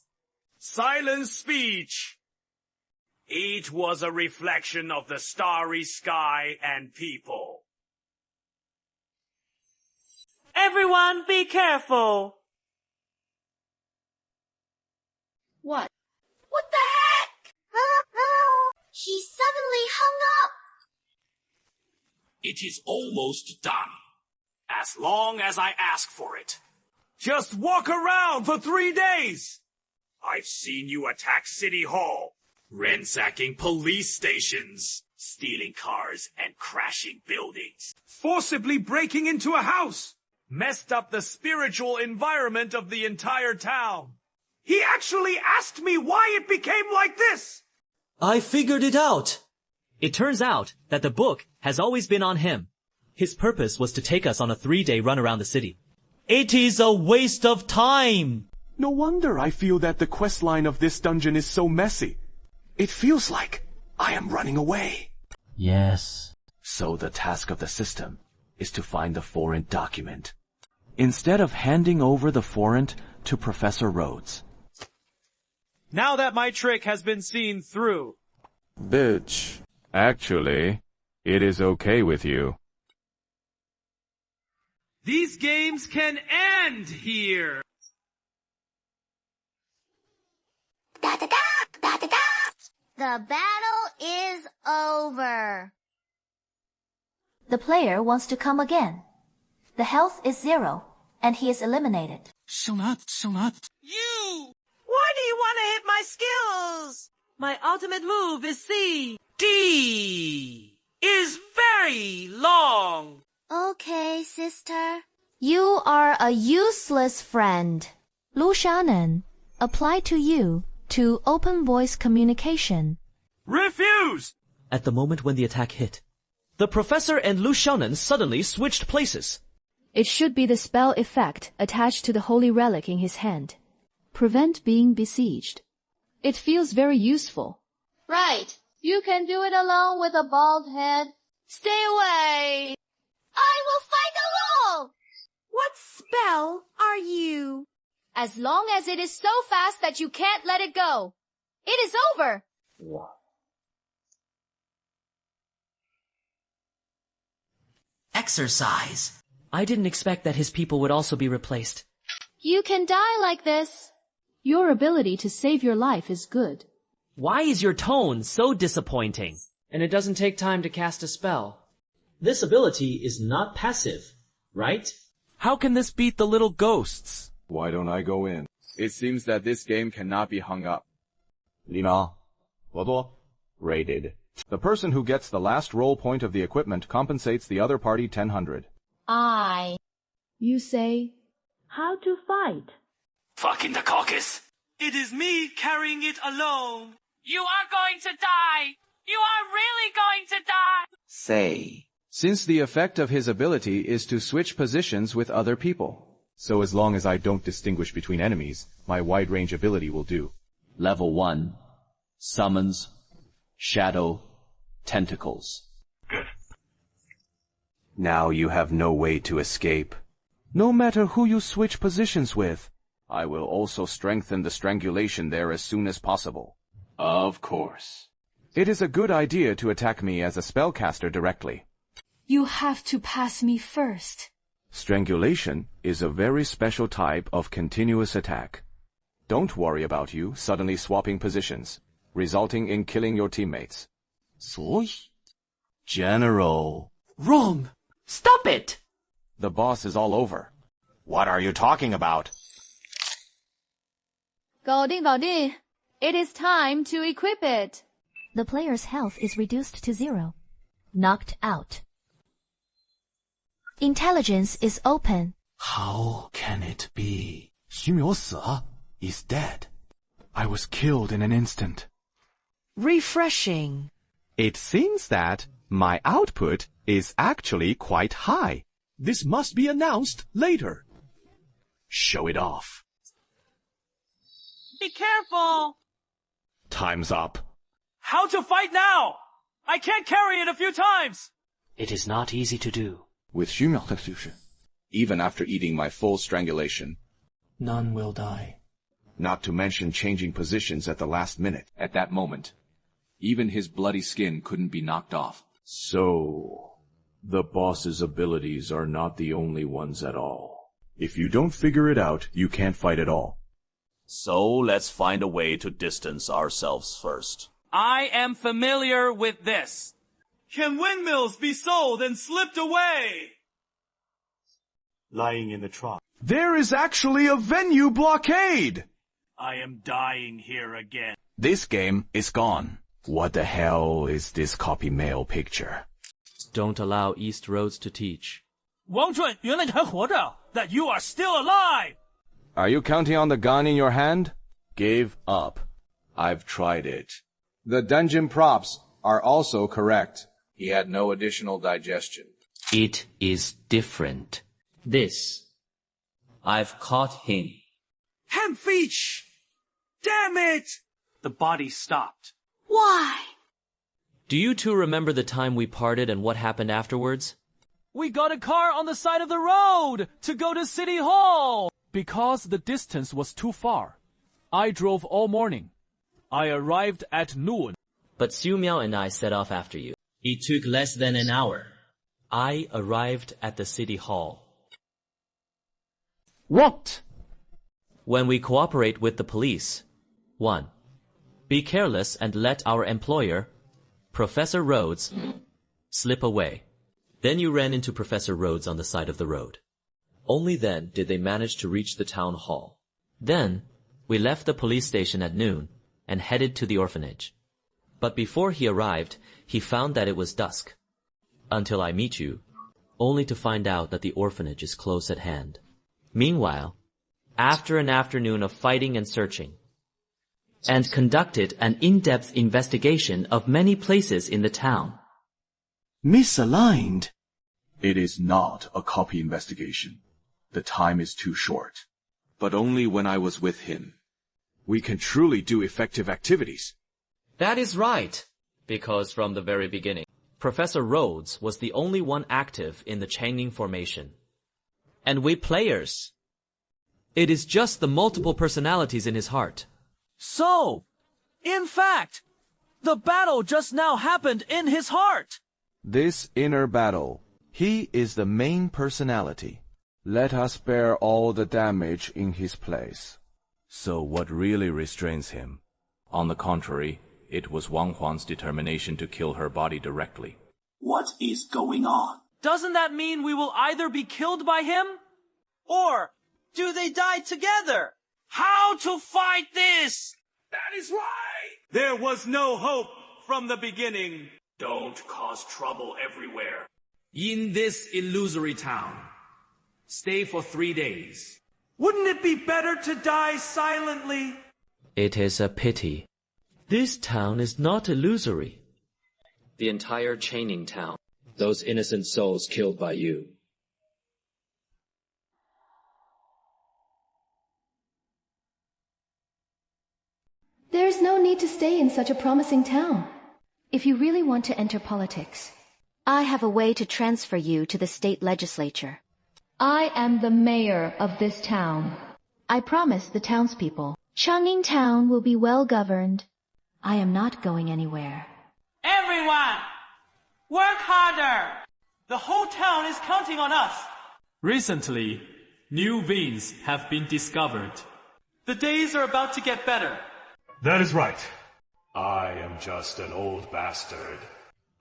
Silent speech. It was a reflection of the starry sky and people. Everyone be careful. What? What the heck? He suddenly hung up. It is almost done. As long as I ask for it. Just walk around for 3 days! I've seen you attack City Hall, ransacking police stations, stealing cars and crashing buildings, Forcibly breaking into a house! Messed up the spiritual environment of the entire town. He actually asked me why it became like this! I figured it out. It turns out that the book has always been on him. His purpose was to take us on a 3-day run around the city. It is a waste of time. No wonder I feel that the quest line of this dungeon is so messy. It feels like I am running away. Yes. So the task of the system is to find the foreign document. Instead of handing over the foreign to Professor Rhodes. Now that my trick has been seen through. Bitch. Actually, it is okay with you. These games can end here! The battle is over. The player wants to come again. The health is 0, and he is eliminated. You! Why do you want to hit my skills? My ultimate move is C. D is very long. Okay, sister. You are a useless friend. Lu Shaonan, apply to you to open voice communication. Refuse! At the moment when the attack hit, the professor and Lu Shaonan suddenly switched places. It should be the spell effect attached to the holy relic in his hand. prevent being besieged. It feels very useful. Right. You can do it alone with a bald head. Stay away! I will fight alone! What spell are you? As long as it is so fast that you can't let it go. It is over! Exercise. I didn't expect that his people would also be replaced. You can die like this. Your ability to save your life is good. Why is your tone so disappointing? And it doesn't take time to cast a spell. This ability is not passive, right? How can this beat the little ghosts? Why don't I go in? It seems that this game cannot be hung up. 礼貌，我多。 Rated. The person who gets the last roll point of the equipment compensates the other party 1,000. You say, how to fight. Fucking the caucus. It is me carrying it alone. You are going to die. You are really going to die. Say. Since the effect of his ability is to switch positions with other people. So as long as I don't distinguish between enemies, my wide range ability will do. Level 1. Summons. Shadow. Tentacles. Good. Now you have no way to escape. No matter who you switch positions with. I will also strengthen the strangulation there as soon as possible. Of course. It is a good idea to attack me as a spellcaster directly. You have to pass me first. Strangulation is a very special type of continuous attack. Don't worry about you suddenly swapping positions, resulting in killing your teammates. 所以 General. Wrong! Stop it! The boss is all over. What are you talking about? 搞定搞定. It is time to equip it. The player's health is reduced to 0. Knocked out. Intelligence is open. How can it be? 徐淼死了 is dead. I was killed in an instant. Refreshing. It seems that my output is actually quite high. This must be announced later. Show it off. Be careful. Time's up. How to fight now? I can't carry it a few times. It is not easy to do. With 虚秒的复制, even after eating my full strangulation, None will die. not to mention changing positions at the last minute, at that moment. Even his bloody skin couldn't be knocked off. So, the boss's abilities are not the only ones at all. If you don't figure it out, you can't fight at all. So let's find a way to distance ourselves first. I am familiar with this. Can windmills be sold and slipped away? Lying in the trunk. There is actually a venue blockade! I am dying here again. This game is gone. What the hell is this copy mail picture? Don't allow East Roads to teach. 王准原来你还活着 That you are still alive! Are you counting on the gun in your hand? Give up. I've tried it. The dungeon props are also correct. He had no additional digestion. It is different. This. I've caught him. Hemfeach! Damn it! The body stopped. Why? Do you two remember the time we parted and what happened afterwards? We got a car on the side of the road to go to City Hall. Because the distance was too far, I drove all morning. I arrived at noon. But Xiu Miao and I set off after you. It took less than an hour. I arrived at the City Hall. What? When we cooperate with the police. 1. Be careless and let our employer, Professor Rhodes, slip away. Then you ran into Professor Rhodes on the side of the road. Only then did they manage to reach the town hall. Then, we left the police station at noon and headed to the orphanage. But before he arrived, he found that it was dusk. Until I meet you, only to find out that the orphanage is close at hand. Meanwhile, after an afternoon of fighting and searching, and conducted an in-depth investigation of many places in the town. Misaligned. It is not a copy investigation. The time is too short. But only when I was with him we can truly do effective activities. That is right, because from the very beginning, Professor Rhodes was the only one active in the Changing formation. And we players. It is just the multiple personalities in his heart. So, in fact, the battle just now happened in his heart. This inner battle, he is the main personality. Let us bear all the damage in his place. So what really restrains him? On the contrary, it was Wang Huan's determination to kill her body directly. What is going on? Doesn't that mean we will either be killed by him? Or do they die together? How to fight this? That is right! There was no hope from the beginning. Don't cause trouble everywhere. In this illusory town, stay for 3 days. Wouldn't it be better to die silently? It is a pity. This town is not illusory. The entire Chaining town, those innocent souls killed by you. There's no need to stay in such a promising town. If you really want to enter politics, I have a way to transfer you to the state legislature. I am the mayor of this town. I promise the townspeople, Changning Town will be well governed. I am not going anywhere. Everyone, work harder. The whole town is counting on us. Recently, new veins have been discovered. The days are about to get better. That is right. I am just an old bastard.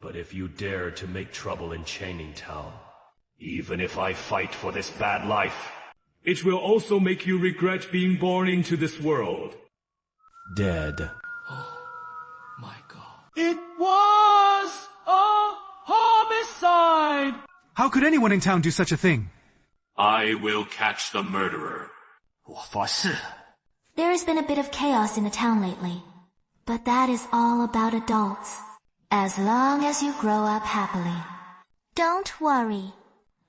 But if you dare to make trouble in Chaining Town, even if I fight for this bad life, it will also make you regret being born into this world. Dead. Oh, my God. It was a homicide! How could anyone in town do such a thing? I will catch the murderer. 我发誓. There has been a bit of chaos in the town lately, but that is all about adults. As long as you grow up happily. Don't worry.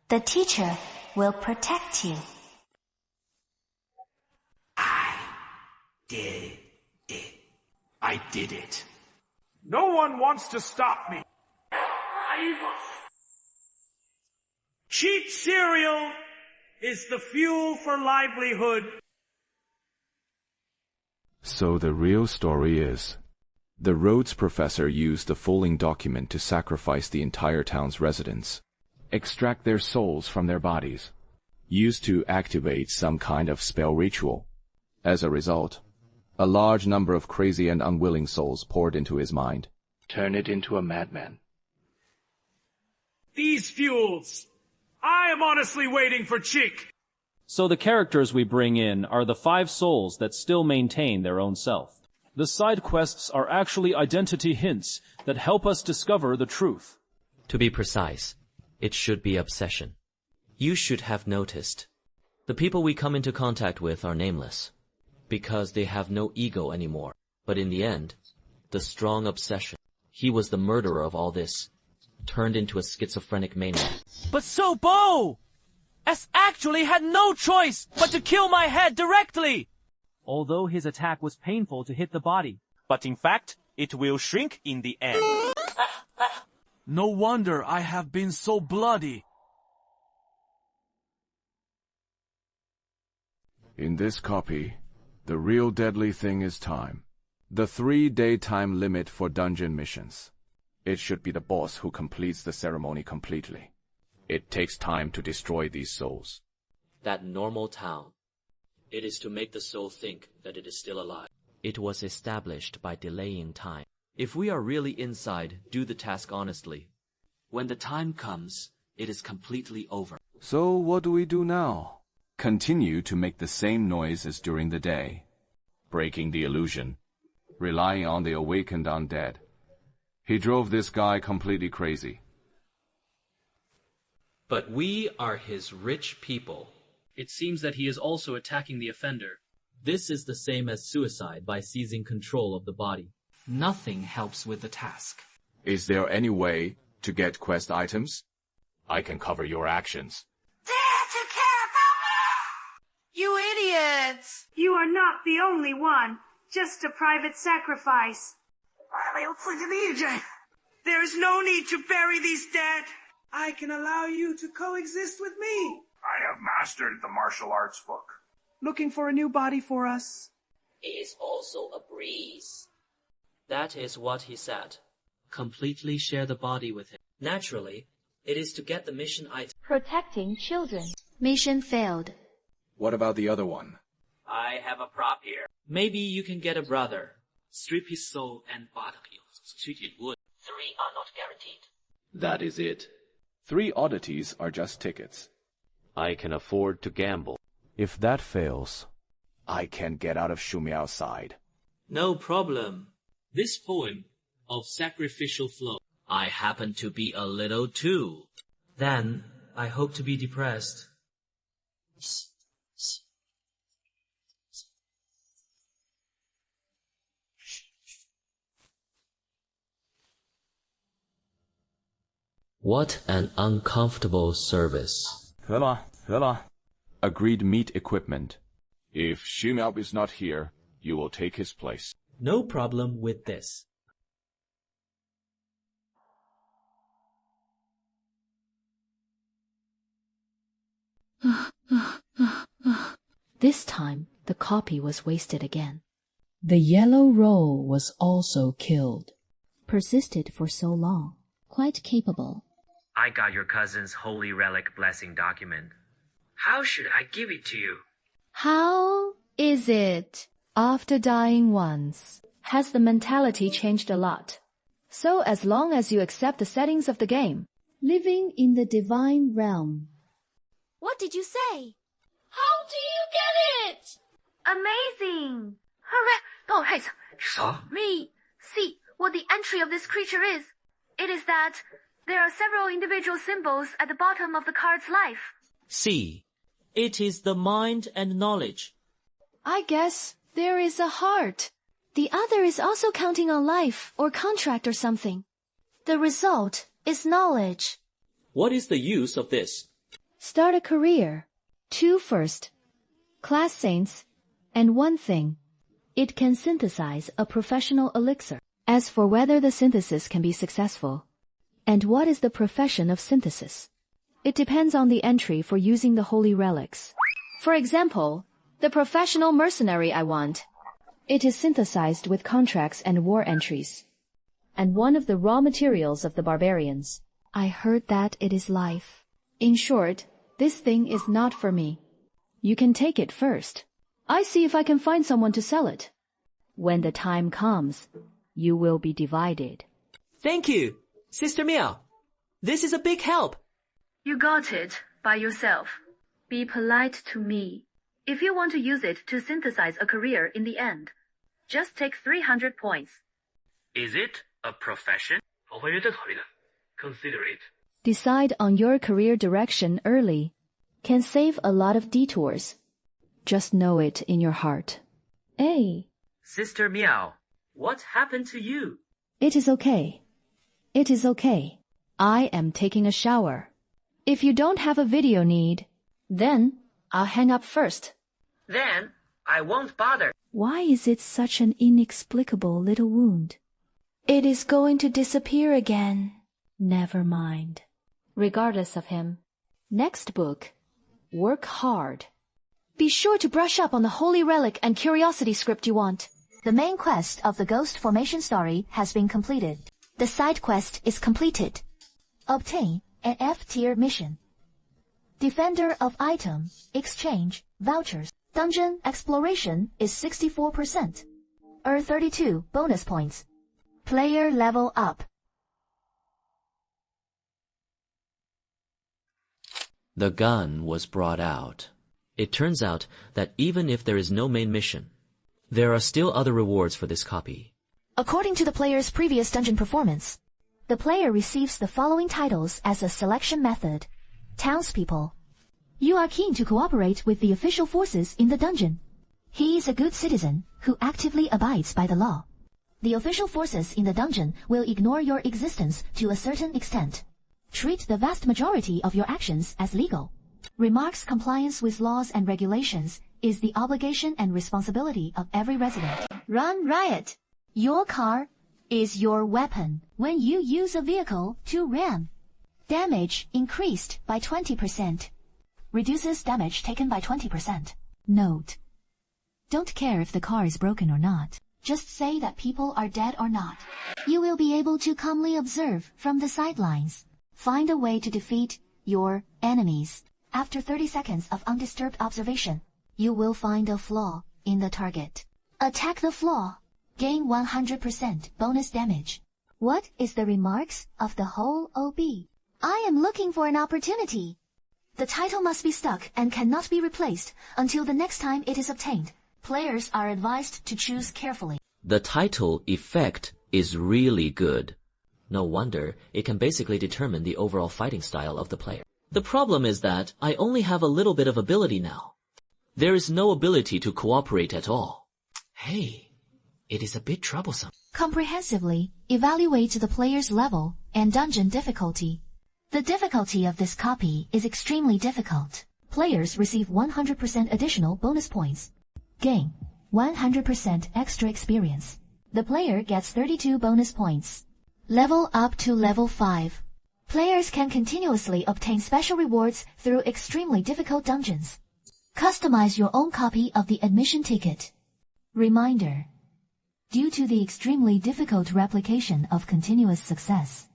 The teacher will protect you. I did it. No one wants to stop me. Cheap cereal is the fuel for livelihood. So the real story is, the Rhodes professor used the fooling document to sacrifice the entire town's residents, extract their souls from their bodies, used to activate some kind of spell ritual. As a result, a large number of crazy and unwilling souls poured into his mind. Turn it into a madman. These fuels. I am honestly waiting for Chick. So the characters we bring in are the 5 souls that still maintain their own self. The side quests are actually identity hints that help us discover the truth. To be precise, it should be obsession. You should have noticed. The people we come into contact with are nameless, because they have no ego anymore. But in the end, the strong obsession, he was the murderer of all this, turned into a schizophrenic maniac. But so Bo! S actually had no choice but to kill my head directly! Although his attack was painful to hit the body, but in fact, it will shrink in the end. No wonder I have been so bloody. In this copy, the real deadly thing is time. The 3-day time limit for dungeon missions. It should be the boss who completes the ceremony completely. It takes time to destroy these souls. That normal town. It is to make the soul think that it is still alive. It was established by delaying time. If we are really inside, do the task honestly. When the time comes, it is completely over. So what do we do now? Continue to make the same noise as during the day. Breaking the illusion. Relying on the awakened undead. He drove this guy completely crazy. But we are his rich people. It seems that he is also attacking the offender. This is the same as suicide by seizing control of the body. Nothing helps with the task. Is there any way to get quest items? I can cover your actions. Dare to care about me! You idiots! You are not the only one. just a private sacrifice. There is no need to bury these dead. I can allow you to coexist with me. I have mastered the martial arts book. Looking for a new body for us? It is also a breeze. That is what he said. Completely share the body with him. Naturally, it is to get the mission item. Protecting children. Mission failed. What about the other one? I have a prop here. Maybe you can get a brother. Strip his soul and body. 3 are not guaranteed. That is it. 3 oddities are just tickets. I can afford to gamble. If that fails, I can't get out of Shumiao's side. No problem. This poem of sacrificial flow. I happen to be a little too. Then, I hope to be depressed. What an uncomfortable service. 得了，得了. Agreed meat equipment. If Shumiao is not here, you will take his place. No problem with this. This time, the copy was wasted again. The yellow roll was also killed. Persisted for so long. Quite capable. I got your cousin's holy relic blessing document. How should I give it to you? How is it? After dying once, has the mentality changed a lot? So as long as you accept the settings of the game, living in the divine realm. What did you say? How do you get it? Amazing! Hooray! Oh, hey, me. See what the entry of this creature is. It is that there are several individual symbols at the bottom of the card's life. C. It is the mind and knowledge. I guess there is a heart. The other is also counting on life or contract or something. The result is knowledge. What is the use of this? Start a career. 2 first. Class saints. And 1 thing. It can synthesize a professional elixir. As for whether the synthesis can be successful, and what is the profession of synthesis, it depends on the entry for using the holy relics. For example, the professional mercenary I want. It is synthesized with contracts and war entries, and one of the raw materials of the barbarians. I heard that it is life. In short, this thing is not for me. You can take it first. I see if I can find someone to sell it. When the time comes, you will be divided. Thank you, Sister Miao. This is a big help. You got it by yourself. Be polite to me. If you want to use it to synthesize a career in the end, just take 300 points. Is it a profession? Consider it. Decide on your career direction early. Can save a lot of detours. Just know it in your heart. Hey. Sister Miao, what happened to you? It is okay. It is okay. I am taking a shower. If you don't have a video need, then I'll hang up first. Then I won't bother. Why is it such an inexplicable little wound? It is going to disappear again. Never mind. Regardless of him. Next book. Work hard. Be sure to brush up on the holy relic and curiosity script you want. The main quest of the Ghost Formation story has been completed. The side quest is completed. Obtain an F-tier mission. Defender of item, exchange, vouchers. Dungeon exploration is 64%. Earn 32 bonus points. Player level up. The gun was brought out. It turns out that even if there is no main mission, there are still other rewards for this copy. According to the player's previous dungeon performance, the player receives the following titles as a selection method. Townspeople. You are keen to cooperate with the official forces in the dungeon. He is a good citizen who actively abides by the law. The official forces in the dungeon will ignore your existence to a certain extent. Treat the vast majority of your actions as legal. Remarks compliance with laws and regulations is the obligation and responsibility of every resident. Run riot. Your car is your weapon when you use a vehicle to ram. Damage increased by 20%. Reduces damage taken by 20%. Note: don't care if the car is broken or not. Just say that people are dead or not. You will be able to calmly observe from the sidelines. Find a way to defeat your enemies. After 30 seconds of undisturbed observation, you will find a flaw in the target. Attack the flaw. Gain 100% bonus damage. What is the remarks of the whole OB? I am looking for an opportunity. The title must be stuck and cannot be replaced until the next time it is obtained. Players are advised to choose carefully. The title effect is really good. No wonder it can basically determine the overall fighting style of the player. The problem is that I only have a little bit of ability now. There is no ability to cooperate at all. Hey, it is a bit troublesome. Comprehensively evaluate the player's level and dungeon difficulty. The difficulty of this copy is extremely difficult. Players receive 100% additional bonus points. Gain 100% extra experience. The player gets 32 bonus points. Level up to level 5. Players can continuously obtain special rewards through extremely difficult dungeons. Customize your own copy of the admission ticket. Reminder: due to the extremely difficult replication of continuous success,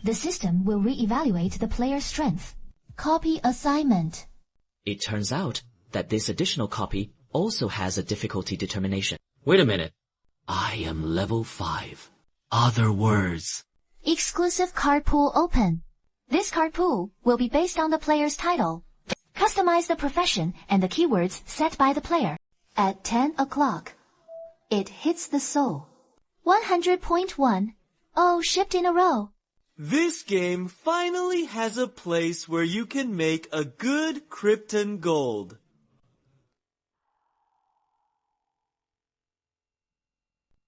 the system will re-evaluate the player's strength. Copy assignment. It turns out that this additional copy also has a difficulty determination. Wait a minute. I am level 5. Other words. Exclusive card pool open. This card pool will be based on the player's title. Customize the profession and the keywords set by the player. At 10 o'clock, it hits the soul. 100.1. Oh, shipped in a row. This game finally has a place where you can make a good Krypton gold.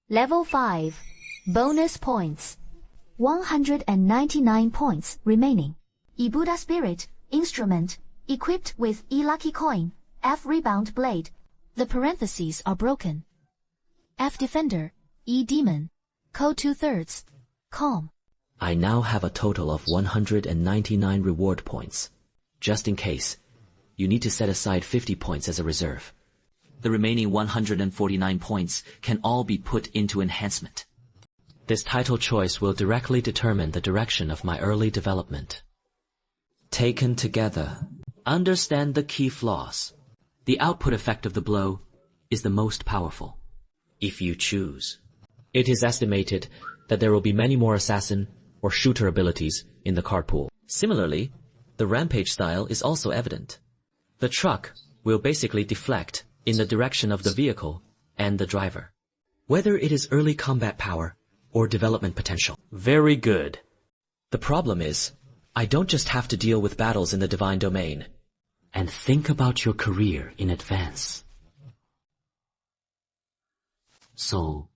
Level 5. Bonus points. 199 points remaining. E-Buddha Spirit, instrument, equipped with E-Lucky Coin, F-Rebound Blade. The parentheses are broken. F-Defender, E-Demon, Code 2/3, Calm. I now have a total of 199 reward points. Just in case, you need to set aside 50 points as a reserve. The remaining 149 points can all be put into enhancement. This title choice will directly determine the direction of my early development. Taken together, understand the key flaws. The output effect of the blow is the most powerful, if you choose. It is estimated that there will be many more assassin or shooter abilities in the card pool. Similarly, the rampage style is also evident. The truck will basically deflect in the direction of the vehicle and the driver, whether it is early combat power or development potential. Very good. The problem is, I don't just have to deal with battles in the divine domain, and think about your career in advance. Soul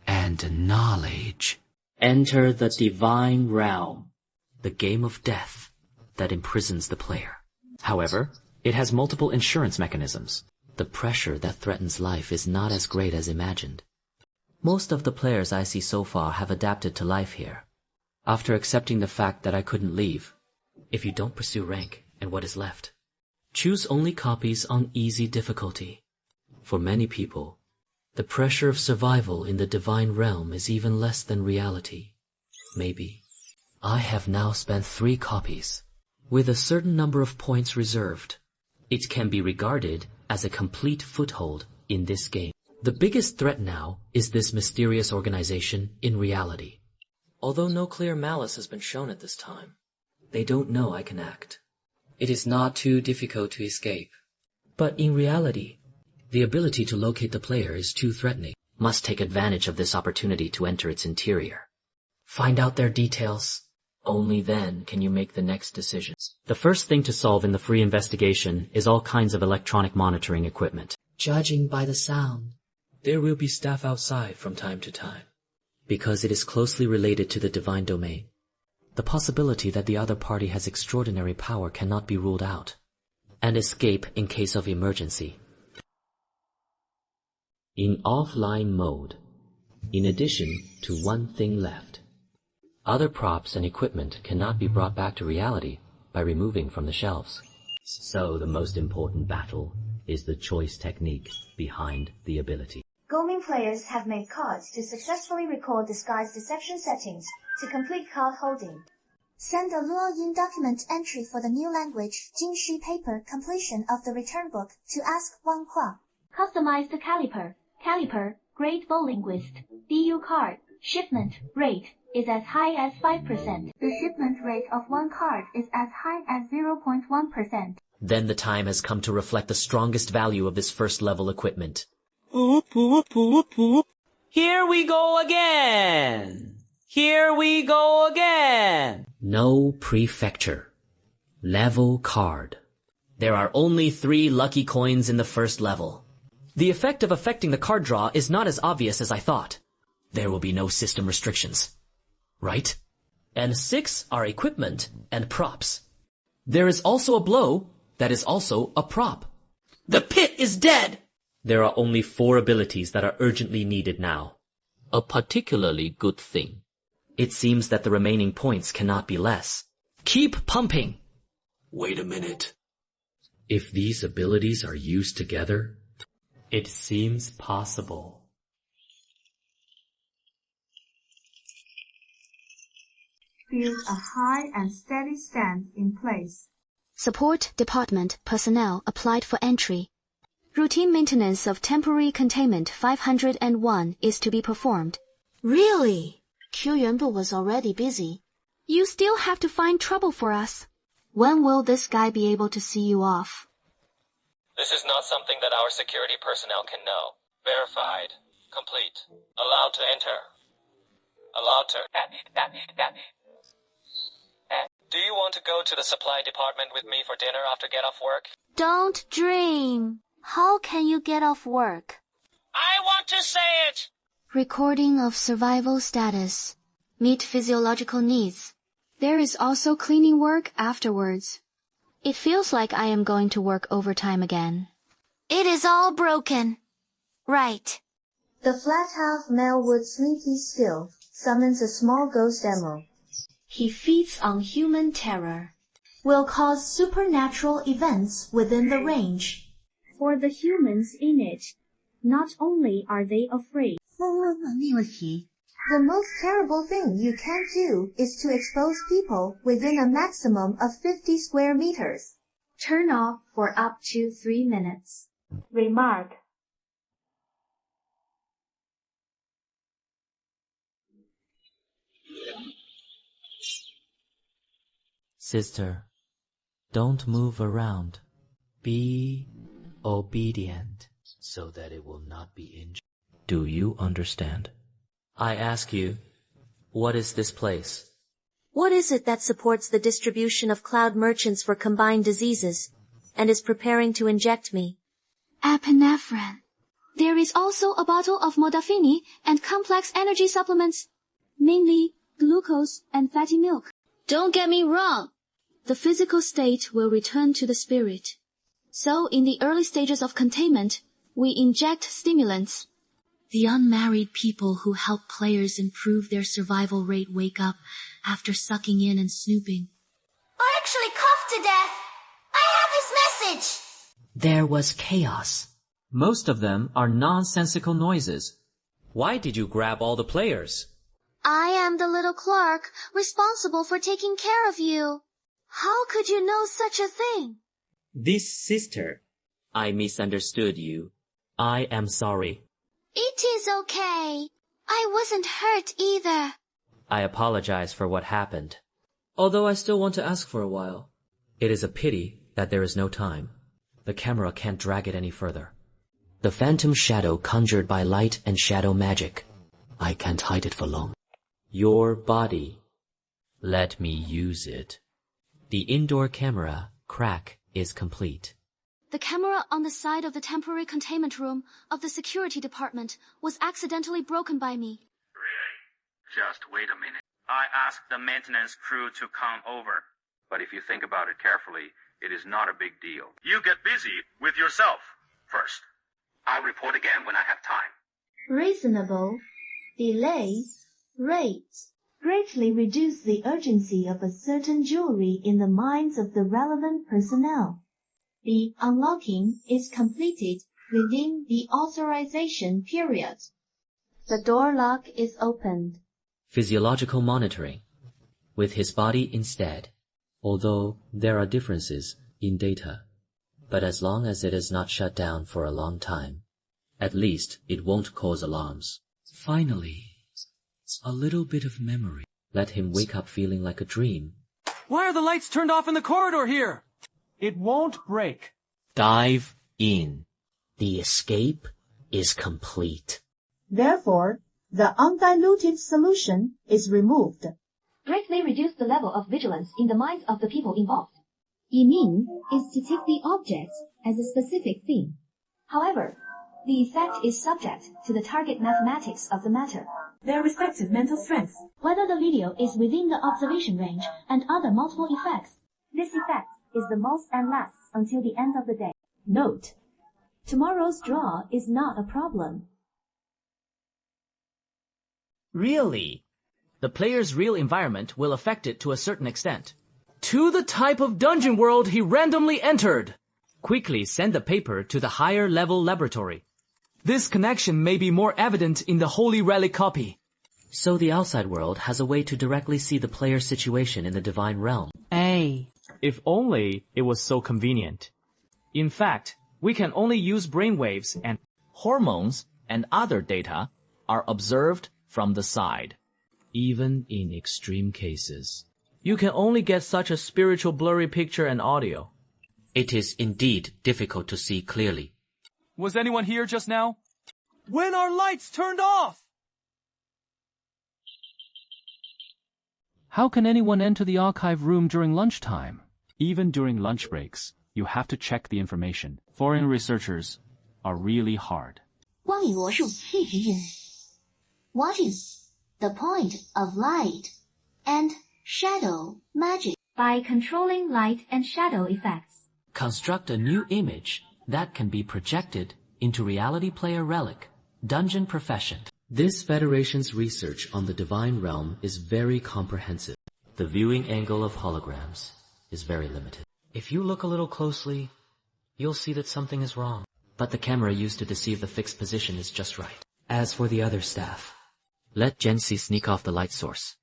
and knowledge. Enter the divine realm, the game of death that imprisons the player. However, it has multiple insurance mechanisms. The pressure that threatens life is not as great as imagined. Most of the players I see so far have adapted to life here, after accepting the fact that I couldn't leave. If you don't pursue rank and what is left, choose only copies on easy difficulty. For many people, the pressure of survival in the divine realm is even less than reality. Maybe. I have now spent 3 copies, with a certain number of points reserved. It can be regarded as a complete foothold in this game. The biggest threat now is this mysterious organization in reality. Although no clear malice has been shown at this time, they don't know I can act. It is not too difficult to escape. But in reality, the ability to locate the player is too threatening. Must take advantage of this opportunity to enter its interior. Find out their details. Only then can you make the next decision. The first thing to solve in the free investigation is all kinds of electronic monitoring equipment. Judging by the sound, there will be staff outside from time to time. Because it is closely related to the divine domain, the possibility that the other party has extraordinary power cannot be ruled out. And escape in case of emergency. in offline mode, in addition to one thing left. Other props and equipment cannot be brought back to reality by removing from the shelves. So the most important battle is the choice technique behind the ability. Gaming players have made cards to successfully record disguise deception settings to complete card holding. Send a lure-in document entry for the new language Jingshi paper completion of the return book to ask Wang Hua. Customize the caliper, great bowlinguist, DU card, shipment rate is as high as 5%. The shipment rate of one card is as high as 0.1%. Then the time has come to reflect the strongest value of this first level equipment. Here we go again! Here we go again! No prefecture. Level card. There are only 3 lucky coins in the first level. The effect of affecting the card draw is not as obvious as I thought. There will be no system restrictions. Right? And 6 are equipment and props. There is also a blow that is also a prop. The pit is dead! There are only 4 abilities that are urgently needed now. A particularly good thing. It seems that the remaining points cannot be less. Keep pumping! Wait a minute. If these abilities are used together, it seems possible. Build a high and steady stand in place. Support Department personnel applied for entry. Routine maintenance of temporary containment 501 is to be performed. Really? Q Yuanbu was already busy. You still have to find trouble for us. When will this guy be able to see you off? This is not something that our security personnel can know. Verified. Complete. Allowed to enter. Allowed to... Do you want to go to the supply department with me for dinner after get off work? Don't dream. How can you get off work? I want to say it! Recording of survival status. Meet physiological needs. There is also cleaning work afterwards. It feels like I am going to work overtime again. It is all broken. Right. The flat half Melwood sneaky skill summons a small ghost emerald. He feeds on human terror. Will cause supernatural events within the range. For the humans in it, not only are they afraid. The most terrible thing you can do is to expose people within a maximum of 50 square meters. Turn off for up to 3 minutes. Remark. Sister, don't move around. Be obedient so that it will not be injured. Do you understand? I ask you, what is this place? What is it that supports the distribution of cloud merchants for combined diseases and is preparing to inject me? Epinephrine. There is also a bottle of modafinil and complex energy supplements, mainly glucose and fatty milk. Don't get me wrong. The physical state will return to the spirit. So in the early stages of containment, we inject stimulants. The unmarried people who help players improve their survival rate wake up after sucking in and snooping. I actually coughed to death. I have his message. There was chaos. Most of them are nonsensical noises. Why did you grab all the players? I am the little clerk responsible for taking care of you. How could you know such a thing? This sister. I misunderstood you. I am sorry. It is okay. I wasn't hurt either. I apologize for what happened. Although I still want to ask for a while. It is a pity that there is no time. The camera can't drag it any further. The phantom shadow conjured by light and shadow magic. I can't hide it for long. Your body. Let me use it. The indoor camera crack is complete. The camera on the side of the temporary containment room of the security department was accidentally broken by me. Really? Just wait a minute. I asked the maintenance crew to come over. But if you think about it carefully, it is not a big deal. You get busy with yourself first. I'll report again when I have time. Reasonable, delay, rate, greatly reduce the urgency of a certain jewelry in the minds of the relevant personnel. The unlocking is completed within the authorization period. The door lock is opened. Physiological monitoring. With his body instead, although there are differences in data, but as long as it is not shut down for a long time, at least it won't cause alarms. Finally, a little bit of memory. Let him wake up feeling like a dream. Why are the lights turned off in the corridor here? It won't break. Dive in. The escape is complete. Therefore, the undiluted solution is removed. Greatly reduce the level of vigilance in the minds of the people involved. Yimin is to take the object as a specific theme. However, the effect is subject to the target mathematics of the matter, their respective mental strengths, whether the video is within the observation range, and other multiple effects. This effect is the most and lasts until the end of the day. Note: tomorrow's draw is not a problem. Really? The player's real environment will affect it to a certain extent. To the type of dungeon world he randomly entered. Quickly send the paper to the higher level laboratory. This connection may be more evident in the Holy Relic copy. So the outside world has a way to directly see the player's situation in the divine realm. If only it was so convenient. In fact, we can only use brainwaves, and hormones and other data are observed from the side. Even in extreme cases. You can only get such a spiritual blurry picture and audio. It is indeed difficult to see clearly. Was anyone here just now? When are lights turned off? How can anyone enter the archive room during lunchtime? Even during lunch breaks, you have to check the information. Foreign researchers are really hard. 光影魔术立体人 What is the point of light and shadow magic? By controlling light and shadow effects. Construct a new image that can be projected into reality player relic, dungeon profession. This Federation's research on the divine realm is very comprehensive. The viewing angle of holograms is very limited. If you look a little closely, you'll see that something is wrong. But the camera used to deceive the fixed position is just right. As for the other staff, let Gensi sneak off the light source.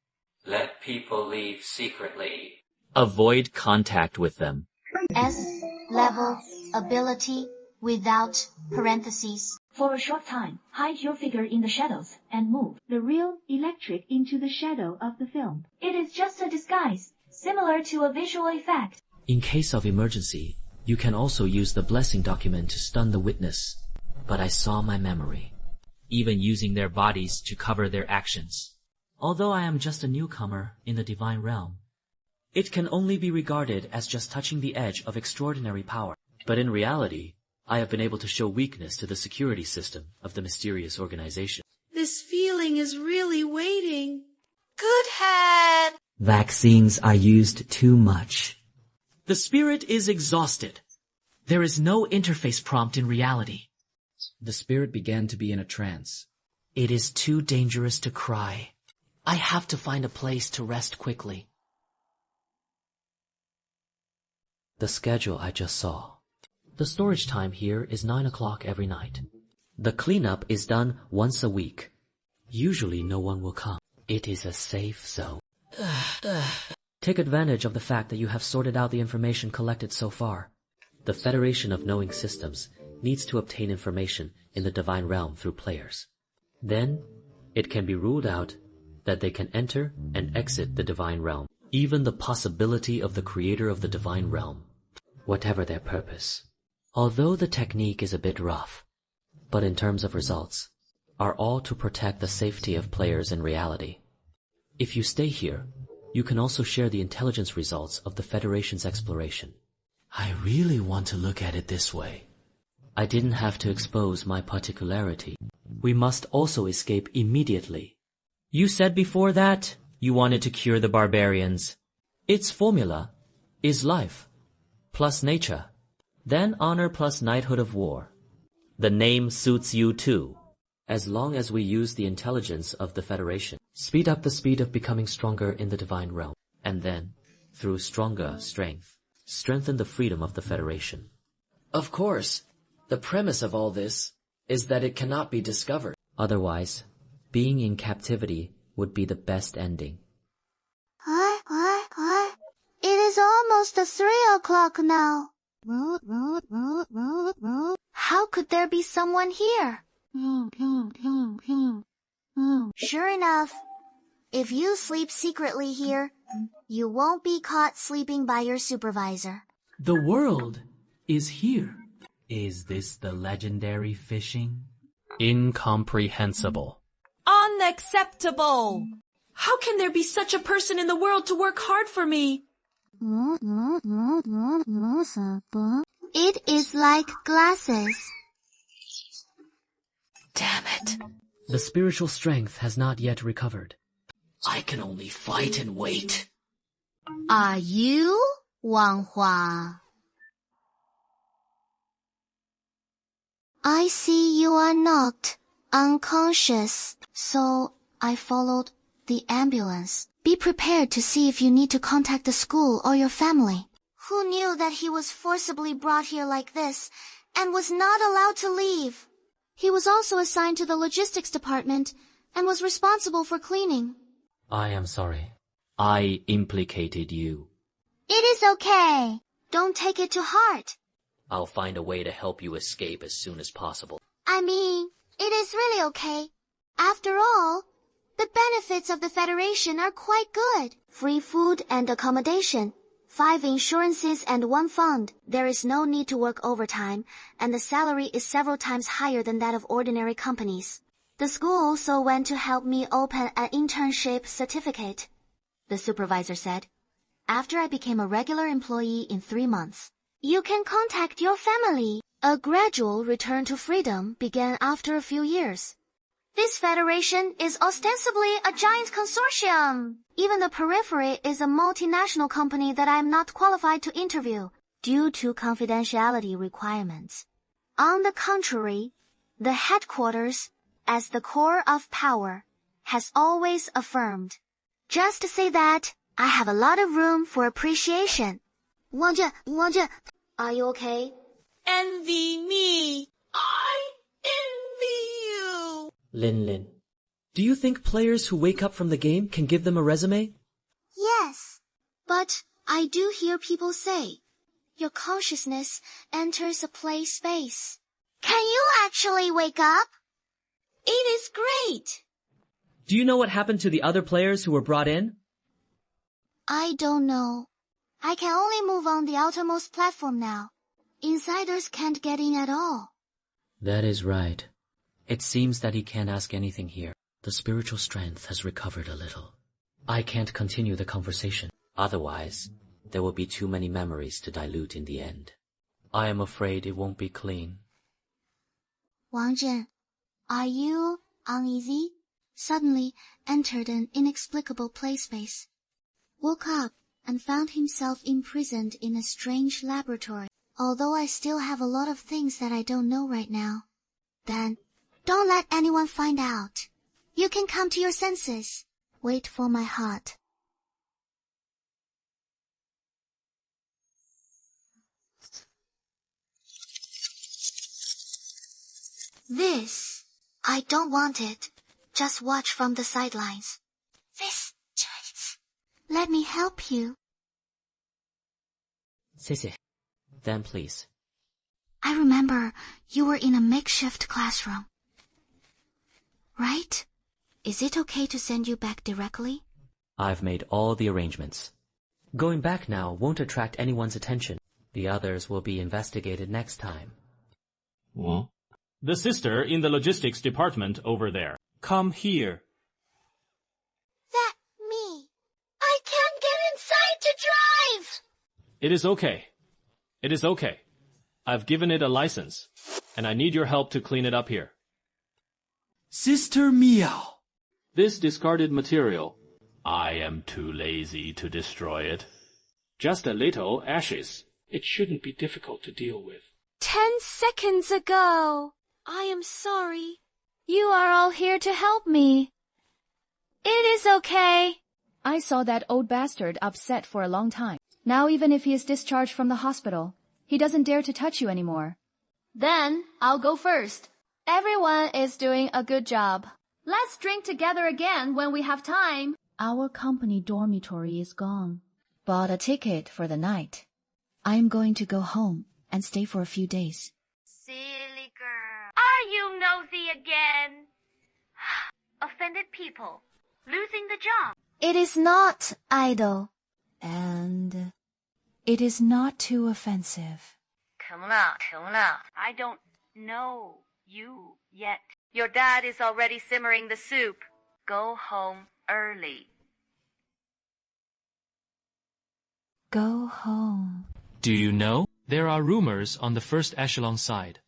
Let people leave secretly. Avoid contact with them. S level ability without parentheses. For a short time, hide your figure in the shadows and move the real electric into the shadow of the film. It is just a disguise, similar to a visual effect. In case of emergency, you can also use the blessing document to stun the witness. But I saw my memory. Even using their bodies to cover their actions. Although I am just a newcomer in the divine realm, it can only be regarded as just touching the edge of extraordinary power. But in reality, I have been able to show weakness to the security system of the mysterious organization. This feeling is really waiting. Good head! Vaccines are used too much. The spirit is exhausted. There is no interface prompt in reality. The spirit began to be in a trance. It is too dangerous to cry. I have to find a place to rest quickly. The schedule I just saw. The storage time here is 9 o'clock every night. The cleanup is done once a week. Usually no one will come. It is a safe zone. Take advantage of the fact that you have sorted out the information collected so far. The Federation of Knowing Systems needs to obtain information in the divine realm through players. Then, it can be ruled out that they can enter and exit the divine realm. Even the possibility of the creator of the divine realm, whatever their purpose. Although the technique is a bit rough, but in terms of results, are all to protect the safety of players in reality. If you stay here, you can also share the intelligence results of the Federation's exploration. I really want to look at it this way. I didn't have to expose my particularity. We must also escape immediately. You said before that you wanted to cure the barbarians. Its formula is life, plus nature, then honor plus knighthood of war, The name suits you too. As long as we use the intelligence of the Federation, speed up the speed of becoming stronger in the divine realm, and then, through stronger strength, strengthen the freedom of the Federation. Of course, the premise of all this is that it cannot be discovered. Otherwise, being in captivity would be the best ending. It is almost 3 o'clock now. How could there be someone here? Sure enough, if you sleep secretly here, you won't be caught sleeping by your supervisor. The world is here. Is this the legendary fishing? Incomprehensible. Unacceptable! How can there be such a person in the world to work hard for me? It is like glasses. Damn it. The spiritual strength has not yet recovered. I can only fight and wait. Are you Wang Hua? I see you are knocked unconscious, so I followed the ambulance. Be prepared to see if you need to contact the school or your family. Who knew that he was forcibly brought here like this and was not allowed to leave? He was also assigned to the logistics department and was responsible for cleaning. I am sorry. I implicated you. It is okay. Don't take it to heart. I'll find a way to help you escape as soon as possible. I mean, it is really okay. After all, the benefits of the Federation are quite good. Free food and accommodation, 5 insurances and 1 fund. There is no need to work overtime, and the salary is several times higher than that of ordinary companies. The school also went to help me open an internship certificate, the supervisor said, after I became a regular employee in 3 months. You can contact your family. A gradual return to freedom began after a few years. This federation is ostensibly a giant consortium. Even the periphery is a multinational company that I am not qualified to interview due to confidentiality requirements. On the contrary, the headquarters, as the core of power, has always affirmed. Just to say that, I have a lot of room for appreciation. Wang Jie, are you okay? Envy me! I envy you! Lin, do you think players who wake up from the game can give them a resume? Yes, but I do hear people say, your consciousness enters a play space. Can you actually wake up? It is great! Do you know what happened to the other players who were brought in? I don't know. I can only move on the outermost platform now. Insiders can't get in at all. That is right. It seems that he can't ask anything here. The spiritual strength has recovered a little. I can't continue the conversation. Otherwise, there will be too many memories to dilute in the end. I am afraid it won't be clean. Wang Zhen, are you uneasy? Suddenly entered an inexplicable play space. Woke up and found himself imprisoned in a strange laboratory. Although I still have a lot of things that I don't know right now. Then, don't let anyone find out. You can come to your senses. Wait for my heart. This, I don't want it. Just watch from the sidelines. This, let me help you. 谢谢. Then please. I remember you were in a makeshift classroom. Right? Is it okay to send you back directly? I've made all the arrangements. Going back now won't attract anyone's attention. The others will be investigated next time. The sister in the logistics department over there. Come here. That me. I can't get inside to drive. It is okay. It is okay. I've given it a license, and I need your help to clean it up here. Sister Miao. This discarded material. I am too lazy to destroy it. Just a little ashes. It shouldn't be difficult to deal with. 10 seconds ago. I am sorry. You are all here to help me. It is okay. I saw that old bastard upset for a long time. Now even if he is discharged from the hospital, he doesn't dare to touch you anymore. Then, I'll go first. Everyone is doing a good job. Let's drink together again when we have time. Our company dormitory is gone. Bought a ticket for the night. I'm going to go home and stay for a few days. Silly girl. Are you nosy again? Offended people. Losing the job. It is not idle. And it is not too offensive. 停了，停了. I don't know you yet. Your dad is already simmering the soup. Go home early. Go home. Do you know? There are rumors on the first echelon side.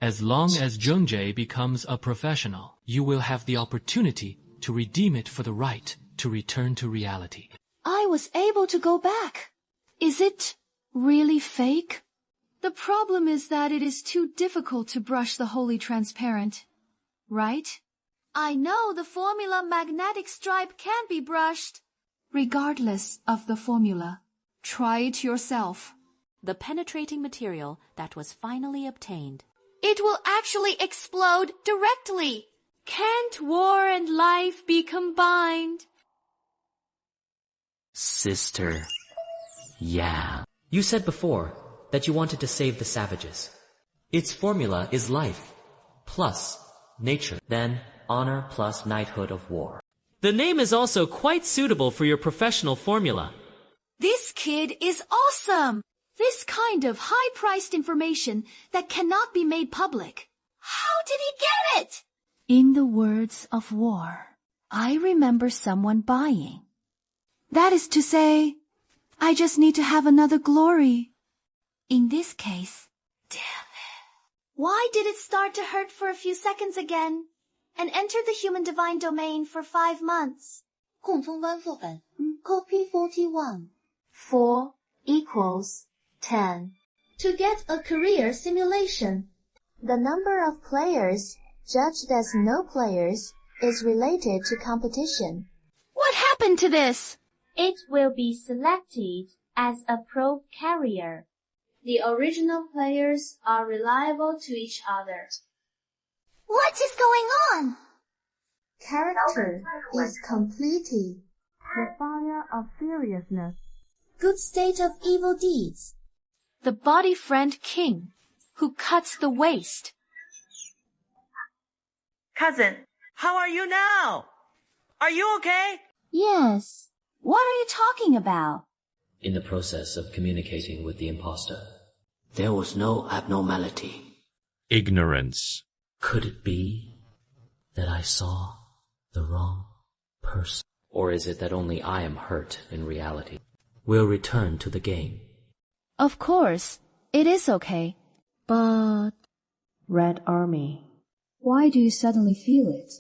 As long as Jungjae becomes a professional, you will have the opportunity to redeem it for the right to return to reality. I was able to go back. Is it really fake? The problem is that it is too difficult to brush the wholly transparent. Right? I know the formula magnetic stripe can be brushed. Regardless of the formula, try it yourself. The penetrating material that was finally obtained. It will actually explode directly. Can't war and life be combined? Sister. Yeah. You said before that you wanted to save the savages. Its formula is life plus nature, then honor plus knighthood of war. The name is also quite suitable for your professional formula. This kid is awesome! This kind of high-priced information that cannot be made public. How did he get it? In the words of war, I remember someone buying. That is to say, I just need to have another glory. In this case, damn it. Why did it start to hurt for a few seconds again and enter the human divine domain for 5 months? 共同翻作本 Copy 41 4 equals 10. To get a career simulation, the number of players judged as no players is related to competition. What happened to this? It will be selected as a pro carrier. The original players are reliable to each other. What is going on? Character is completed. The fire of seriousness. Good state of evil deeds. The body friend king, who cuts the waist. Cousin, how are you now? Are you okay? Yes. What are you talking about? In the process of communicating with the imposter, there was no abnormality. Ignorance. Could it be that I saw the wrong person? Or is it that only I am hurt in reality? We'll return to the game. Of course, it is okay. But... Red Army. Why do you suddenly feel it?